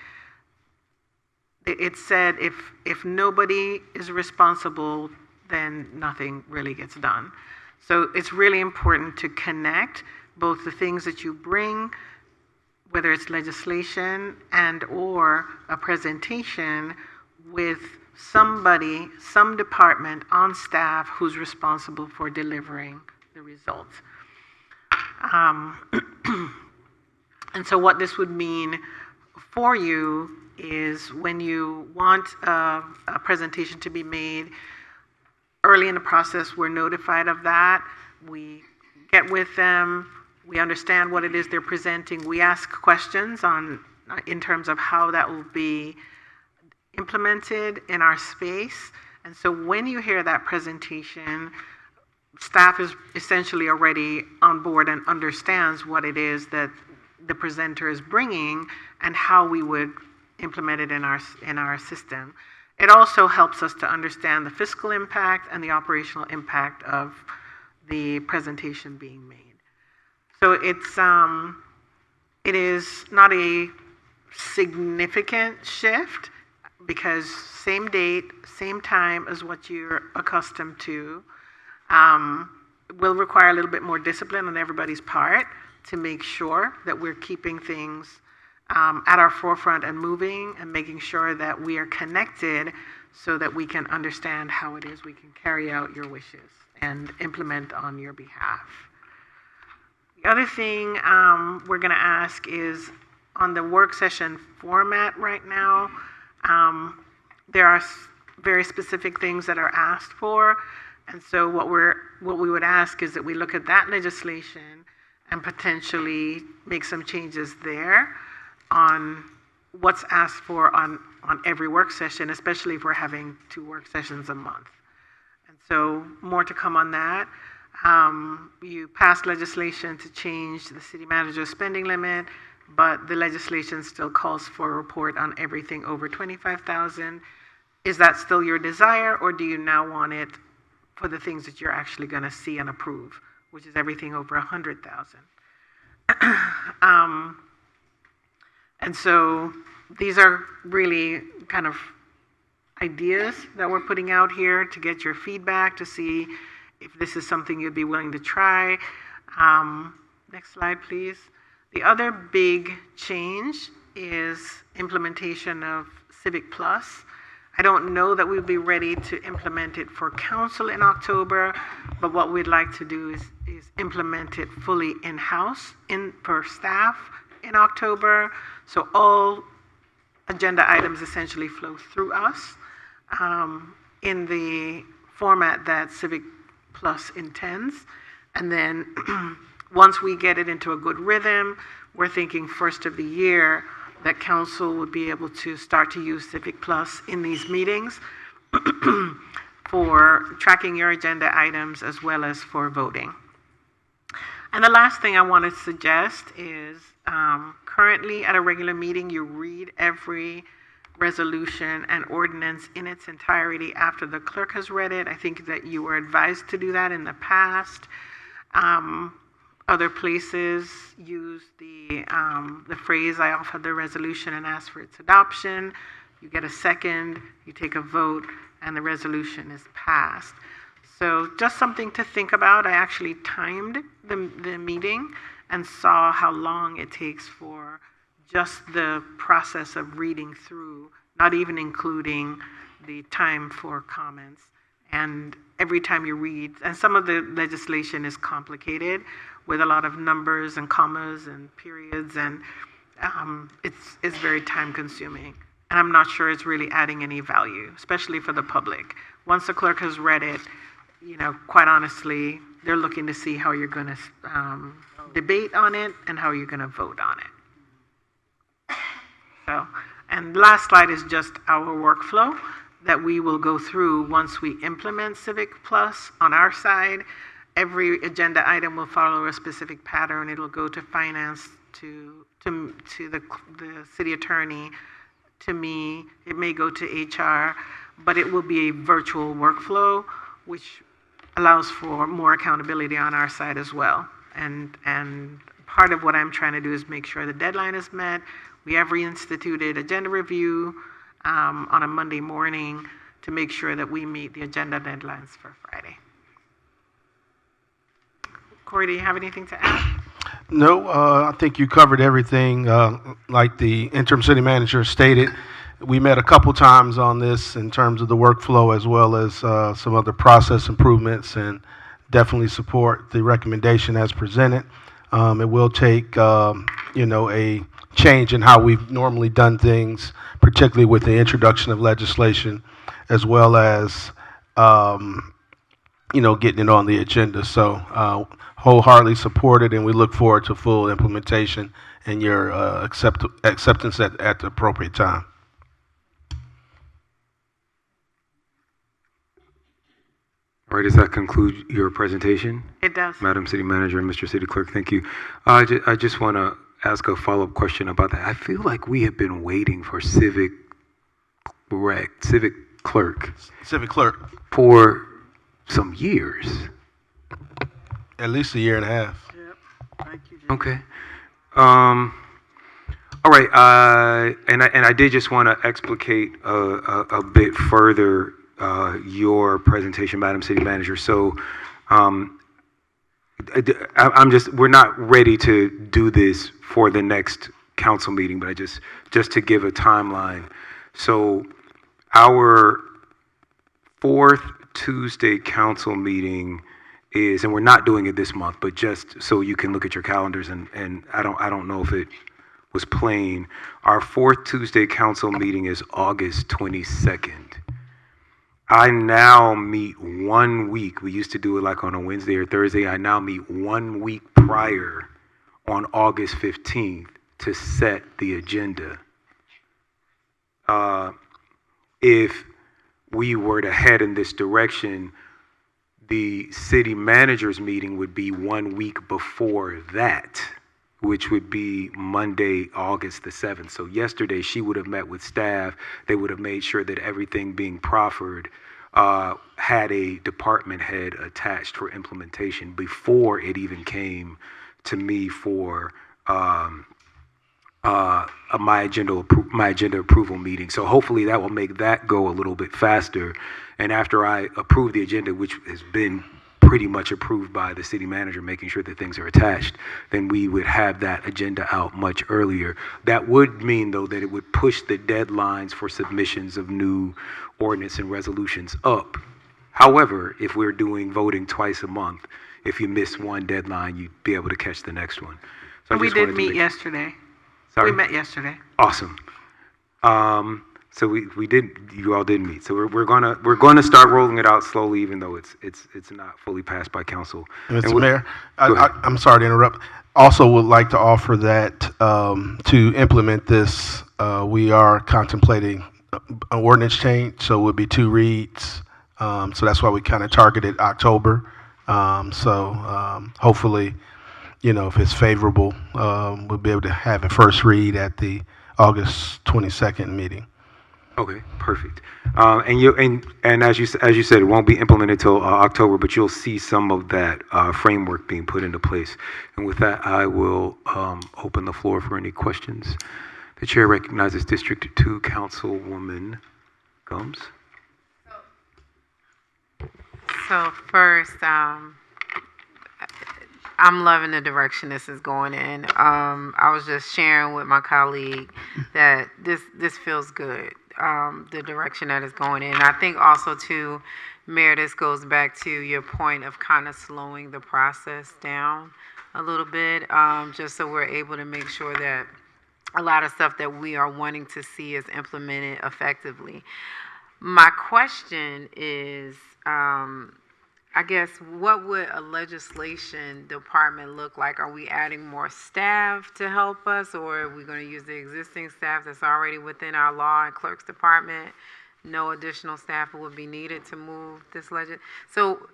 It said if nobody is responsible, then nothing really gets done. So it's really important to connect both the things that you bring, whether it's legislation and or a presentation, with somebody, some department on staff who's responsible for delivering the results. And so what this would mean for you is when you want a presentation to be made, early in the process, we're notified of that. We get with them. We understand what it is they're presenting. We ask questions in terms of how that will be implemented in our space. And so when you hear that presentation, staff is essentially already on board and understands what it is that the presenter is bringing and how we would implement it in our system. It also helps us to understand the fiscal impact and the operational impact of the presentation being made. So it is not a significant shift because same date, same time as what you're accustomed to. Will require a little bit more discipline on everybody's part to make sure that we're keeping things at our forefront and moving and making sure that we are connected so that we can understand how it is we can carry out your wishes and implement on your behalf. The other thing we're going to ask is on the work session format right now, there are very specific things that are asked for. And so what we would ask is that we look at that legislation and potentially make some changes there on what's asked for on every work session, especially if we're having 2 work sessions a month. And so more to come on that. You passed legislation to change the city manager's spending limit, but the legislation still calls for a report on everything over $25,000. Is that still your desire, or do you now want it for the things that you're actually going to see and approve, which is everything over $100,000? And so these are really kind of ideas that we're putting out here to get your feedback, to see if this is something you'd be willing to try. Next slide, please. The other big change is implementation of Civic Plus. I don't know that we'll be ready to implement it for council in October, but what we'd like to do is implement it fully in-house for staff in October. So all agenda items essentially flow through us in the format that Civic Plus intends. And then once we get it into a good rhythm, we're thinking first of the year that council would be able to start to use Civic Plus in these meetings for tracking your agenda items as well as for voting. And the last thing I want to suggest is currently at a regular meeting, you read every resolution and ordinance in its entirety after the clerk has read it. I think that you were advised to do that in the past. Other places use the phrase, I offer the resolution and ask for its adoption. You get a second, you take a vote, and the resolution is passed. So just something to think about. I actually timed the meeting and saw how long it takes for just the process of reading through, not even including the time for comments. And every time you read, and some of the legislation is complicated with a lot of numbers and commas and periods, and it's very time consuming. And I'm not sure it's really adding any value, especially for the public. Once the clerk has read it, quite honestly, they're looking to see how you're going to debate on it and how you're going to vote on it. So, and the last slide is just our workflow that we will go through once we implement Civic Plus on our side. Every agenda item will follow a specific pattern. It'll go to finance, to the city attorney, to me. It may go to HR, but it will be a virtual workflow, which allows for more accountability on our side as well. And part of what I'm trying to do is make sure the deadline is met. We have reinstituted agenda review on a Monday morning to make sure that we meet the agenda deadlines for Friday. Corey, do you have anything to add? No, I think you covered everything. Like the interim city manager stated, we met a couple times on this in terms of the workflow as well as some other process improvements, and definitely support the recommendation as presented. It will take, a change in how we've normally done things, particularly with the introduction of legislation, as well as getting it on the agenda. So wholeheartedly support it, and we look forward to full implementation and your acceptance at the appropriate time. All right, does that conclude your presentation? It does. Madam City Manager and Mr. City Clerk, thank you. I just want to ask a follow-up question about that. I feel like we have been waiting for civic clerk for some years. At least a year and a half. Yep. Thank you. Okay. All right. And I did just want to explicate a bit further your presentation, Madam City Manager. So we're not ready to do this for the next council meeting, but just to give a timeline. So our fourth Tuesday council meeting is, and we're not doing it this month, but just so you can look at your calendars, and I don't know if it was plain. Our fourth Tuesday council meeting is August 22nd. I now meet 1 week. We used to do it like on a Wednesday or Thursday. I now meet 1 week prior on August 15th to set the agenda. If we were to head in this direction, the city manager's meeting would be 1 week before that, which would be Monday, August the 7th. So yesterday she would have met with staff. They would have made sure that everything being proffered had a department head attached for implementation before it even came to me for my agenda approval meeting. So hopefully that will make that go a little bit faster. And after I approve the agenda, which has been pretty much approved by the city manager, making sure that things are attached, then we would have that agenda out much earlier. That would mean, though, that it would push the deadlines for submissions of new ordinance and resolutions up. However, if we're doing voting twice a month, if you miss one deadline, you'd be able to catch the next one. So we did meet yesterday. Sorry? We met yesterday. Awesome. So you all did meet. So we're gonna start rolling it out slowly, even though it's not fully passed by council. Mr. Mayor, I'm sorry to interrupt. Also would like to offer that to implement this, we are contemplating an ordinance change, so it would be 2 reads. So that's why we kind of targeted October. Hopefully, if it's favorable, we'll be able to have a first read at the August 22nd meeting. Okay, perfect. And as you said, it won't be implemented till October, but you'll see some of that framework being put into place. And with that, I will open the floor for any questions. The chair recognizes District 2 Councilwoman Gomes. So first, I'm loving the direction this is going in. I was just sharing with my colleague that this feels good. The direction that is going in. I think also too, Mayor, this goes back to your point of kind of slowing the process down a little bit, just so we're able to make sure that a lot of stuff that we are wanting to see is implemented effectively. My question is, I guess, what would a legislation department look like? Are we adding more staff to help us, or are we going to use the existing staff that's already within our law and clerk's department? No additional staff would be needed to move this So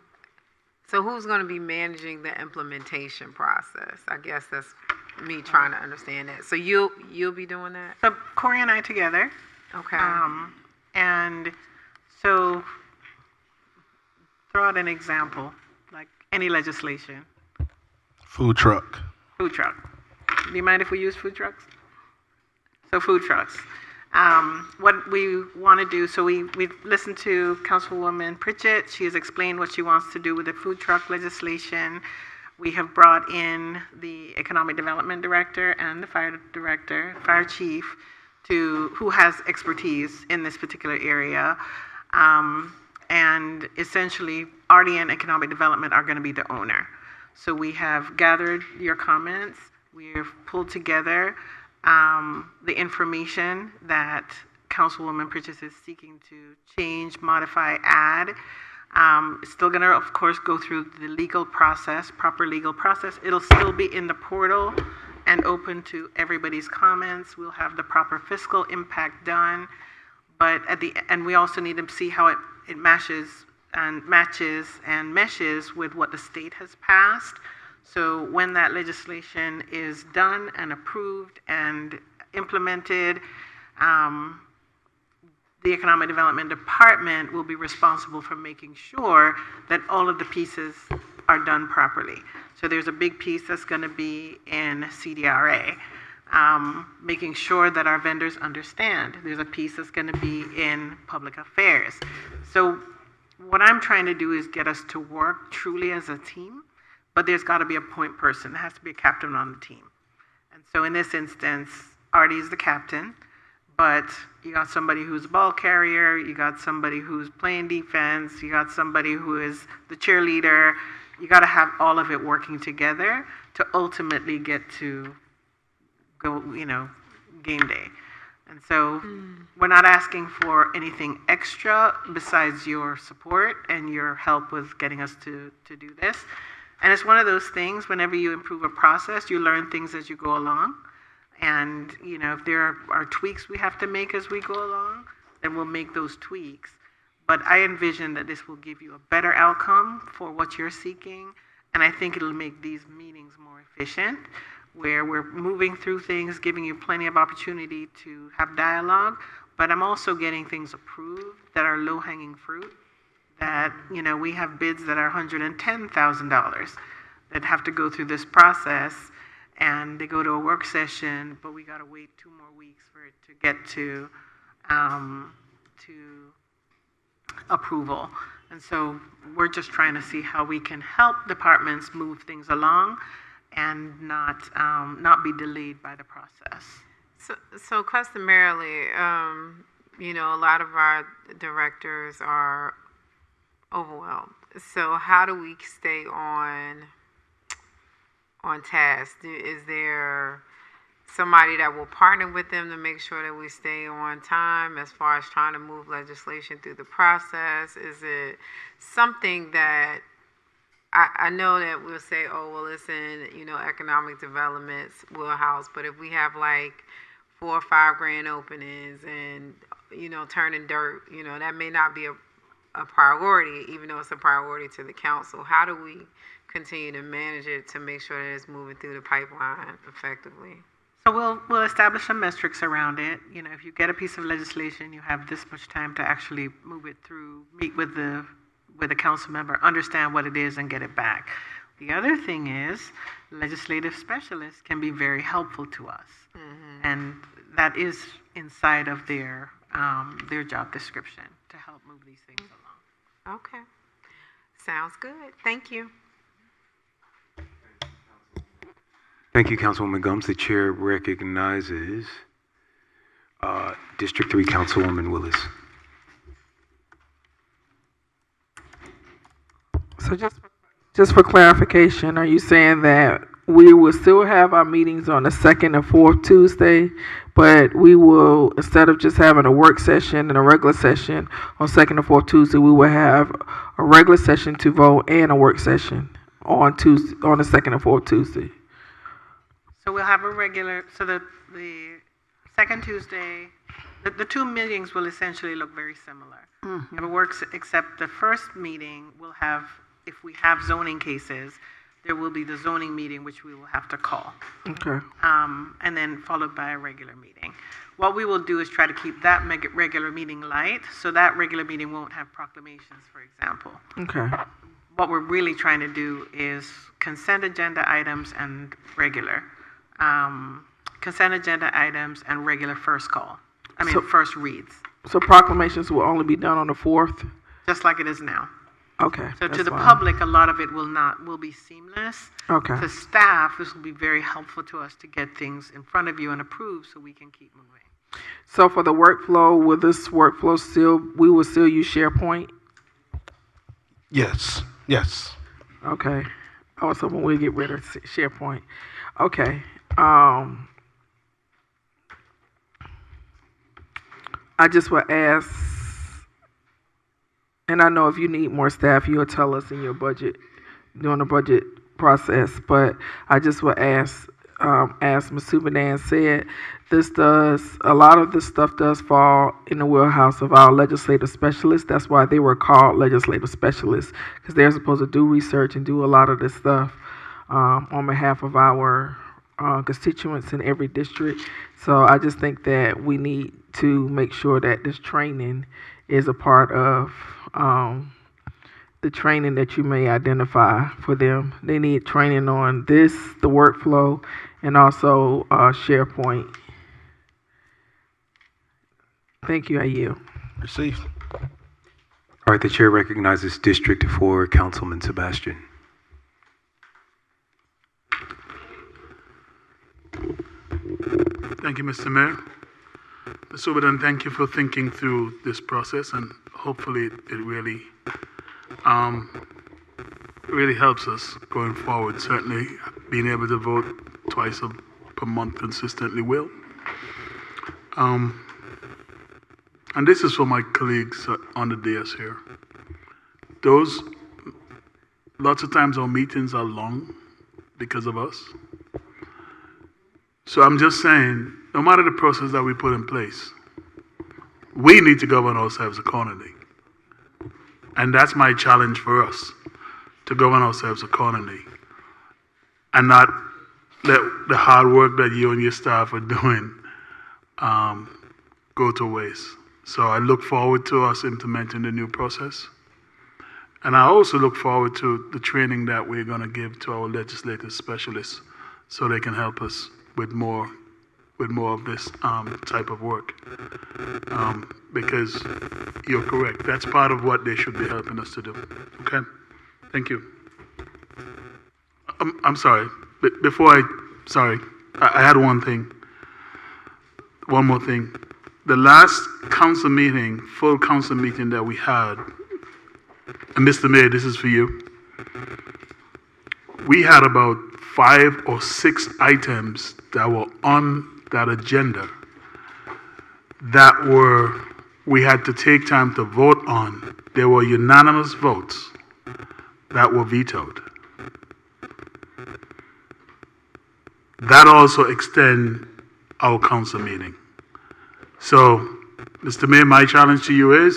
who's going to be managing the implementation process? I guess that's me trying to understand that. So you'll be doing that? So Corey and I together. Okay. And so throw out an example, like any legislation. Food truck. Food truck. Do you mind if we use food trucks? So food trucks. What we want to do, so we've listened to Councilwoman Pritchett. She has explained what she wants to do with the food truck legislation. We have brought in the Economic Development Director and the Fire Chief, who has expertise in this particular area. And essentially, RD and Economic Development are going to be the owner. So we have gathered your comments. We've pulled together the information that Councilwoman Pritchett is seeking to change, modify, add. It's still going to, of course, go through the legal process, proper legal process. It'll still be in the portal and open to everybody's comments. We'll have the proper fiscal impact done. But and we also need to see how it matches and meshes with what the state has passed. So when that legislation is done and approved and implemented, the Economic Development Department will be responsible for making sure that all of the pieces are done properly. So there's a big piece that's going to be in CDRA, making sure that our vendors understand. There's a piece that's going to be in public affairs. So what I'm trying to do is get us to work truly as a team, but there's got to be a point person. There has to be a captain on the team. And so in this instance, Artie is the captain, but you got somebody who's a ball carrier, you got somebody who's playing defense, you got somebody who is the cheerleader. You got to have all of it working together to ultimately get to go, game day. And so we're not asking for anything extra besides your support and your help with getting us to do this. And it's one of those things, whenever you improve a process, you learn things as you go along. And, if there are tweaks we have to make as we go along, then we'll make those tweaks. But I envision that this will give you a better outcome for what you're seeking. And I think it'll make these meetings more efficient, where we're moving through things, giving you plenty of opportunity to have dialogue. But I'm also getting things approved that are low-hanging fruit, that, we have bids that are $110,000 that have to go through this process. And they go to a work session, but we got to wait 2 more weeks for it to get to approval. And so we're just trying to see how we can help departments move things along and not be delayed by the process. So customarily, a lot of our directors are overwhelmed. So how do we stay on task? Is there somebody that will partner with them to make sure that we stay on time as far as trying to move legislation through the process? Is it something that I know that we'll say, oh, well, it's in, economic development's wheelhouse, but if we have like 4 or 5 grand openings and, turning dirt, that may not be a priority, even though it's a priority to the council. How do we continue to manage it to make sure that it's moving through the pipeline effectively? So we'll establish some metrics around it. If you get a piece of legislation, you have this much time to actually move it through, meet with the council member, understand what it is, and get it back. The other thing is, legislative specialists can be very helpful to us, and that is inside of their job description to help move these things along. Okay, sounds good. Thank you. Thank you, Councilwoman Gumbs. The chair recognizes District 3 Councilwoman Willis. So just for clarification, are you saying that we will still have our meetings on the 2nd and 4th Tuesday, but we will, instead of just having a work session and a regular session on 2nd and 4th Tuesday, we will have a regular session to vote and a work session on the 2nd and 4th Tuesday? So we'll have the second Tuesday, the 2 meetings will essentially look very similar. If it works, except the first meeting will have, if we have zoning cases, there will be the zoning meeting, which we will have to call. Okay. And then followed by a regular meeting. What we will do is try to keep that regular meeting light, so that regular meeting won't have proclamations, for example. Okay. What we're really trying to do is consent agenda items and regular. Consent agenda items and regular first reads. So proclamations will only be done on the 4th? Just like it is now. Okay. So to the fine. public, a lot of it will be seamless. Okay. To staff, this will be very helpful to us to get things in front of you and approved so we can keep moving. So for the workflow, will this workflow we will still use SharePoint? Yes. Okay. I was hoping we'd get rid of SharePoint. Okay. I just would ask And I know if you need more staff, you'll tell us in your budget, during the budget process. But I just would ask, as Ms. Subadan said, a lot of this stuff does fall in the wheelhouse of our legislative specialists. That's why they were called legislative specialists, because they're supposed to do research and do a lot of this stuff on behalf of our constituents in every district. So I just think that we need to make sure that this training is a part of the training that you may identify for them. They need training on this, the workflow, and also SharePoint. Thank you, I yield. Received. All right, the chair recognizes District 4 Councilman Sebastian. Thank you, Mr. Mayor. Ms. Subadan, thank you for thinking through this process, and hopefully it really helps us going forward. Certainly, being able to vote twice per month consistently will. And this is for my colleagues on the dais here. Lots of times our meetings are long because of us. So I'm just saying, no matter the process that we put in place, we need to govern ourselves accordingly. And that's my challenge for us, to govern ourselves accordingly and not let the hard work that you and your staff are doing go to waste. So I look forward to us implementing the new process. And I also look forward to the training that we're going to give to our legislative specialists so they can help us with more of this type of work. Because you're correct. That's part of what they should be helping us to do. Okay? Thank you. I'm sorry. I had one more thing. The last council meeting, full council meeting that we had, and Mr. Mayor, this is for you. We had about 5 or 6 items that were on that agenda that we had to take time to vote on. There were unanimous votes that were vetoed. That also extends our council meeting. So, Mr. Mayor, my challenge to you is,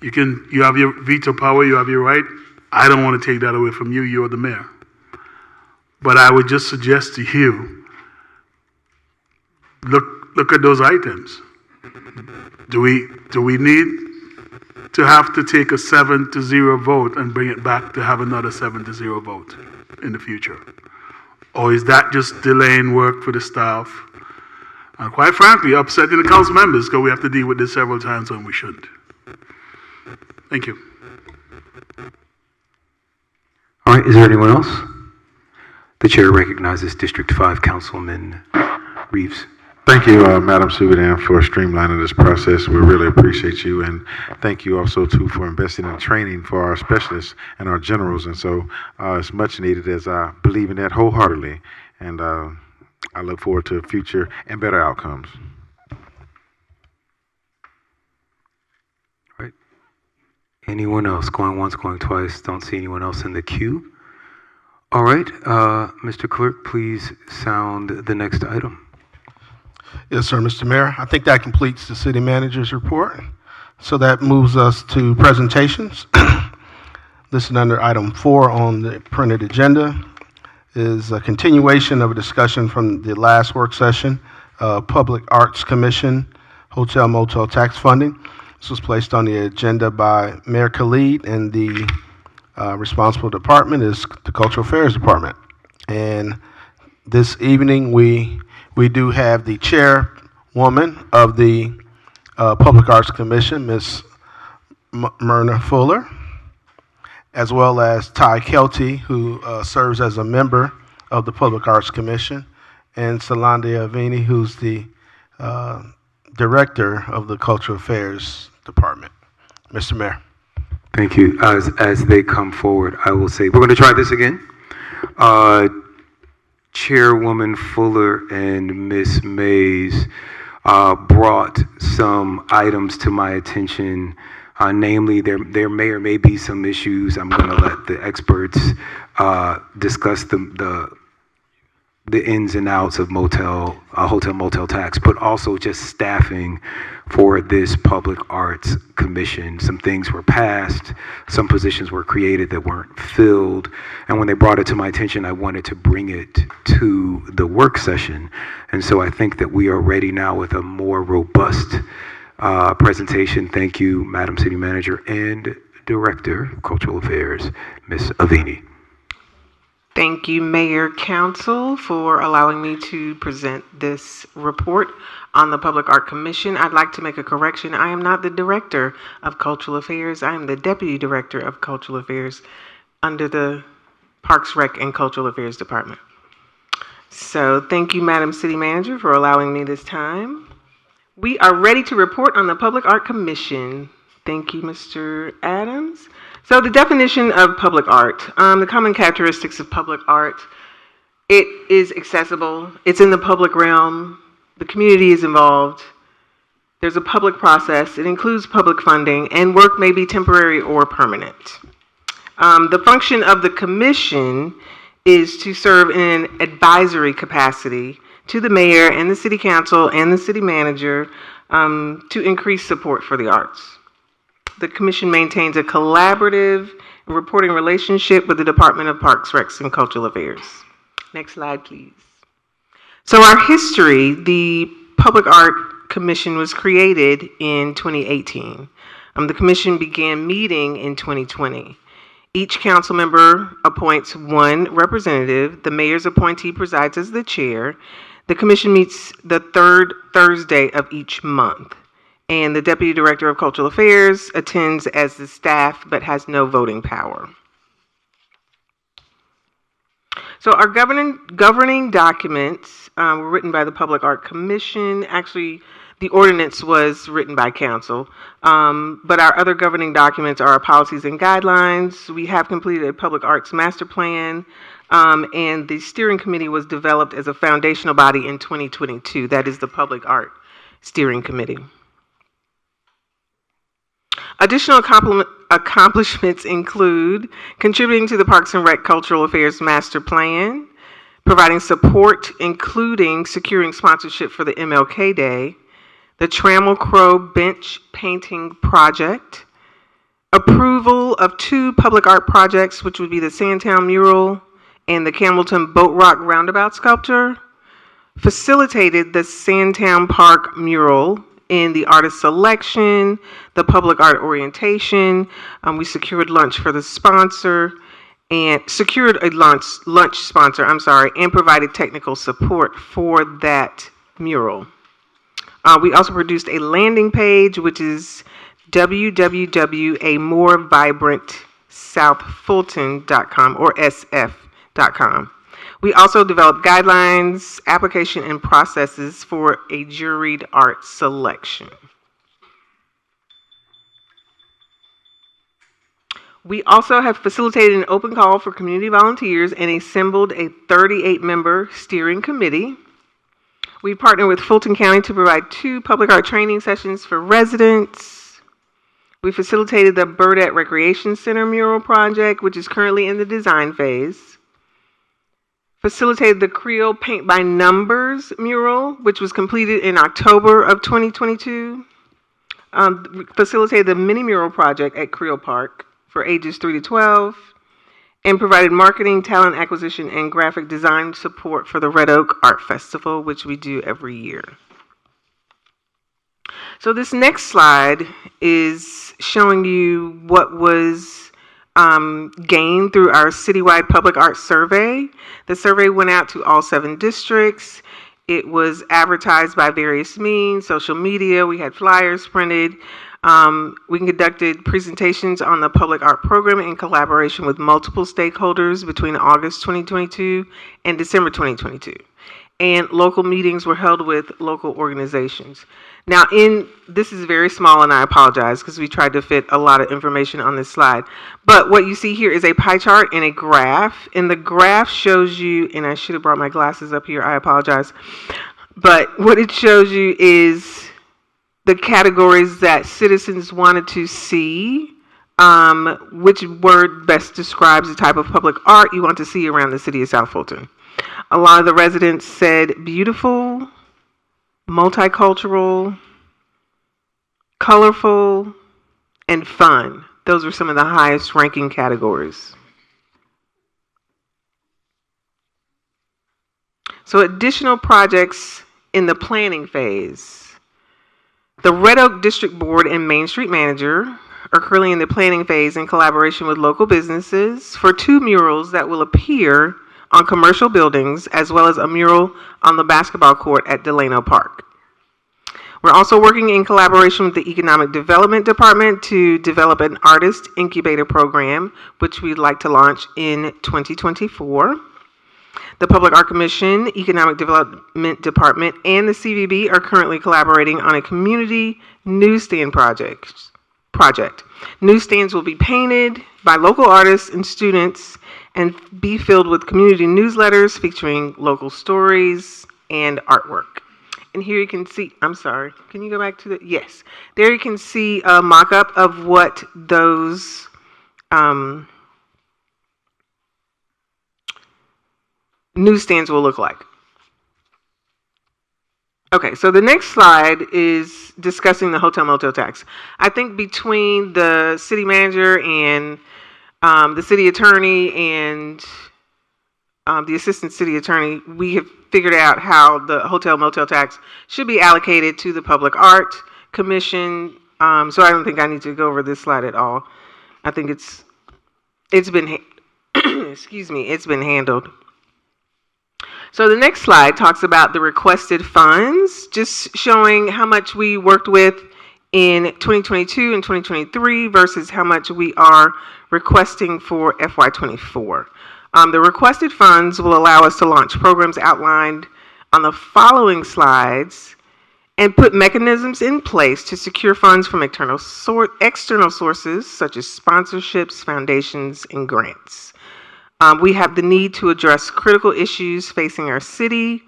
you have your veto power, you have your right. I don't want to take that away from you, you're the mayor. But I would just suggest to you, look at those items. Do we need to have to take a 7-0 vote and bring it back to have another 7-0 vote in the future? Or is that just delaying work for the staff? And quite frankly, upsetting the council members because we have to deal with this several times when we shouldn't. Thank you. All right, is there anyone else? The chair recognizes District 5 Councilman Reeves. Thank you, Madam Subadan, for streamlining this process. We really appreciate you, and thank you also too for investing in training for our specialists and our generals. And so it's much needed, as I believe in that wholeheartedly. And I look forward to future and better outcomes. All right. Anyone else? Going once, going twice. Don't see anyone else in the queue. All right. Mr. Clerk, please sound the next item. Yes, sir, Mr. Mayor. I think that completes the city manager's report. So that moves us to presentations. Listed under item 4 on the printed agenda is a continuation of a discussion from the last work session, Public Arts Commission, Hotel Motel Tax Funding. This was placed on the agenda by Mayor Khalid, and the responsible department is the Cultural Affairs Department. And this evening we do have the chairwoman of the Public Arts Commission, Ms. Myrna Fuller, as well as Ty Kelty, who serves as a member of the Public Arts Commission, and Solandia Avini, who's the director of the Cultural Affairs Department. Mr. Mayor. Thank you. As they come forward, I will say, we're going to try this again. Chairwoman Fuller and Ms. Mays brought some items to my attention Namely, there may or may be some issues. I'm going to let the experts discuss the ins and outs of hotel motel tax, but also just staffing for this public arts commission. Some things were passed, some positions were created that weren't filled, and when they brought it to my attention, I wanted to bring it to the work session. And so I think that we are ready now with a more robust presentation. Thank you, Madam City Manager and Director of Cultural Affairs, Ms. Avini. Thank you, Mayor, Council, for allowing me to present this report on the Public Art Commission. I'd like to make a correction. I am not the Director of Cultural Affairs. I am the Deputy Director of Cultural Affairs under the Parks, Rec, and Cultural Affairs Department. So thank you, Madam City Manager, for allowing me this time. We are ready to report on the Public Art Commission. Thank you, Mr. Adams. So the definition of public art, the common characteristics of public art, it is accessible, it's in the public realm, the community is involved, there's a public process, it includes public funding, and work may be temporary or permanent. The function of the commission is to serve in an advisory capacity to the mayor and the city council and the city manager to increase support for the arts. The commission maintains a collaborative reporting relationship with the Department of Parks, Recs, and Cultural Affairs. Next slide, please. So our history, the Public Art Commission was created in 2018. The commission began meeting in 2020. Each council member appoints one representative. The mayor's appointee presides as the chair. The commission meets the third Thursday of each month. And the Deputy Director of Cultural Affairs attends as the staff but has no voting power. So our governing documents were written by the Public Art Commission. Actually, the ordinance was written by council, but our other governing documents are our policies and guidelines. We have completed a public arts master plan, and the steering committee was developed as a foundational body in 2022. That is the Public Art Steering Committee. Additional accomplishments include contributing to the Parks and Rec Cultural Affairs Master Plan, providing support including securing sponsorship for the MLK Day, the Trammel Crow Bench Painting Project, approval of 2 public art projects, which would be the Sandtown Mural and the Campbellton Boat Rock Roundabout Sculpture, facilitated the Sandtown Park Mural in the artist selection, the public art orientation. We secured lunch for the sponsor and secured a lunch sponsor, and provided technical support for that mural. We also produced a landing page, which is www.amorevibrant.southfulton.com or sf.com. We also developed guidelines, application, and processes for a juried art selection. We also have facilitated an open call for community volunteers and assembled a 38-member steering committee. We partnered with Fulton County to provide 2 public art training sessions for residents. We facilitated the Burdette Recreation Center mural project, which is currently in the design phase. Facilitated the Creole Paint by Numbers mural, which was completed in October of 2022. Facilitated the mini mural project at Creole Park for ages 3 to 12. And provided marketing, talent acquisition, and graphic design support for the Red Oak Art Festival, which we do every year. So this next slide is showing you what was gained through our citywide public art survey. The survey went out to all 7 districts. It was advertised by various means, social media. We had flyers printed. We conducted presentations on the public art program in collaboration with multiple stakeholders between August 2022 and December 2022. And local meetings were held with local organizations. Now, this is very small, and I apologize because we tried to fit a lot of information on this slide. But what you see here is a pie chart and a graph. And the graph shows you, and I should have brought my glasses up here, I apologize. But what it shows you is the categories that citizens wanted to see, which word best describes the type of public art you want to see around the city of South Fulton. A lot of the residents said beautiful, multicultural, colorful, and fun. Those were some of the highest ranking categories. So additional projects in the planning phase. The Red Oak District Board and Main Street Manager are currently in the planning phase in collaboration with local businesses for 2 murals that will appear on commercial buildings, as well as a mural on the basketball court at Delano Park. We're also working in collaboration with the Economic Development Department to develop an artist incubator program, which we'd like to launch in 2024. The Public Art Commission, Economic Development Department, and the CVB are currently collaborating on a community newsstand project. Newsstands will be painted by local artists and students and be filled with community newsletters featuring local stories and artwork. And here you can see, I'm sorry, can you go back to the, yes. There you can see a mock-up of what those newsstands will look like. Okay, so the next slide is discussing the hotel motel tax. I think between the city manager and the city attorney and the assistant city attorney, we have figured out how the hotel motel tax should be allocated to the Public Art Commission. So I don't think I need to go over this slide at all. I think it's been excuse me, it's been handled. So the next slide talks about the requested funds, just showing how much we worked with in 2022 and 2023 versus how much we are requesting for FY24. The requested funds will allow us to launch programs outlined on the following slides and put mechanisms in place to secure funds from external sources such as sponsorships, foundations, and grants. We have the need to address critical issues facing our city,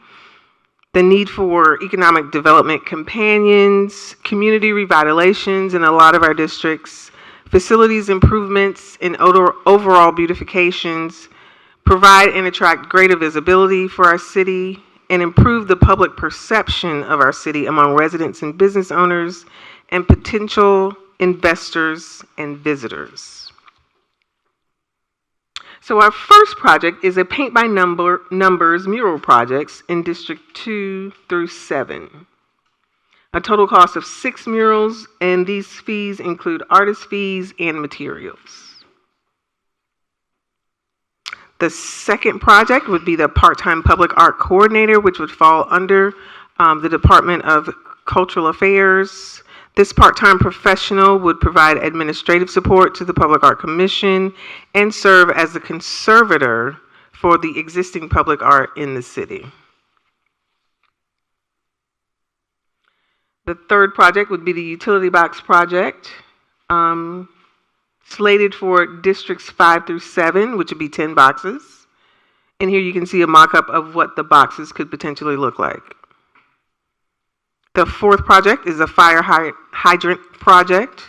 the need for economic development companions, community revitalizations in a lot of our districts, facilities improvements and overall beautifications, provide and attract greater visibility for our city, and improve the public perception of our city among residents and business owners and potential investors and visitors. So our first project is a paint by numbers mural projects in District 2 through 7. A total cost of 6 murals, and these fees include artist fees and materials. The second project would be the part-time public art coordinator, which would fall under the Department of Cultural Affairs. This part-time professional would provide administrative support to the Public Art Commission and serve as the conservator for the existing public art in the city. The third project would be the utility box project, slated for districts 5 through 7, which would be 10 boxes. And here you can see a mock-up of what the boxes could potentially look like. The fourth project is a fire hydrant project.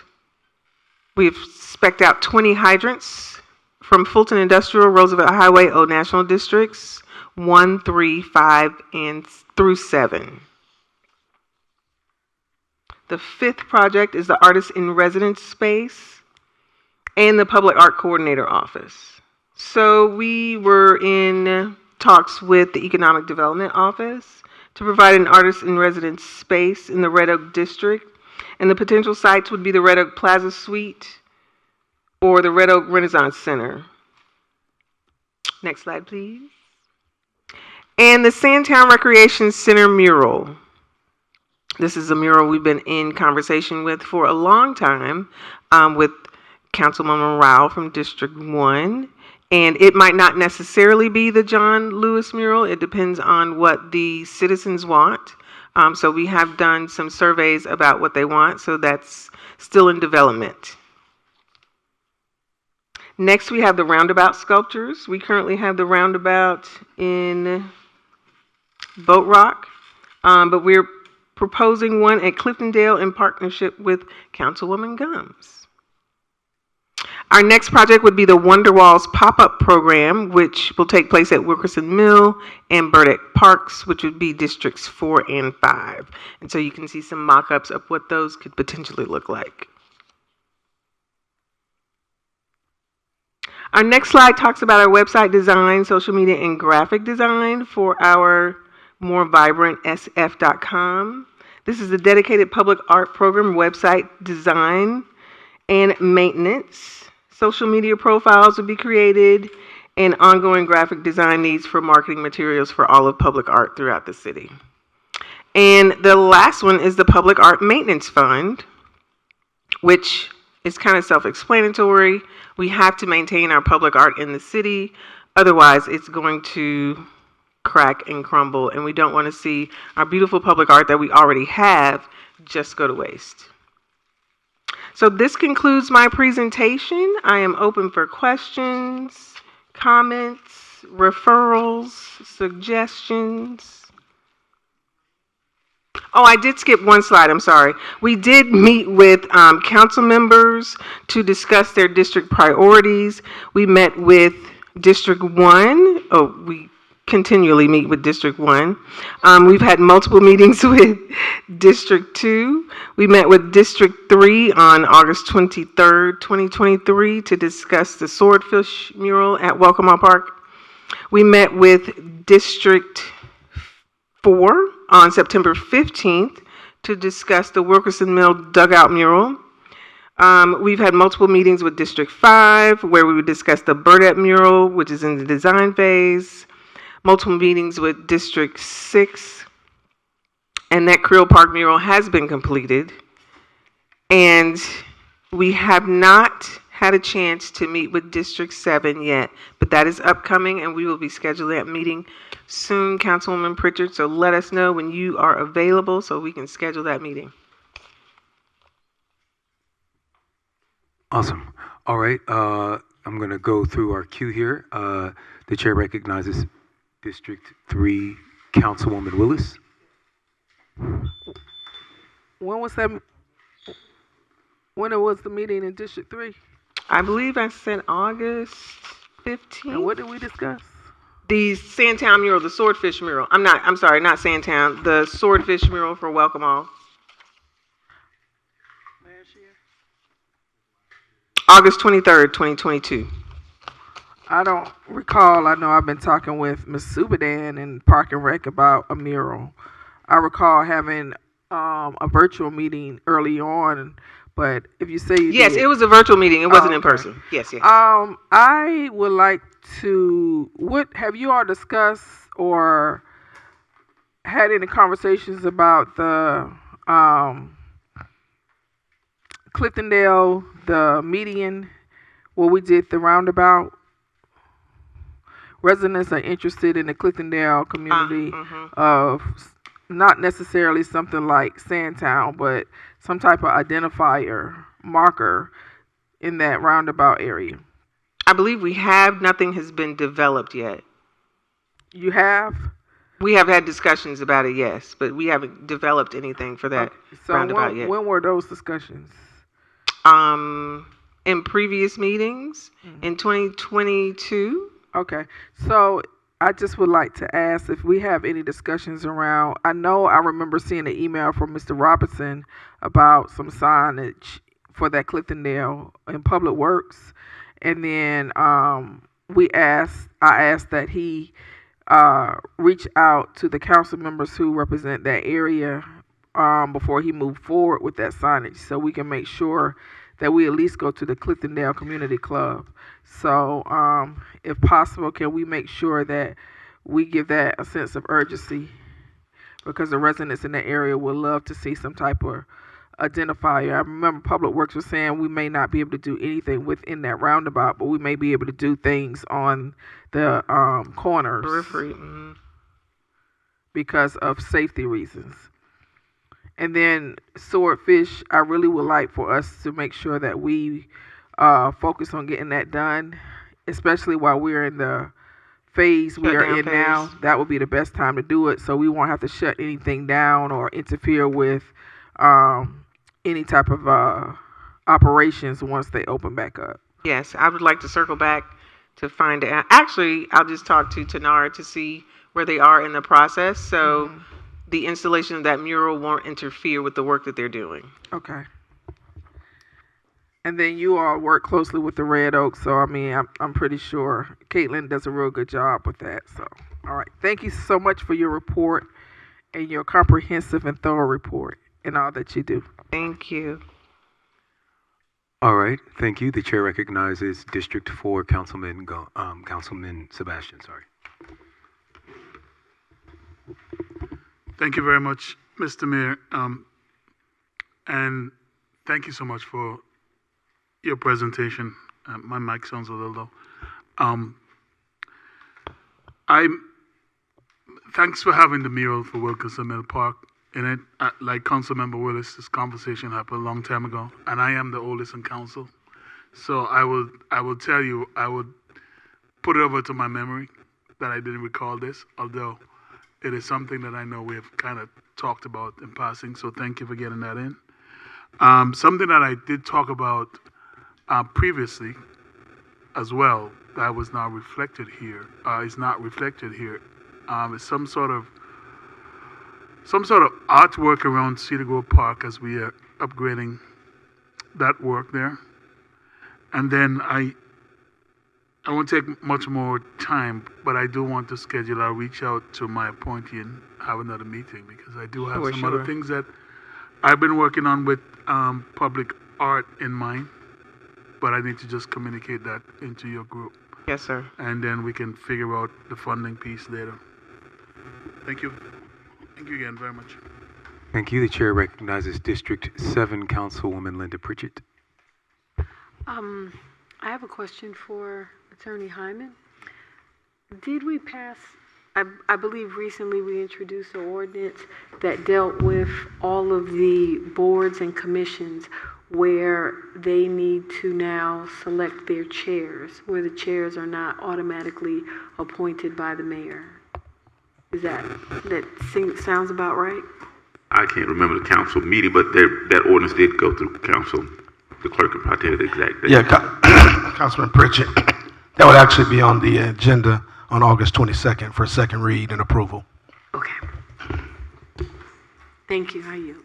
We've spec'd out 20 hydrants from Fulton Industrial, Roosevelt Highway, Old National Districts 1, 3, 5, and through 7. The fifth project is the Artist in Residence space and the Public Art Coordinator office. So we were in talks with the Economic Development Office to provide an artist in residence space in the Red Oak District. And the potential sites would be the Red Oak Plaza Suite or the Red Oak Renaissance Center. Next slide, please. And the Sandtown Recreation Center mural. This is a mural we've been in conversation with for a long time with Councilwoman Rao from District 1. And it might not necessarily be the John Lewis mural. It depends on what the citizens want. So we have done some surveys about what they want. So that's still in development. Next, we have the roundabout sculptures. We currently have the roundabout in Boat Rock. But we're proposing one at Cliftondale in partnership with Councilwoman Gums. Our next project would be the Wonderwalls pop-up program, which will take place at Wilkerson Mill and Burdick Parks, which would be districts 4 and 5. And so you can see some mock-ups of what those could potentially look like. Our next slide talks about our website design, social media, and graphic design for our more vibrant sf.com. This is a dedicated public art program, website design and maintenance. Social media profiles will be created and ongoing graphic design needs for marketing materials for all of public art throughout the city. And the last one is the Public Art Maintenance Fund, which is kind of self-explanatory. We have to maintain our public art in the city. Otherwise, it's going to crack and crumble, and we don't want to see our beautiful public art that we already have just go to waste. So this concludes my presentation. I am open for questions, comments, referrals, suggestions. Oh, I did skip one slide, I'm sorry. We did meet with council members to discuss their district priorities. We met with District 1. We continually meet with District 1. We've had multiple meetings with District 2. We met with District 3 on August 23rd, 2023 to discuss the Swordfish mural at Welcome Park. We met with District 4 on September 15th to discuss the Wilkerson Mill dugout mural. We've had multiple meetings with District 5 where we would discuss the Burdette mural, which is in the design phase. Multiple meetings with District 6, and that Creel Park mural has been completed. And we have not had a chance to meet with District 7 yet, but that is upcoming, and we will be scheduling that meeting soon, Councilwoman Pritchard. So let us know when you are available so we can schedule that meeting. Awesome. All right. I'm going to go through our queue here. The chair recognizes District 3 Councilwoman Willis. When was that? When it was the meeting in District 3? I believe I said August 15th. And what did we discuss? The Sandtown mural, the Swordfish mural. I'm sorry, not Sandtown. The Swordfish mural for Welcome All. Last year? August 23rd, 2022. I don't recall. I know I've been talking with Ms. Subadan in Park and Rec about a mural. I recall having a virtual meeting early on, but if you say you yes, did, it was a virtual meeting. It wasn't in person. Yes, yes. I would like to. What have you all discussed or had any conversations about the Cliftondale, the median, where we did the roundabout? Residents are interested in the Cliftondale community of not necessarily something like Sandtown, but some type of identifier marker in that roundabout area. I believe we have. Nothing has been developed yet. You have? We have had discussions about it, yes, but we haven't developed anything for that roundabout yet. When were those discussions? In previous meetings in 2022. Okay, so I just would like to ask if we have any discussions around. I know I remember seeing an email from Mr. Robertson about some signage for that Cliftondale in Public Works, and then I asked that he reach out to the council members who represent that area before he moved forward with that signage, so we can make sure that we at least go to the Cliftondale Community Club. So if possible, can we make sure that we give that a sense of urgency? Because the residents in that area would love to see some type of identifier. I remember Public Works was saying we may not be able to do anything within that roundabout, but we may be able to do things on the corners. Periphery. Because of safety reasons. And then Swordfish, I really would like for us to make sure that we focus on getting that done, especially while we're in the phase we are Shutdown in now, phase. that would be the best time to do it, so we won't have to shut anything down or interfere with any type of operations once they open back up. Yes, I would like to circle back to find out. Actually, I'll just talk to Tanara to see where they are in the process. So the installation of that mural won't interfere with the work that they're doing. Okay. And then you all work closely with the Red Oak, so I mean, I'm pretty sure Caitlin does a real good job with that. So, all right. Thank you so much for your report and your comprehensive and thorough report and all that you do. Thank you. All right, thank you. The chair recognizes District 4 Councilman Sebastian. Sorry. Thank you very much, Mr. Mayor. And thank you so much for your presentation. My mic sounds a little low. Thanks for having the mural for Wilkinson Mill Park in it. Like Councilmember Willis, this conversation happened a long time ago, and I am the oldest in council. So I will tell you, I would put it over to my memory that I didn't recall this, although it is something that I know we have kind of talked about in passing, so thank you for getting that in. Something that I did talk about previously as well that was not reflected here, is not reflected here, is some sort of artwork around Cedar Grove Park as we are upgrading that work there. And then I won't take much more time, but I do want to schedule. I'll reach out to my appointee and have another meeting because I do have some other things that I've been working on with public art in mind, but I need to just communicate that into your group. Yes, sir. And then we can figure out the funding piece later. Thank you. Thank you again very much. Thank you. The chair recognizes District 7 Councilwoman Linda Pritchett. I have a question for Attorney Hyman. Did we pass, I believe recently we introduced an ordinance that dealt with all of the boards and commissions where they need to now select their chairs, where the chairs are not automatically appointed by the mayor. Is that sounds about right? I can't remember the council meeting, but that ordinance did go through council. The clerk can probably tell you the exact date. Yeah, Councilman Pritchett, that would actually be on the agenda on August 22nd for second read and approval. Okay. Thank you. I yield.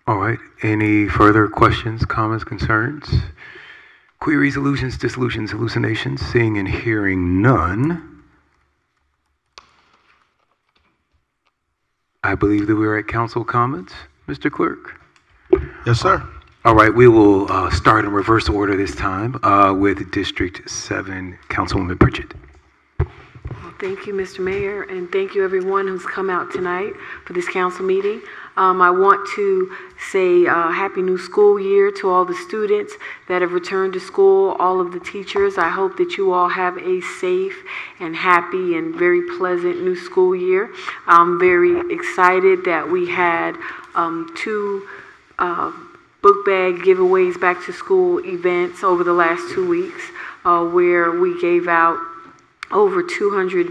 All right. Any further questions, comments, concerns? Queries, allusions, dissolutions, hallucinations? Seeing and hearing none, I believe that we're at council comments. Mr. Clerk? Yes, sir. All right. We will start in reverse order this time with District 7 Councilwoman Pritchett. Well, thank you, Mr. Mayor, and thank you everyone who's come out tonight for this council meeting. I want to say Happy New School Year to all the students that have returned to school, all of the teachers. I hope that you all have a safe and happy and very pleasant new school year. I'm very excited that we had two book bag giveaways, back to school events over the last 2 weeks where we gave out over 200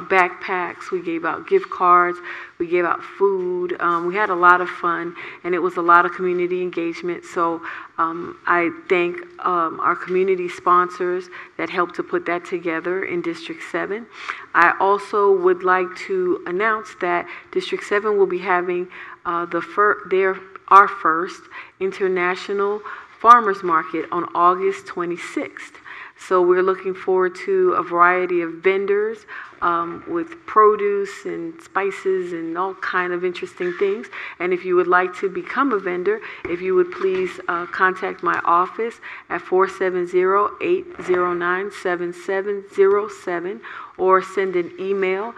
backpacks, we gave out gift cards, we gave out food. We had a lot of fun, and it was a lot of community engagement. So I thank our community sponsors that helped to put that together in District 7. I also would like to announce that District 7 will be having our first international farmers market on August 26th. So we're looking forward to a variety of vendors with produce and spices and all kind of interesting things. And if you would like to become a vendor, if you would please contact my office at 470-809-7707 or send an email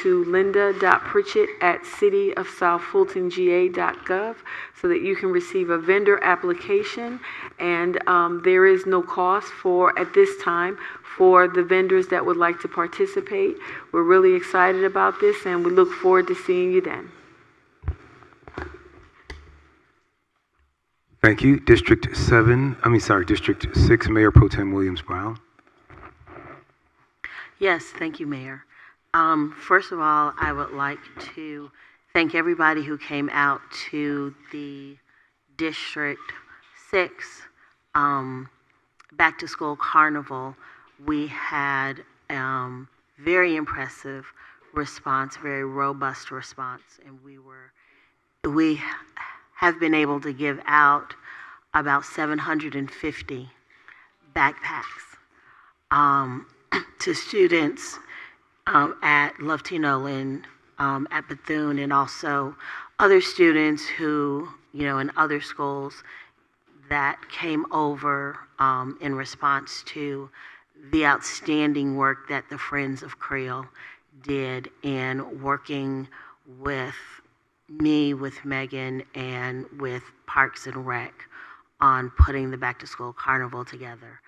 to linda.pritchett@cityofsouthfultonga.gov so that you can receive a vendor application. And there is no cost at this time for the vendors that would like to participate. We're really excited about this, and we look forward to seeing you then. Thank you. District 6, Mayor Pro Tem Williams Brown. Yes, thank you, Mayor. First of all, I would like to thank everybody who came out to the District 6 Back to School Carnival. We had very impressive response, very robust response, and we have been able to give out about 750 backpacks to students at Love-Tino at Bethune, and also other students who, in other schools that came over in response to the outstanding work that the Friends of Creole did in working with me, with Megan, and with Parks and Rec on putting the Back to School Carnival together.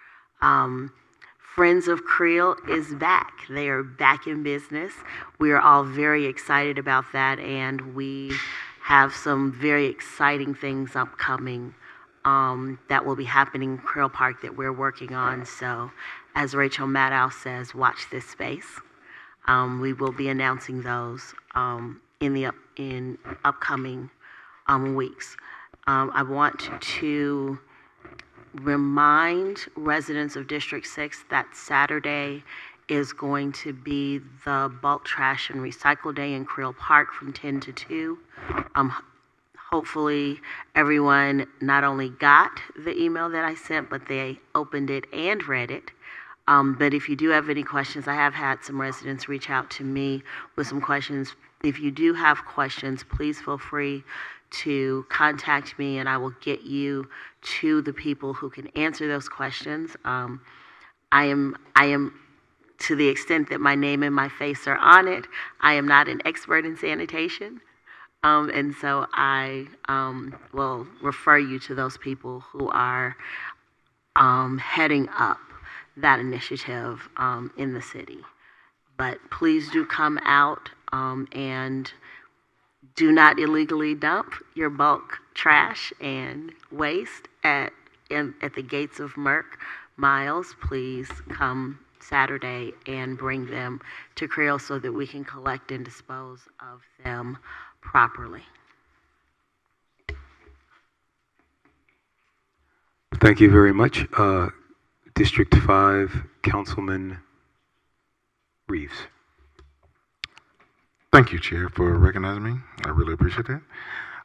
Friends of Creole is back. They are back in business. We are all very excited about that, and we have some very exciting things upcoming that will be happening in Creole Park that we're working on. So, as Rachel Maddow says, watch this space. We will be announcing those in upcoming weeks. I want to remind residents of District 6 that Saturday is going to be the bulk trash and recycle day in Creole Park from 10 to 2. Hopefully everyone not only got the email that I sent, but they opened it and read it. But if you do have any questions, I have had some residents reach out to me with some questions. If you do have questions, please feel free to contact me, and I will get you to the people who can answer those questions. I am, to the extent that my name and my face are on it, I am not an expert in sanitation, and so I will refer you to those people who are heading up that initiative in the city. But please do come out and do not illegally dump your bulk trash and waste at the gates of Merck Miles. Please come Saturday and bring them to Creole so that we can collect and dispose of them properly. Thank you very much. District 5, Councilman Reeves. Thank you, Chair, for recognizing me. I really appreciate that.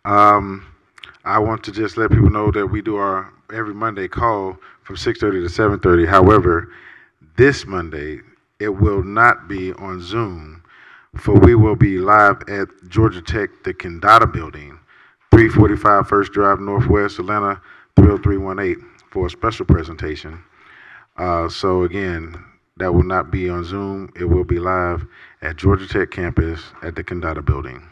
I want to just let people know that we do our every Monday call from 6:30 to 7:30. However, this Monday, it will not be on Zoom, for we will be live at Georgia Tech, the Kendata building, 345 First Drive Northwest, Atlanta, 30318, for a special presentation. So again, that will not be on Zoom. It will be live at Georgia Tech campus at the Kendata building.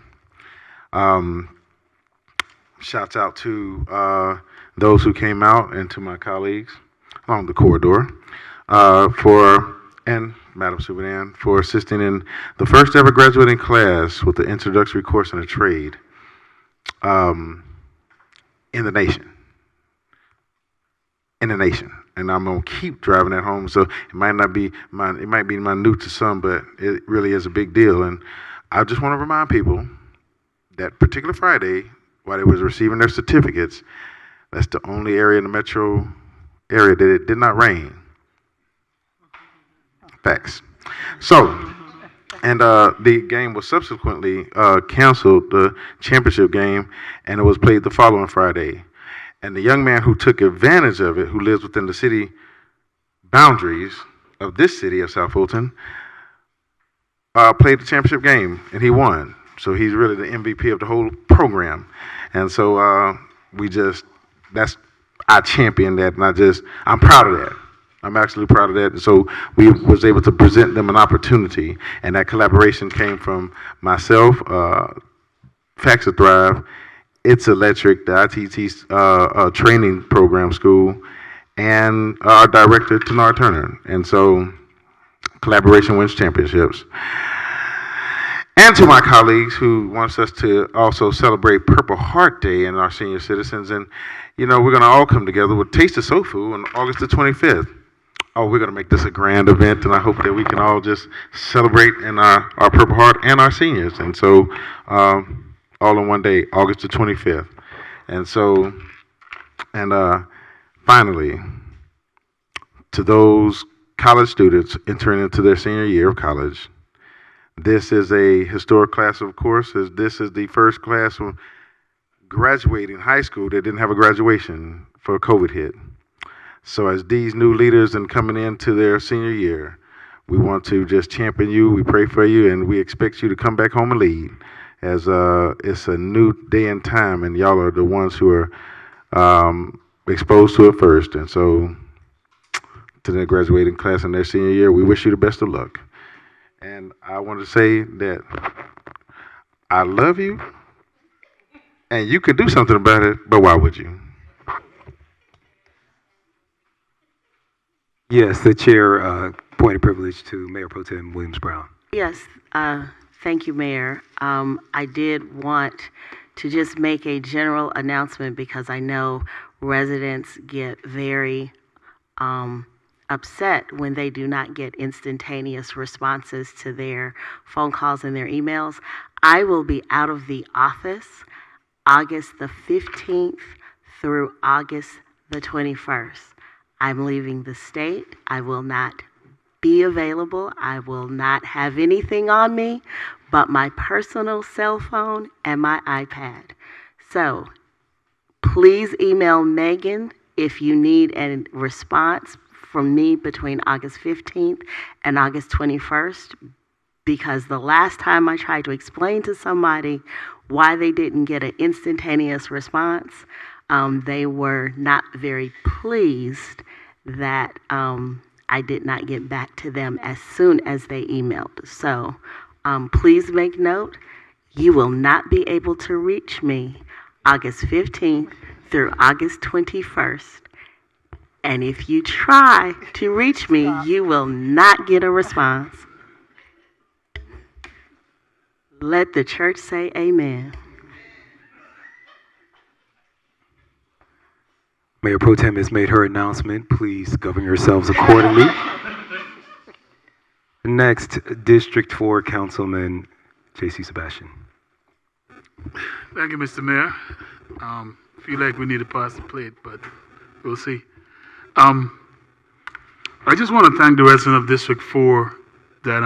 Shouts out to those who came out and to my colleagues along the corridor and Madam Subadan for assisting in the first ever graduating class with the introductory course in a trade in the nation. And I'm gonna keep driving that home. So it might be minute to some, but it really is a big deal. And I just want to remind people that particular Friday, while they was receiving their certificates, that's the only area in the metro area that it did not rain. Facts. So, and the game was subsequently canceled, the championship game, and it was played the following Friday. And the young man who took advantage of it, who lives within the city boundaries of this city of South Fulton, played the championship game, and he won. So he's really the MVP of the whole program. And so I champion that, and I'm proud of that. I'm actually proud of that. And so we was able to present them an opportunity, and that collaboration came from myself, Facts of Thrive, It's Electric, the ITT training program school, and our director, Tanar Turner. And so collaboration wins championships. And to my colleagues who wants us to also celebrate Purple Heart Day and our senior citizens. And, we're going to all come together with Taste of Soul Food on August the 25th. Oh, we're going to make this a grand event, and I hope that we can all just celebrate in our Purple Heart and our seniors. And so, all in one day, August the 25th. And so, and finally, to those college students entering into their senior year of college, this is a historic class, of course, as this is the first class from graduating high school that didn't have a graduation for COVID hit. So as these new leaders and coming into their senior year, we want to just champion you, we pray for you, and we expect you to come back home and lead, as it's a new day and time, and y'all are the ones who are exposed to it first. And so to the graduating class in their senior year, we wish you the best of luck. And I want to say that I love you, and you could do something about it, but why would you? Yes, the chair pointed privilege to Mayor Pro Tem Williams Brown. Yes, thank you, Mayor. I did want to just make a general announcement because I know residents get very upset when they do not get instantaneous responses to their phone calls and their emails. I will be out of the office August the 15th through August the 21st. I'm leaving the state. I will not be available. I will not have anything on me but my personal cell phone and my iPad. So please email Megan if you need a response from me between August 15th and August 21st, because the last time I tried to explain to somebody why they didn't get an instantaneous response, they were not very pleased that I did not get back to them as soon as they emailed. So please make note, you will not be able to reach me August 15th through August 21st. And if you try to reach me, you will not get a response. Let the church say amen. Mayor Pro Tem has made her announcement. Please govern yourselves accordingly. Next, District 4 Councilman J.C. Sebastian. Thank you, Mr. Mayor. Feel like we need to pass the plate, but we'll see. I just want to thank the residents of District 4 that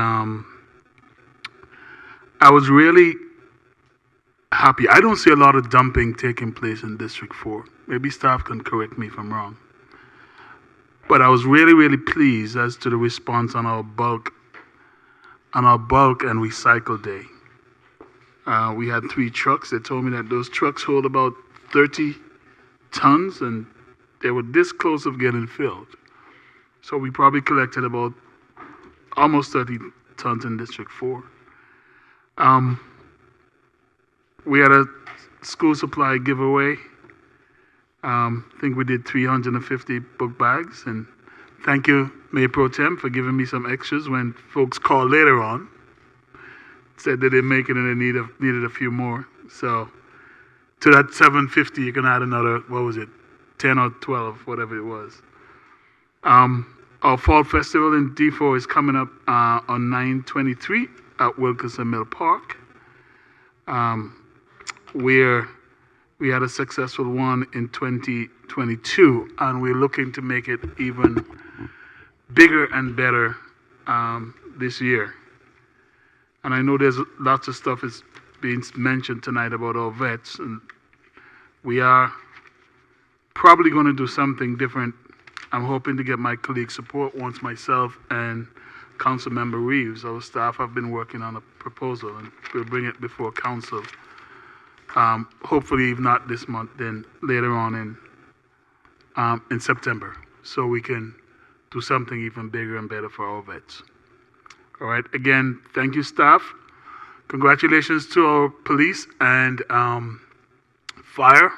I was really happy. I don't see a lot of dumping taking place in District 4. Maybe staff can correct me if I'm wrong. But I was really, really pleased as to the response on our bulk and recycle day. We had 3 trucks. They told me that those trucks hold about 30 tons, and they were this close of getting filled. So we probably collected about almost 30 tons in District 4. We had a school supply giveaway. I think we did 350 book bags, and thank you, Mayor Pro Tem, for giving me some extras when folks called later on. Said they didn't make it and they needed a few more. So to that 750, you can add another, 10 or 12, whatever it was. Our Fall Festival in D4 is coming up on 9/23 at Wilkinson Mill Park. We had a successful one in 2022, and we're looking to make it even bigger and better this year. And I know there's lots of stuff is being mentioned tonight about our vets, and we are probably going to do something different. I'm hoping to get my colleagues' support once myself and Councilmember Reeves, our staff, have been working on a proposal, and we'll bring it before council. Hopefully, if not this month, then later on in September, so we can do something even bigger and better for our vets. All right, again, thank you, staff. Congratulations to our police and fire.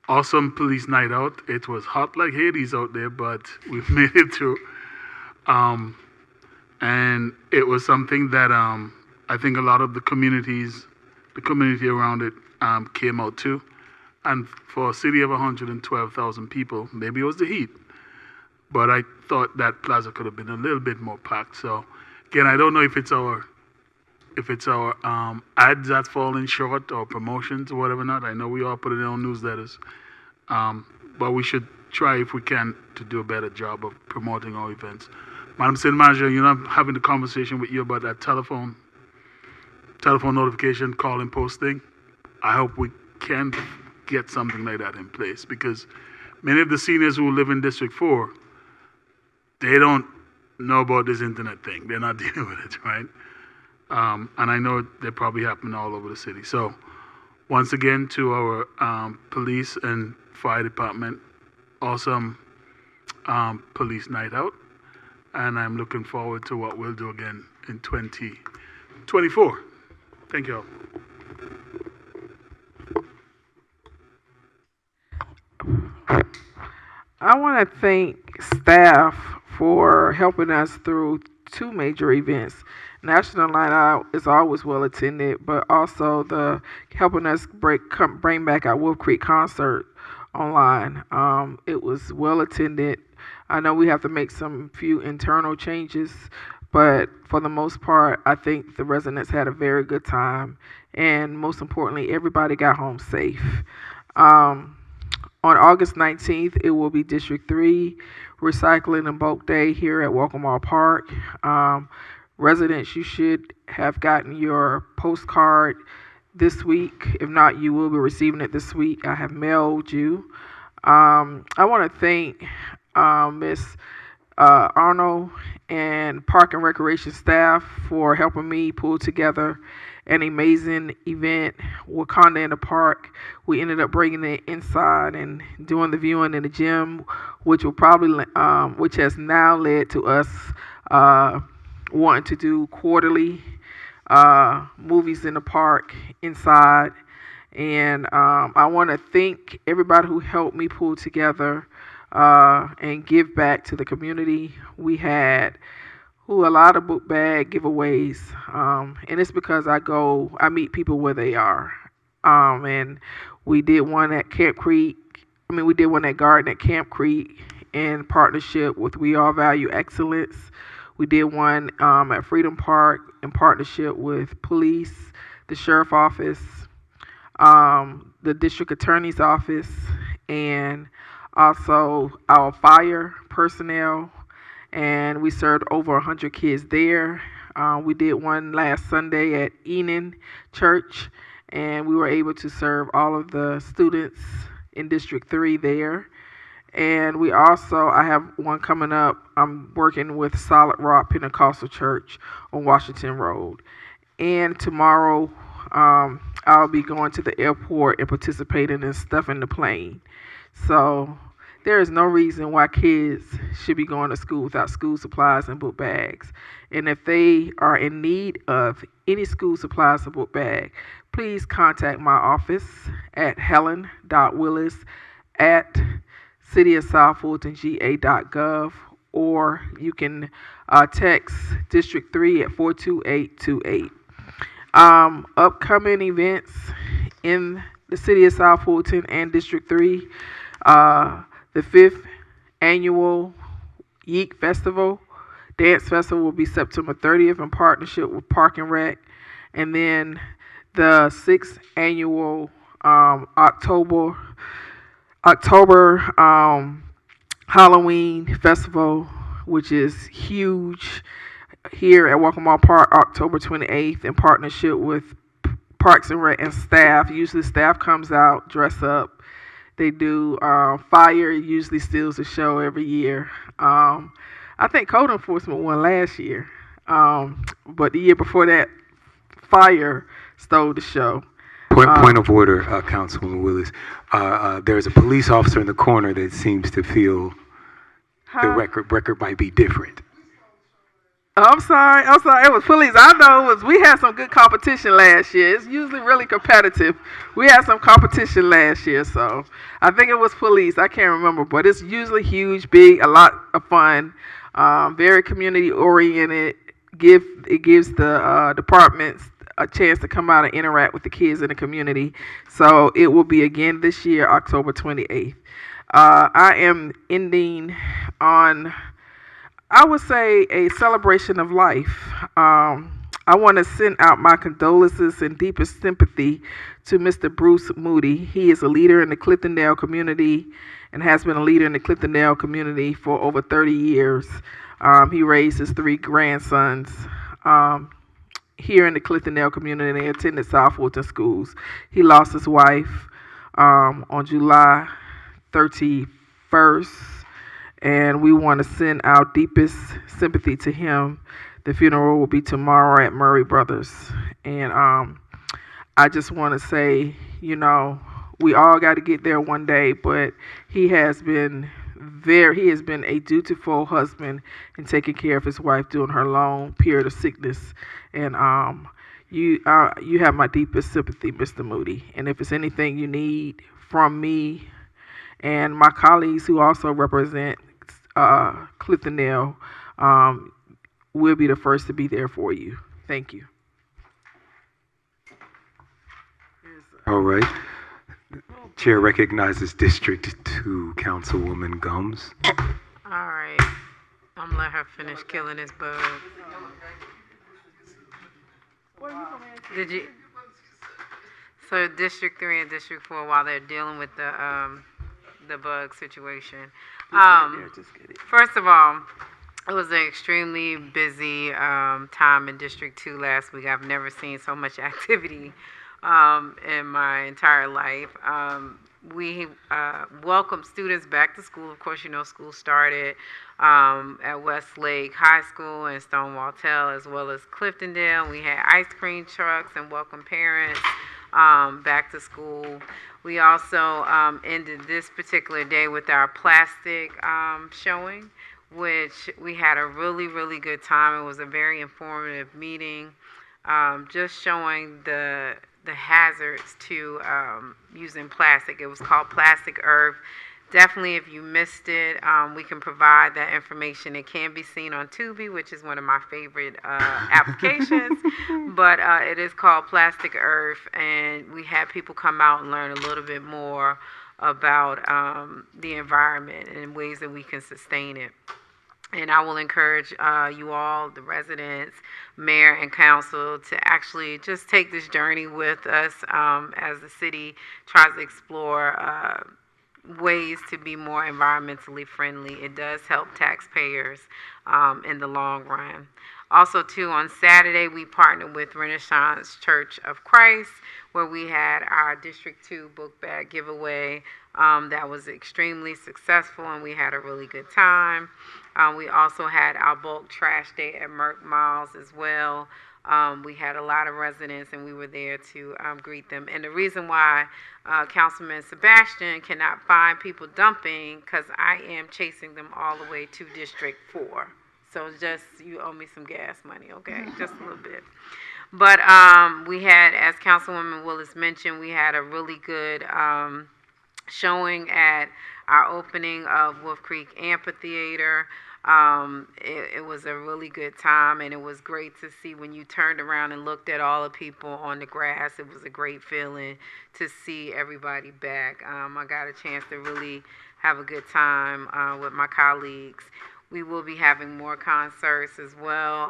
Awesome police night out. It was hot like Hades out there, but we've made it through. And it was something that I think a lot of the community around it came out to. And for a city of 112,000 people, maybe it was the heat, but I thought that plaza could have been a little bit more packed. So again, I don't know if it's our ads that's falling short or promotions or whatever not. I know we all put it on newsletters, but we should try if we can to do a better job of promoting our events. Madam City Manager, I'm having the conversation with you about that telephone notification calling posting. I hope we can get something like that in place, because many of the seniors who live in District 4, they don't know about this internet thing. They're not dealing with it, right? And I know they probably happen all over the city. So once again, to our police and fire department, awesome police night out. And I'm looking forward to what we'll do again in 2024. Thank you all. I want to thank staff for helping us through two major events. National Night Out is always well attended, but also the helping us bring back our Wolf Creek concert online. It was well attended. I know we have to make some few internal changes, but for the most part, I think the residents had a very good time, and most importantly, everybody got home safe. On August 19th, it will be District 3 Recycling and Bulk Day here at Walkmore Park. Residents, you should have gotten your postcard this week. If not, you will be receiving it this week. I have mailed you. I want to thank Ms. Arnold and Park and Recreation staff for helping me pull together an amazing event, Wakanda in the Park. We ended up bringing it inside and doing the viewing in the gym, which has now led to us wanting to do quarterly movies in the park inside. And I want to thank everybody who helped me pull together and give back to the community. We had a lot of book bag giveaways, and it's because I meet people where they are. And we did one at Camp Creek. We did one at Garden at Camp Creek in partnership with We All Value Excellence. We did one at Freedom Park in partnership with police, the sheriff office, the district attorney's office, and also our fire personnel. And we served over 100 kids there. We did one last Sunday at Enon Church, and we were able to serve all of the students in District 3 there. And I have one coming up. I'm working with Solid Rock Pentecostal Church on Washington Road. And tomorrow, I'll be going to the airport and participating in stuffing the plane. So there is no reason why kids should be going to school without school supplies and book bags. And if they are in need of any school supplies or book bag, please contact my office at helen.willis@cityofsouthfultonga.gov, or you can text District 3 at 42828. Upcoming events in the city of South Fulton and District 3, the 5th annual Yeek Festival, Dance Festival will be September 30th in partnership with Park and Rec. And then the 6th annual October Halloween Festival, which is huge, here at Walkmore Park, October 28th, in partnership with Parks and Rec and staff. Usually staff comes out, dress up. They do fire, usually steals the show every year. I think code enforcement won last year, but the year before that, fire stole the show. Point of order, Councilwoman Willis. There's a police officer in the corner that seems to feel the record might be different. I'm sorry. It was police. I know we had some good competition last year. It's usually really competitive. We had some competition last year, so I think it was police. I can't remember, but it's usually huge, big, a lot of fun, very community oriented. It gives the departments a chance to come out and interact with the kids in the community. So it will be again this year, October 28th. I am ending on, I would say, a celebration of life. I want to send out my condolences and deepest sympathy to Mr. Bruce Moody. He is a leader in the Clintondale community and has been a leader in the Clintondale community for over 30 years. He raised his 3 grandsons here in the Clintondale community, and they attended South Fulton schools. He lost his wife on July 31st, and we want to send our deepest sympathy to him. The funeral will be tomorrow at Murray Brothers. And I just want to say, you know, we all got to get there one day, but he has been a dutiful husband in taking care of his wife during her long period of sickness. And you have my deepest sympathy, Mr. Moody. And if it's anything you need from me and my colleagues who also represent Clintondale, we'll be the first to be there for you. Thank you. All right. Chair recognizes District 2 Councilwoman Gums. All right. I'm gonna let her finish killing this bug. Did you? So District 3 and District 4, while they're dealing with the bug situation. First of all, it was an extremely busy time in District 2 last week. I've never seen so much activity in my entire life. We welcomed students back to school. Of course, you know, school started at Westlake High School and Stonewall Tell, as well as Cliftondale. We had ice cream trucks and welcomed parents back to school. We also ended this particular day with our plastic showing, which we had a really, really good time. It was a very informative meeting, just showing the hazards to using plastic. It was called Plastic Earth. Definitely, if you missed it, we can provide that information. It can be seen on Tubi, which is one of my favorite applications, but it is called Plastic Earth, and we had people come out and learn a little bit more about the environment and ways that we can sustain it. And I will encourage you all, the residents, mayor, and council, to actually just take this journey with us as the city tries to explore ways to be more environmentally friendly. It does help taxpayers in the long run. Also, too, on Saturday, we partnered with Renaissance Church of Christ, where we had our District 2 book bag giveaway that was extremely successful, and we had a really good time. We also had our bulk trash day at Merck Miles as well. We had a lot of residents, and we were there to greet them. And the reason why Councilman Sebastian cannot find people dumping, because I am chasing them all the way to District 4. So just, you owe me some gas money, okay? Just a little bit. But we had, as Councilwoman Willis mentioned, we had a really good showing at our opening of Wolf Creek Amphitheater. It was a really good time, and it was great to see when you turned around and looked at all the people on the grass. It was a great feeling to see everybody back. I got a chance to really have a good time with my colleagues. We will be having more concerts as well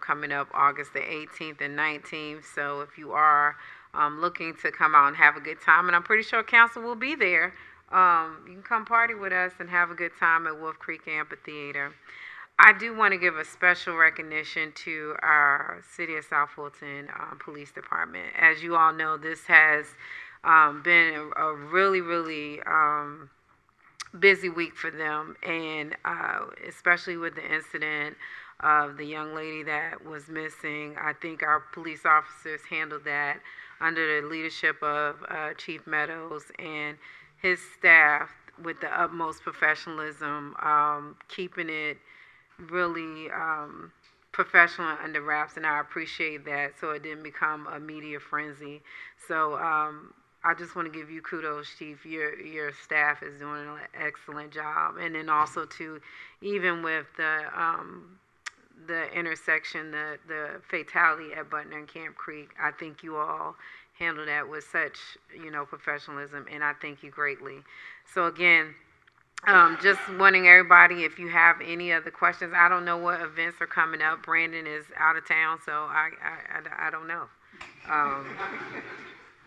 coming up August the 18th and 19th. So if you are looking to come out and have a good time, and I'm pretty sure council will be there, you can come party with us and have a good time at Wolf Creek Amphitheater. I do want to give a special recognition to our City of South Fulton Police Department. As you all know, this has been a really, really busy week for them, and especially with the incident of the young lady that was missing. I think our police officers handled that under the leadership of Chief Meadows and his staff with the utmost professionalism, keeping it really professional and under wraps, and I appreciate that, so it didn't become a media frenzy. So I just want to give you kudos, Chief. Your staff is doing an excellent job. And then also, too, even with the intersection, the fatality at Butner and Camp Creek. I think you all handled that with such, professionalism, and I thank you greatly. So again, just wanting everybody, if you have any other questions, I don't know what events are coming up. Brandon is out of town, so I don't know.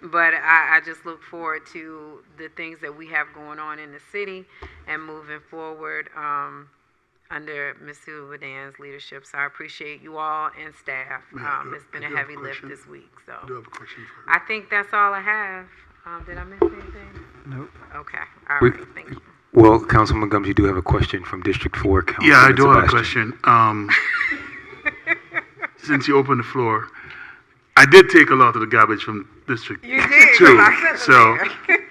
But I just look forward to the things that we have going on in the city and moving forward under Ms. Subadan's leadership. So I appreciate you all and staff. It's been a heavy lift this week. So I do have a question for I think that's all I have. Did I miss anything? Nope. Okay. All right. Thank you. Well, Councilman Gums, you do have a question from District 4. Councilman Yeah, I do have a Sebastian. question. Since you opened the floor, I did take a lot of the garbage from District 2. So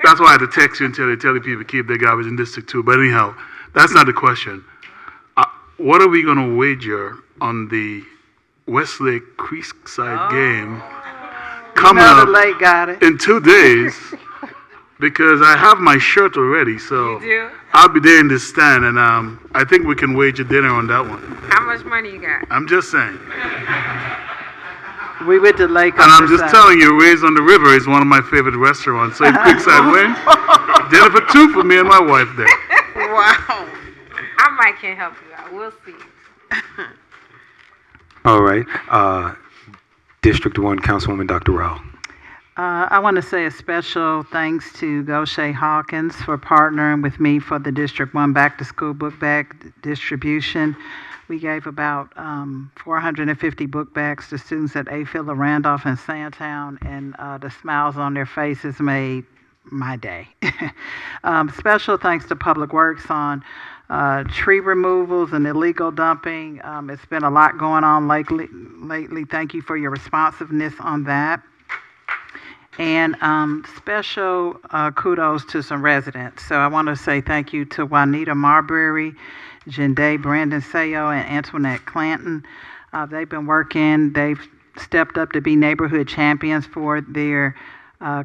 that's why I had to text you and tell the people to keep their garbage in District 2. But anyhow, that's not the question. What are we going to wager on the Westlake Creekside game coming up Lake got it. in 2 days? Because I have my shirt already, so You do? I'll be there in the stand, and I think we can wager dinner on that one. How much money you got? I'm just saying. We went to Lake. And I'm just telling you, Ray's on the River is one of my favorite restaurants. So if Creekside win, dinner for 2 for me and my wife there. Wow. I might can help you out. We'll see. All right. District 1, Councilwoman Dr. Rao. I want to say a special thanks to Goshe Hawkins for partnering with me for the District 1 Back to School book bag distribution. We gave about 450 book bags to students at A. Philip Randolph and Sandtown, and the smiles on their faces made my day. Special thanks to Public Works on tree removals and illegal dumping. It's been a lot going on lately. Thank you for your responsiveness on that. And special kudos to some residents. So I want to say thank you to Juanita Marbury, Jende Brandon Sayo, and Antoinette Clanton. They've been working. They've stepped up to be neighborhood champions for their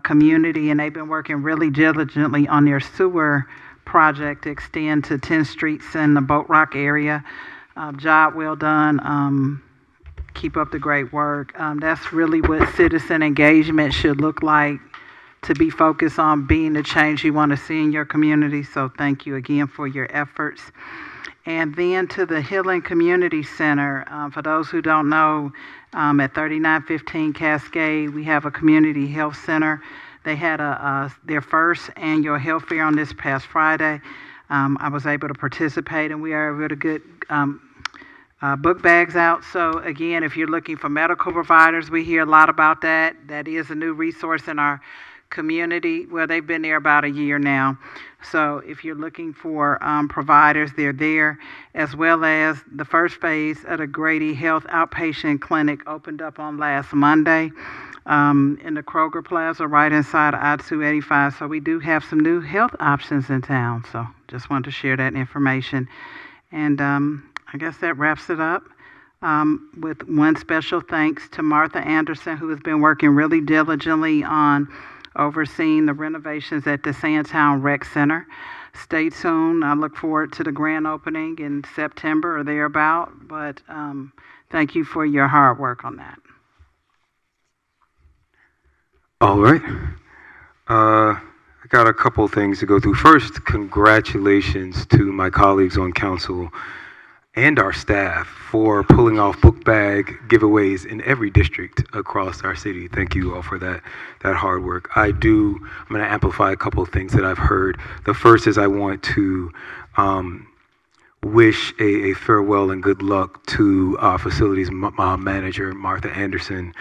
community, and they've been working really diligently on their sewer project to extend to 10 streets in the Boat Rock area. Job well done. Keep up the great work. That's really what citizen engagement should look like, to be focused on being the change you want to see in your community. So thank you again for your efforts. And then to the Healing Community Center, for those who don't know, at 3915 Cascade, we have a community health center. They had their first annual health fair on this past Friday. I was able to participate, and we are able to get book bags out. So again, if you're looking for medical providers, we hear a lot about that. That is a new resource in our community. Well, they've been there about a year now. So if you're looking for providers, they're there, as well as the first phase of the Grady Health Outpatient Clinic opened up on last Monday in the Kroger Plaza right inside I-285. So we do have some new health options in town. So just wanted to share that information. And I guess that wraps it up. With one special thanks to Martha Anderson, who has been working really diligently on overseeing the renovations at the Sandtown Rec Center. Stay tuned. I look forward to the grand opening in September or thereabout. But thank you for your hard work on that. All right. I got a couple things to go through. First, congratulations to my colleagues on council and our staff for pulling off book bag giveaways in every district across our city. Thank you all for that hard work. I'm going to amplify a couple of things that I've heard. The first is I want to wish a farewell and good luck to our facilities manager, Martha Anderson,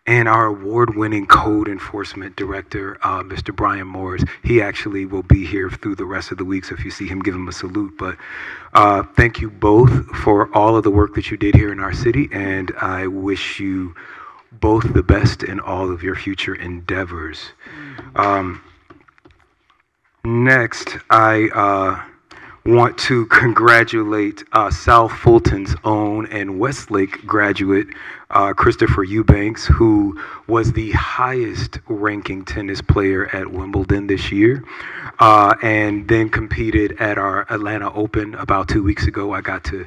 and our award-winning code enforcement director, Mr. Brian Moores. He actually will be here through the rest of the week, so if you see him, give him a salute. But thank you both for all of the work that you did here in our city, and I wish you both the best in all of your future endeavors. Next, I want to congratulate South Fulton's own and Westlake graduate Christopher Eubanks, who was the highest ranking tennis player at Wimbledon this year, and then competed at our Atlanta Open about 2 weeks ago. I got to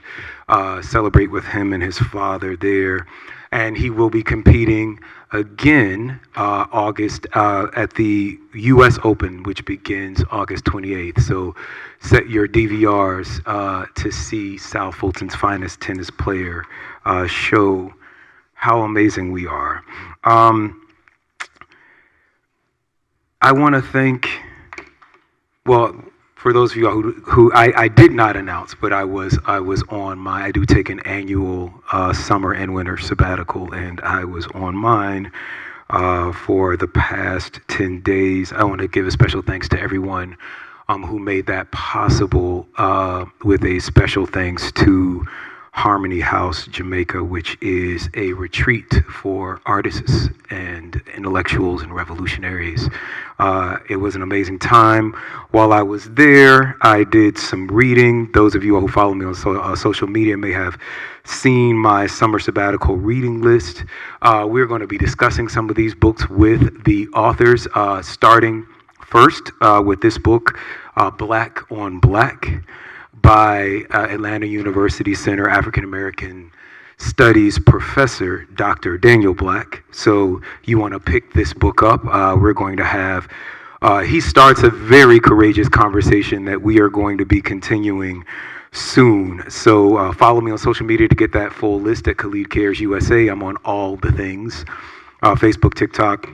celebrate with him and his father there. And he will be competing again August at the U.S. Open, which begins August 28th. So set your DVRs to see South Fulton's finest tennis player show how amazing we are. I want to thank, well, for those of you who I did not announce, but I was on I do take an annual summer and winter sabbatical, and I was on mine for the past 10 days. I want to give a special thanks to everyone who made that possible, with a special thanks to Harmony House Jamaica, which is a retreat for artists and intellectuals and revolutionaries. It was an amazing time. While I was there, I did some reading. Those of you who follow me on social media may have seen my summer sabbatical reading list. We're going to be discussing some of these books with the authors, starting first with this book, Black on Black, by Atlanta University Center African American Studies professor, Dr. Daniel Black. So you want to pick this book up. We're going to have, he starts a very courageous conversation that we are going to be continuing soon. So follow me on social media to get that full list at Khalid Cares USA. I'm on all the things, Facebook, TikTok,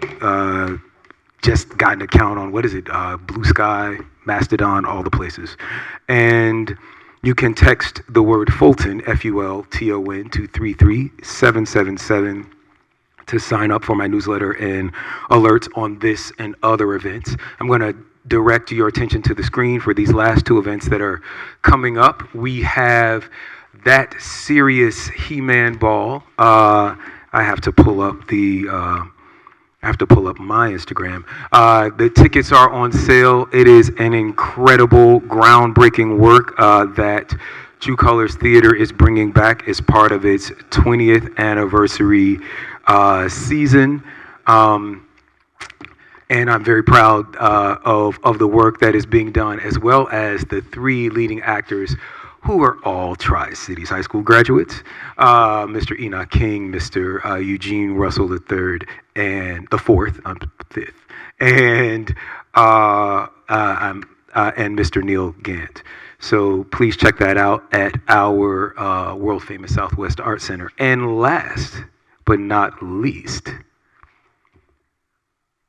just got an account on, Blue Sky, Mastodon, all the places. And you can text the word Fulton, Fulton, to 33777 to sign up for my newsletter and alerts on this and other events. I'm going to direct your attention to the screen for these last two events that are coming up. We have That Serious He-Man Ball. I have to pull up my Instagram. The tickets are on sale. It is an incredible, groundbreaking work that True Colors Theater is bringing back as part of its 20th anniversary season. And I'm very proud of the work that is being done, as well as the three leading actors who are all Tri-Cities High School graduates, Mr. Enoch King, Mr. Eugene Russell III, and the fifth, and Mr. Neil Gant. So please check that out at our world famous Southwest Art Center. And last but not least,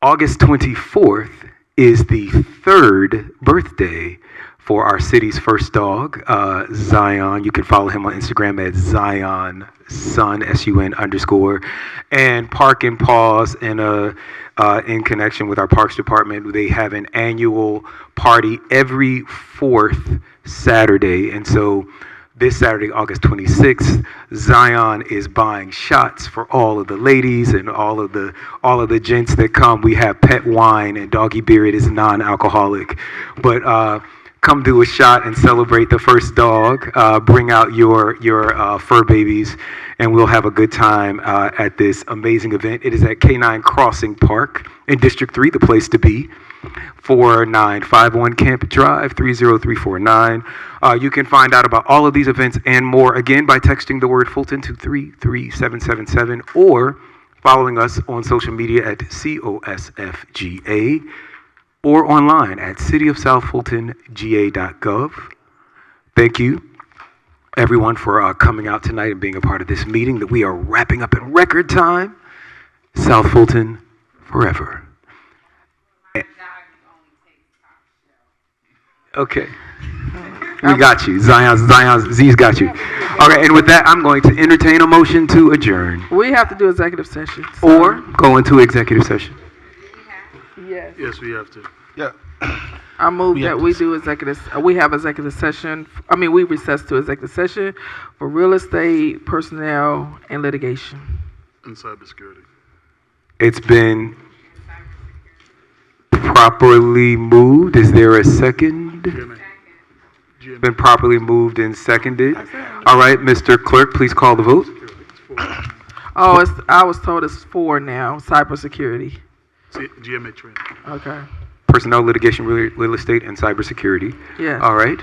August 24th is the third birthday for our city's first dog, Zion. You can follow him on Instagram at Zion Sun, SUN _, and Park and Pause in connection with our Parks Department. They have an annual party every fourth Saturday, and so this Saturday, August 26th, Zion is buying shots for all of the ladies and all of the gents that come. We have pet wine, and doggy beer. It is non-alcoholic, but come do a shot and celebrate the first dog. Bring out your fur babies, and we'll have a good time at this amazing event. It is at K9 Crossing Park in District 3, the place to be. 4951 Camp Drive, 30349. You can find out about all of these events and more, again, by texting the word Fulton to 33777 or following us on social media at COSFGA or online at cityofsouthfultonga.gov. Thank you, everyone, for coming out tonight and being a part of this meeting that we are wrapping up in record time. South Fulton forever. Okay. We got you. Z's got you. All right, and with that, I'm going to entertain a motion to adjourn. We have to do executive session. Or go into executive session. Yes. Yes, we have to. Yeah. I move that we do we have executive session. We recess to executive session for real estate, personnel, and litigation. And cybersecurity. It's been properly moved. Is there a second? Been properly moved and seconded. All right, Mr. Clerk, please call the vote. Oh, I was told it's 4 now, cybersecurity. GMA training. Okay. Personnel, litigation, real estate, and cybersecurity. Yes. All right.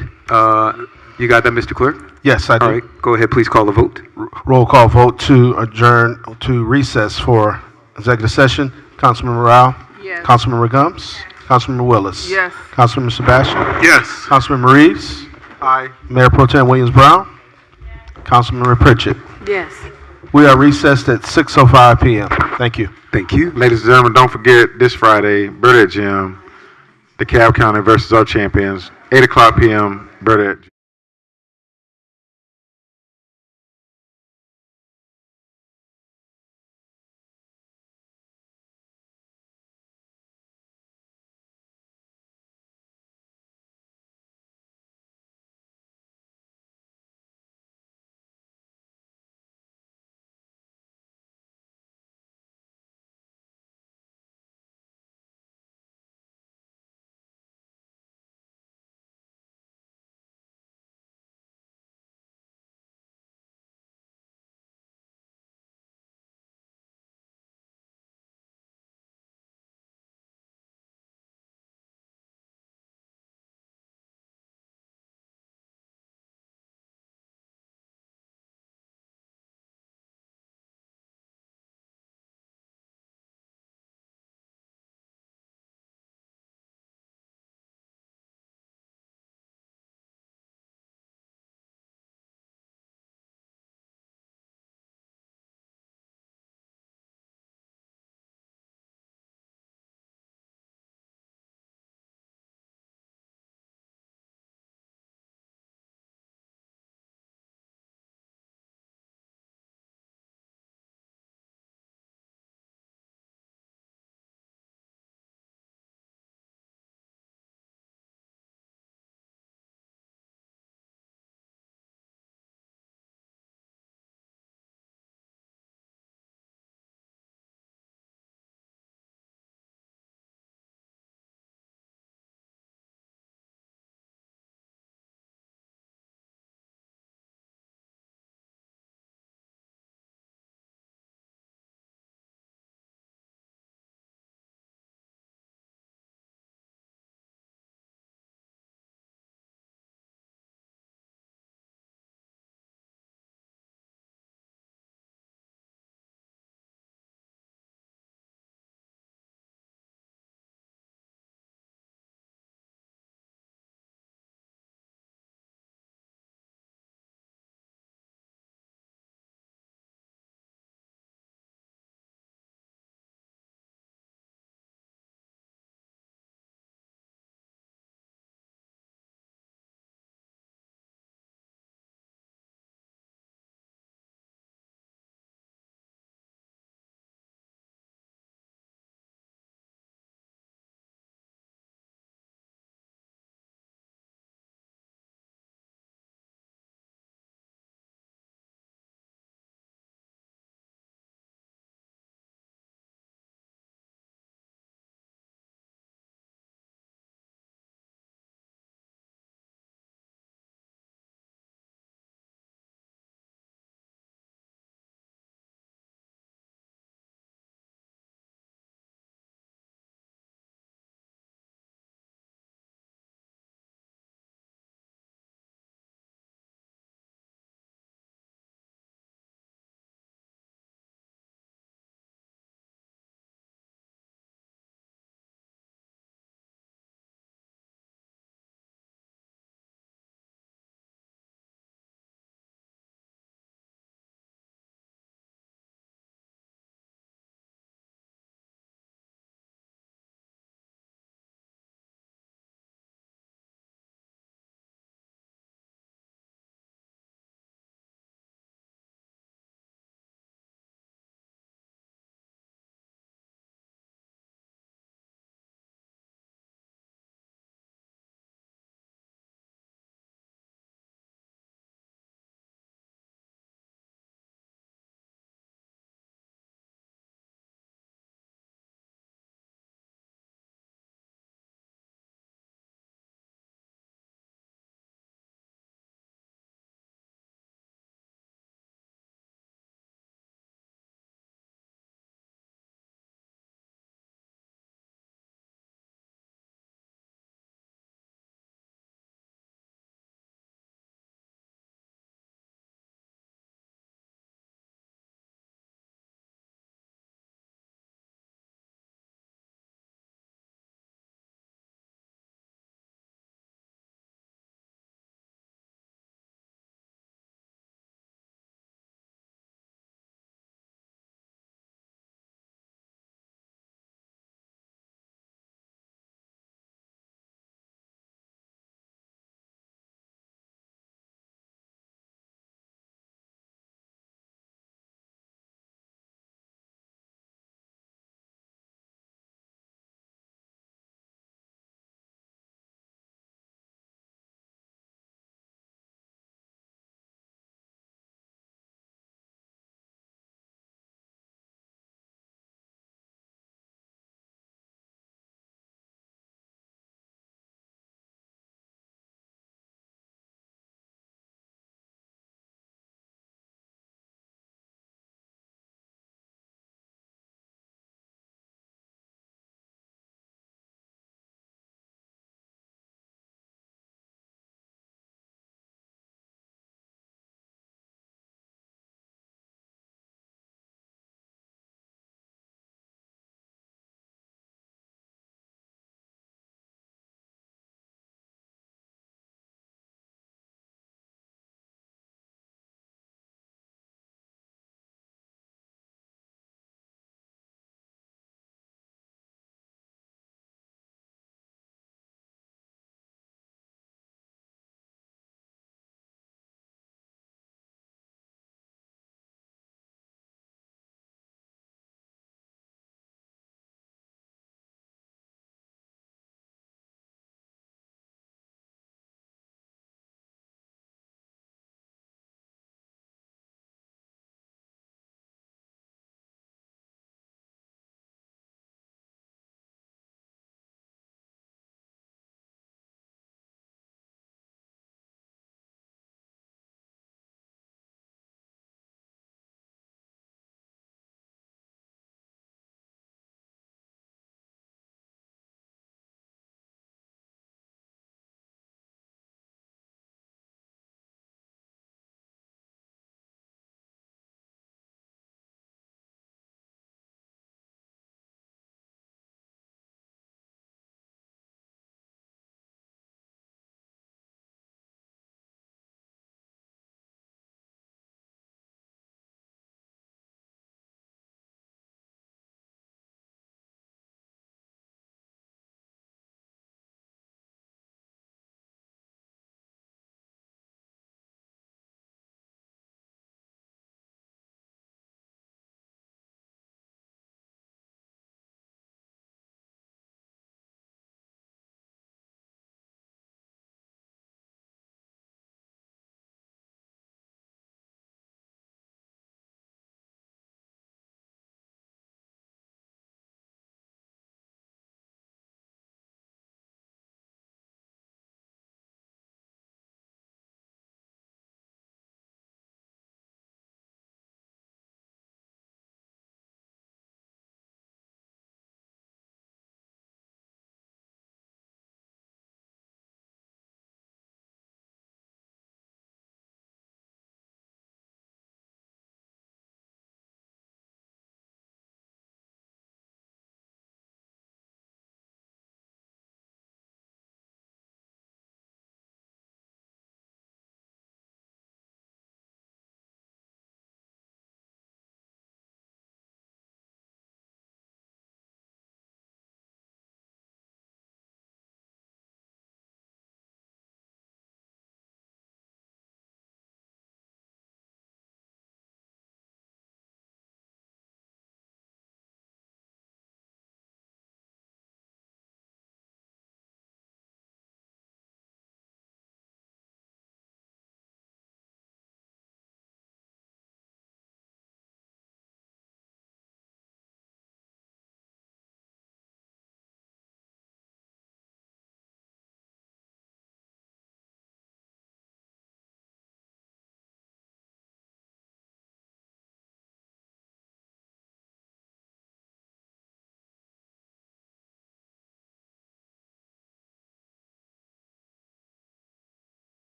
You got that, Mr. Clerk? Yes, I do. All right. Go ahead, please call the vote. Roll call vote to adjourn to recess for executive session. Councilman Morale? Yes. Councilman Regums? Councilman Willis? Yes. Councilman Sebastian? Yes. Councilman Reeves? Aye. Mayor Pro Tem Williams Brown? Councilman Pritchett? Yes. We are recessed at 6:05 p.m. Thank you. Thank you. Ladies and gentlemen, don't forget this Friday, Burdett Gym, DeKalb County versus our champions, 8 o'clock p.m., Burdett.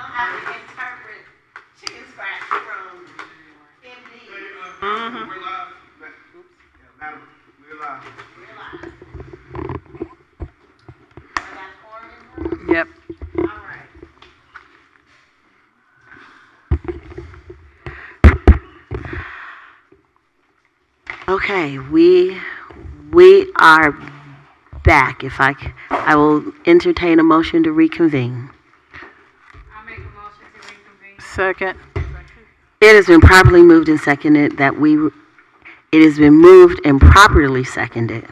have to interpret chicken scratch from MD. We're live. Oops. Yeah, madam, we're live. Yep. All right. Okay, we are back. I will entertain a motion to reconvene. I'll make a motion to reconvene. Second. It has been properly moved and seconded it has been moved and properly seconded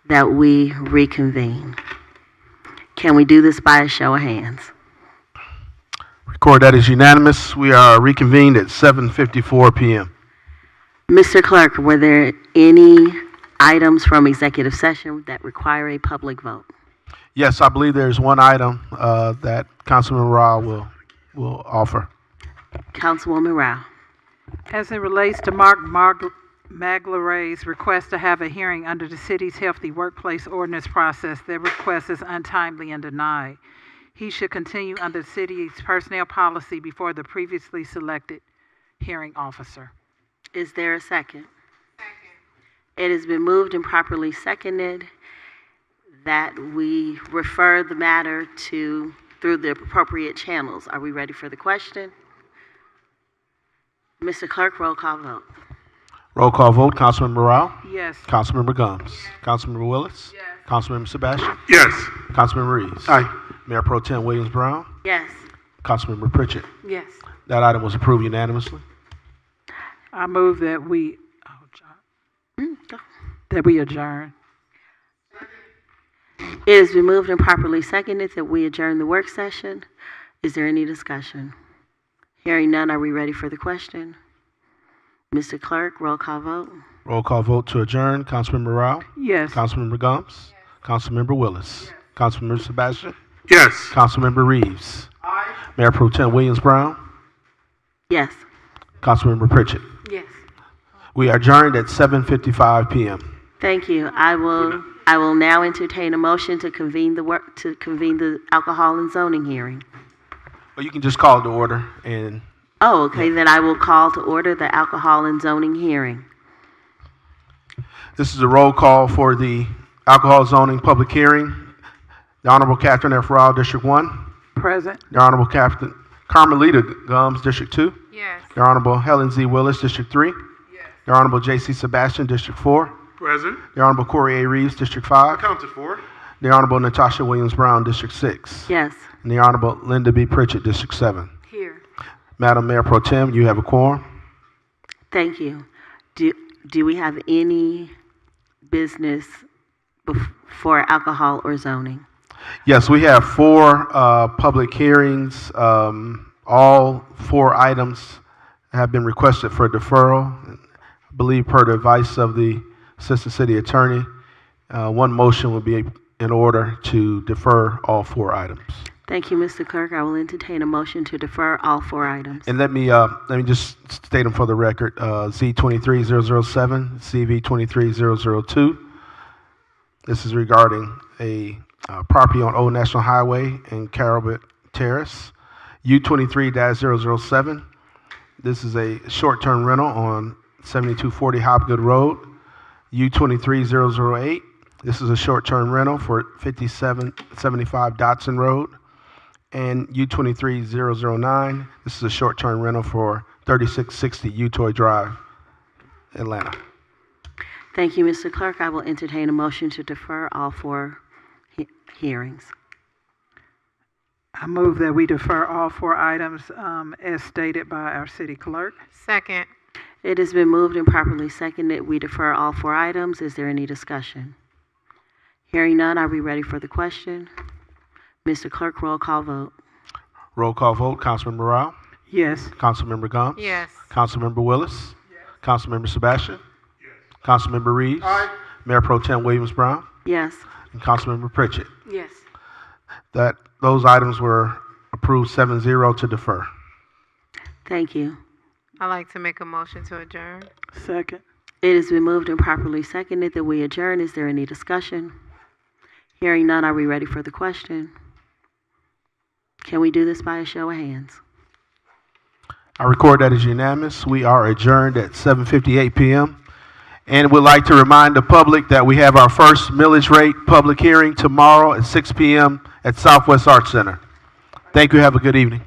that we reconvene. Can we do this by a show of hands? Record that is unanimous. We are reconvened at 7:54 p.m. Mr. Clerk, were there any items from executive session that require a public vote? Yes, I believe there's one item that Councilman Rao will offer. Councilwoman Rao. As it relates to Mark Maglaray's request to have a hearing under the city's Healthy Workplace Ordinance process, their request is untimely and denied. He should continue under the city's personnel policy before the previously selected hearing officer. Is there a second? Second. It has been moved and properly seconded that we refer the matter through the appropriate channels. Are we ready for the question? Mr. Clerk, roll call vote. Roll call vote. Councilmember Rao? Yes. Councilmember Gumbs? Yes. Councilmember Willis? Yes. Councilmember Sebastian? Yes. Councilmember Reeves? Aye. Mayor Pro Tem Williams Brown? Yes. Councilmember Pritchett? Yes. That item was approved unanimously. I move that we adjourn. It has been moved and properly seconded that we adjourn the work session. Is there any discussion? Hearing none, are we ready for the question? Mr. Clerk, roll call vote. Roll call vote to adjourn. Councilmember Rao? Yes. Councilmember Gumbs? Yes. Councilmember Willis? Yes. Councilmember Sebastian? Yes. Councilmember Reeves? Aye. Mayor Pro Tem Williams Brown? Yes. Councilmember Pritchett? Yes. We are adjourned at 7:55 p.m. Thank you. I will now entertain a motion to convene the alcohol and zoning hearing. Well, you can just call it to order and. Oh, okay. Then I will call to order the alcohol and zoning hearing. This is a roll call for the alcohol zoning public hearing. The Honorable Catherine F. Rao, District 1. Present. The Honorable Captain Carmelita Gumbs, District 2. Yes. The Honorable Helen Z. Willis, District 3. Yes. The Honorable J.C. Sebastian, District 4. Present. The Honorable Corey A. Reeves, District 5. Accounted for. The Honorable Natasha Williams Brown, District 6. Yes. And the Honorable Linda B. Pritchett, District 7. Here. Madam Mayor Pro Tem, you have a quorum. Thank you. Do we have any business for alcohol or zoning? Yes, we have 4 public hearings. All 4 items have been requested for deferral. I believe per the advice of the Assistant City Attorney, one motion would be in order to defer all 4 items. Thank you, Mr. Clerk. I will entertain a motion to defer all 4 items. And let me just state them for the record. Z23007, CV23002. This is regarding a property on Old National Highway in Carabet Terrace. U23-007. This is a short-term rental on 7240 Hopgood Road. U23008. This is a short-term rental for 5775 Dotson Road. And U23009. This is a short-term rental for 3660 Utoy Drive, Atlanta. Thank you, Mr. Clerk. I will entertain a motion to defer all 4 hearings. I move that we defer all 4 items as stated by our city clerk. Second. It has been moved and properly seconded. We defer all 4 items. Is there any discussion? Hearing none, are we ready for the question? Mr. Clerk, roll call vote. Roll call vote. Councilmember Rao? Yes. Councilmember Gumbs? Yes. Councilmember Willis? Yes. Councilmember Sebastian? Yes. Councilmember Reeves? Aye. Mayor Pro Tem Williams Brown? Yes. And Councilmember Pritchett? Yes. Those items were approved 7-0 to defer. Thank you. I'd like to make a motion to adjourn. Second. It has been moved and properly seconded that we adjourn. Is there any discussion? Hearing none, are we ready for the question? Can we do this by a show of hands? I record that as unanimous. We are adjourned at 7:58 p.m. And would like to remind the public that we have our first millage rate public hearing tomorrow at 6 p.m. at Southwest Arts Center. Thank you. Have a good evening.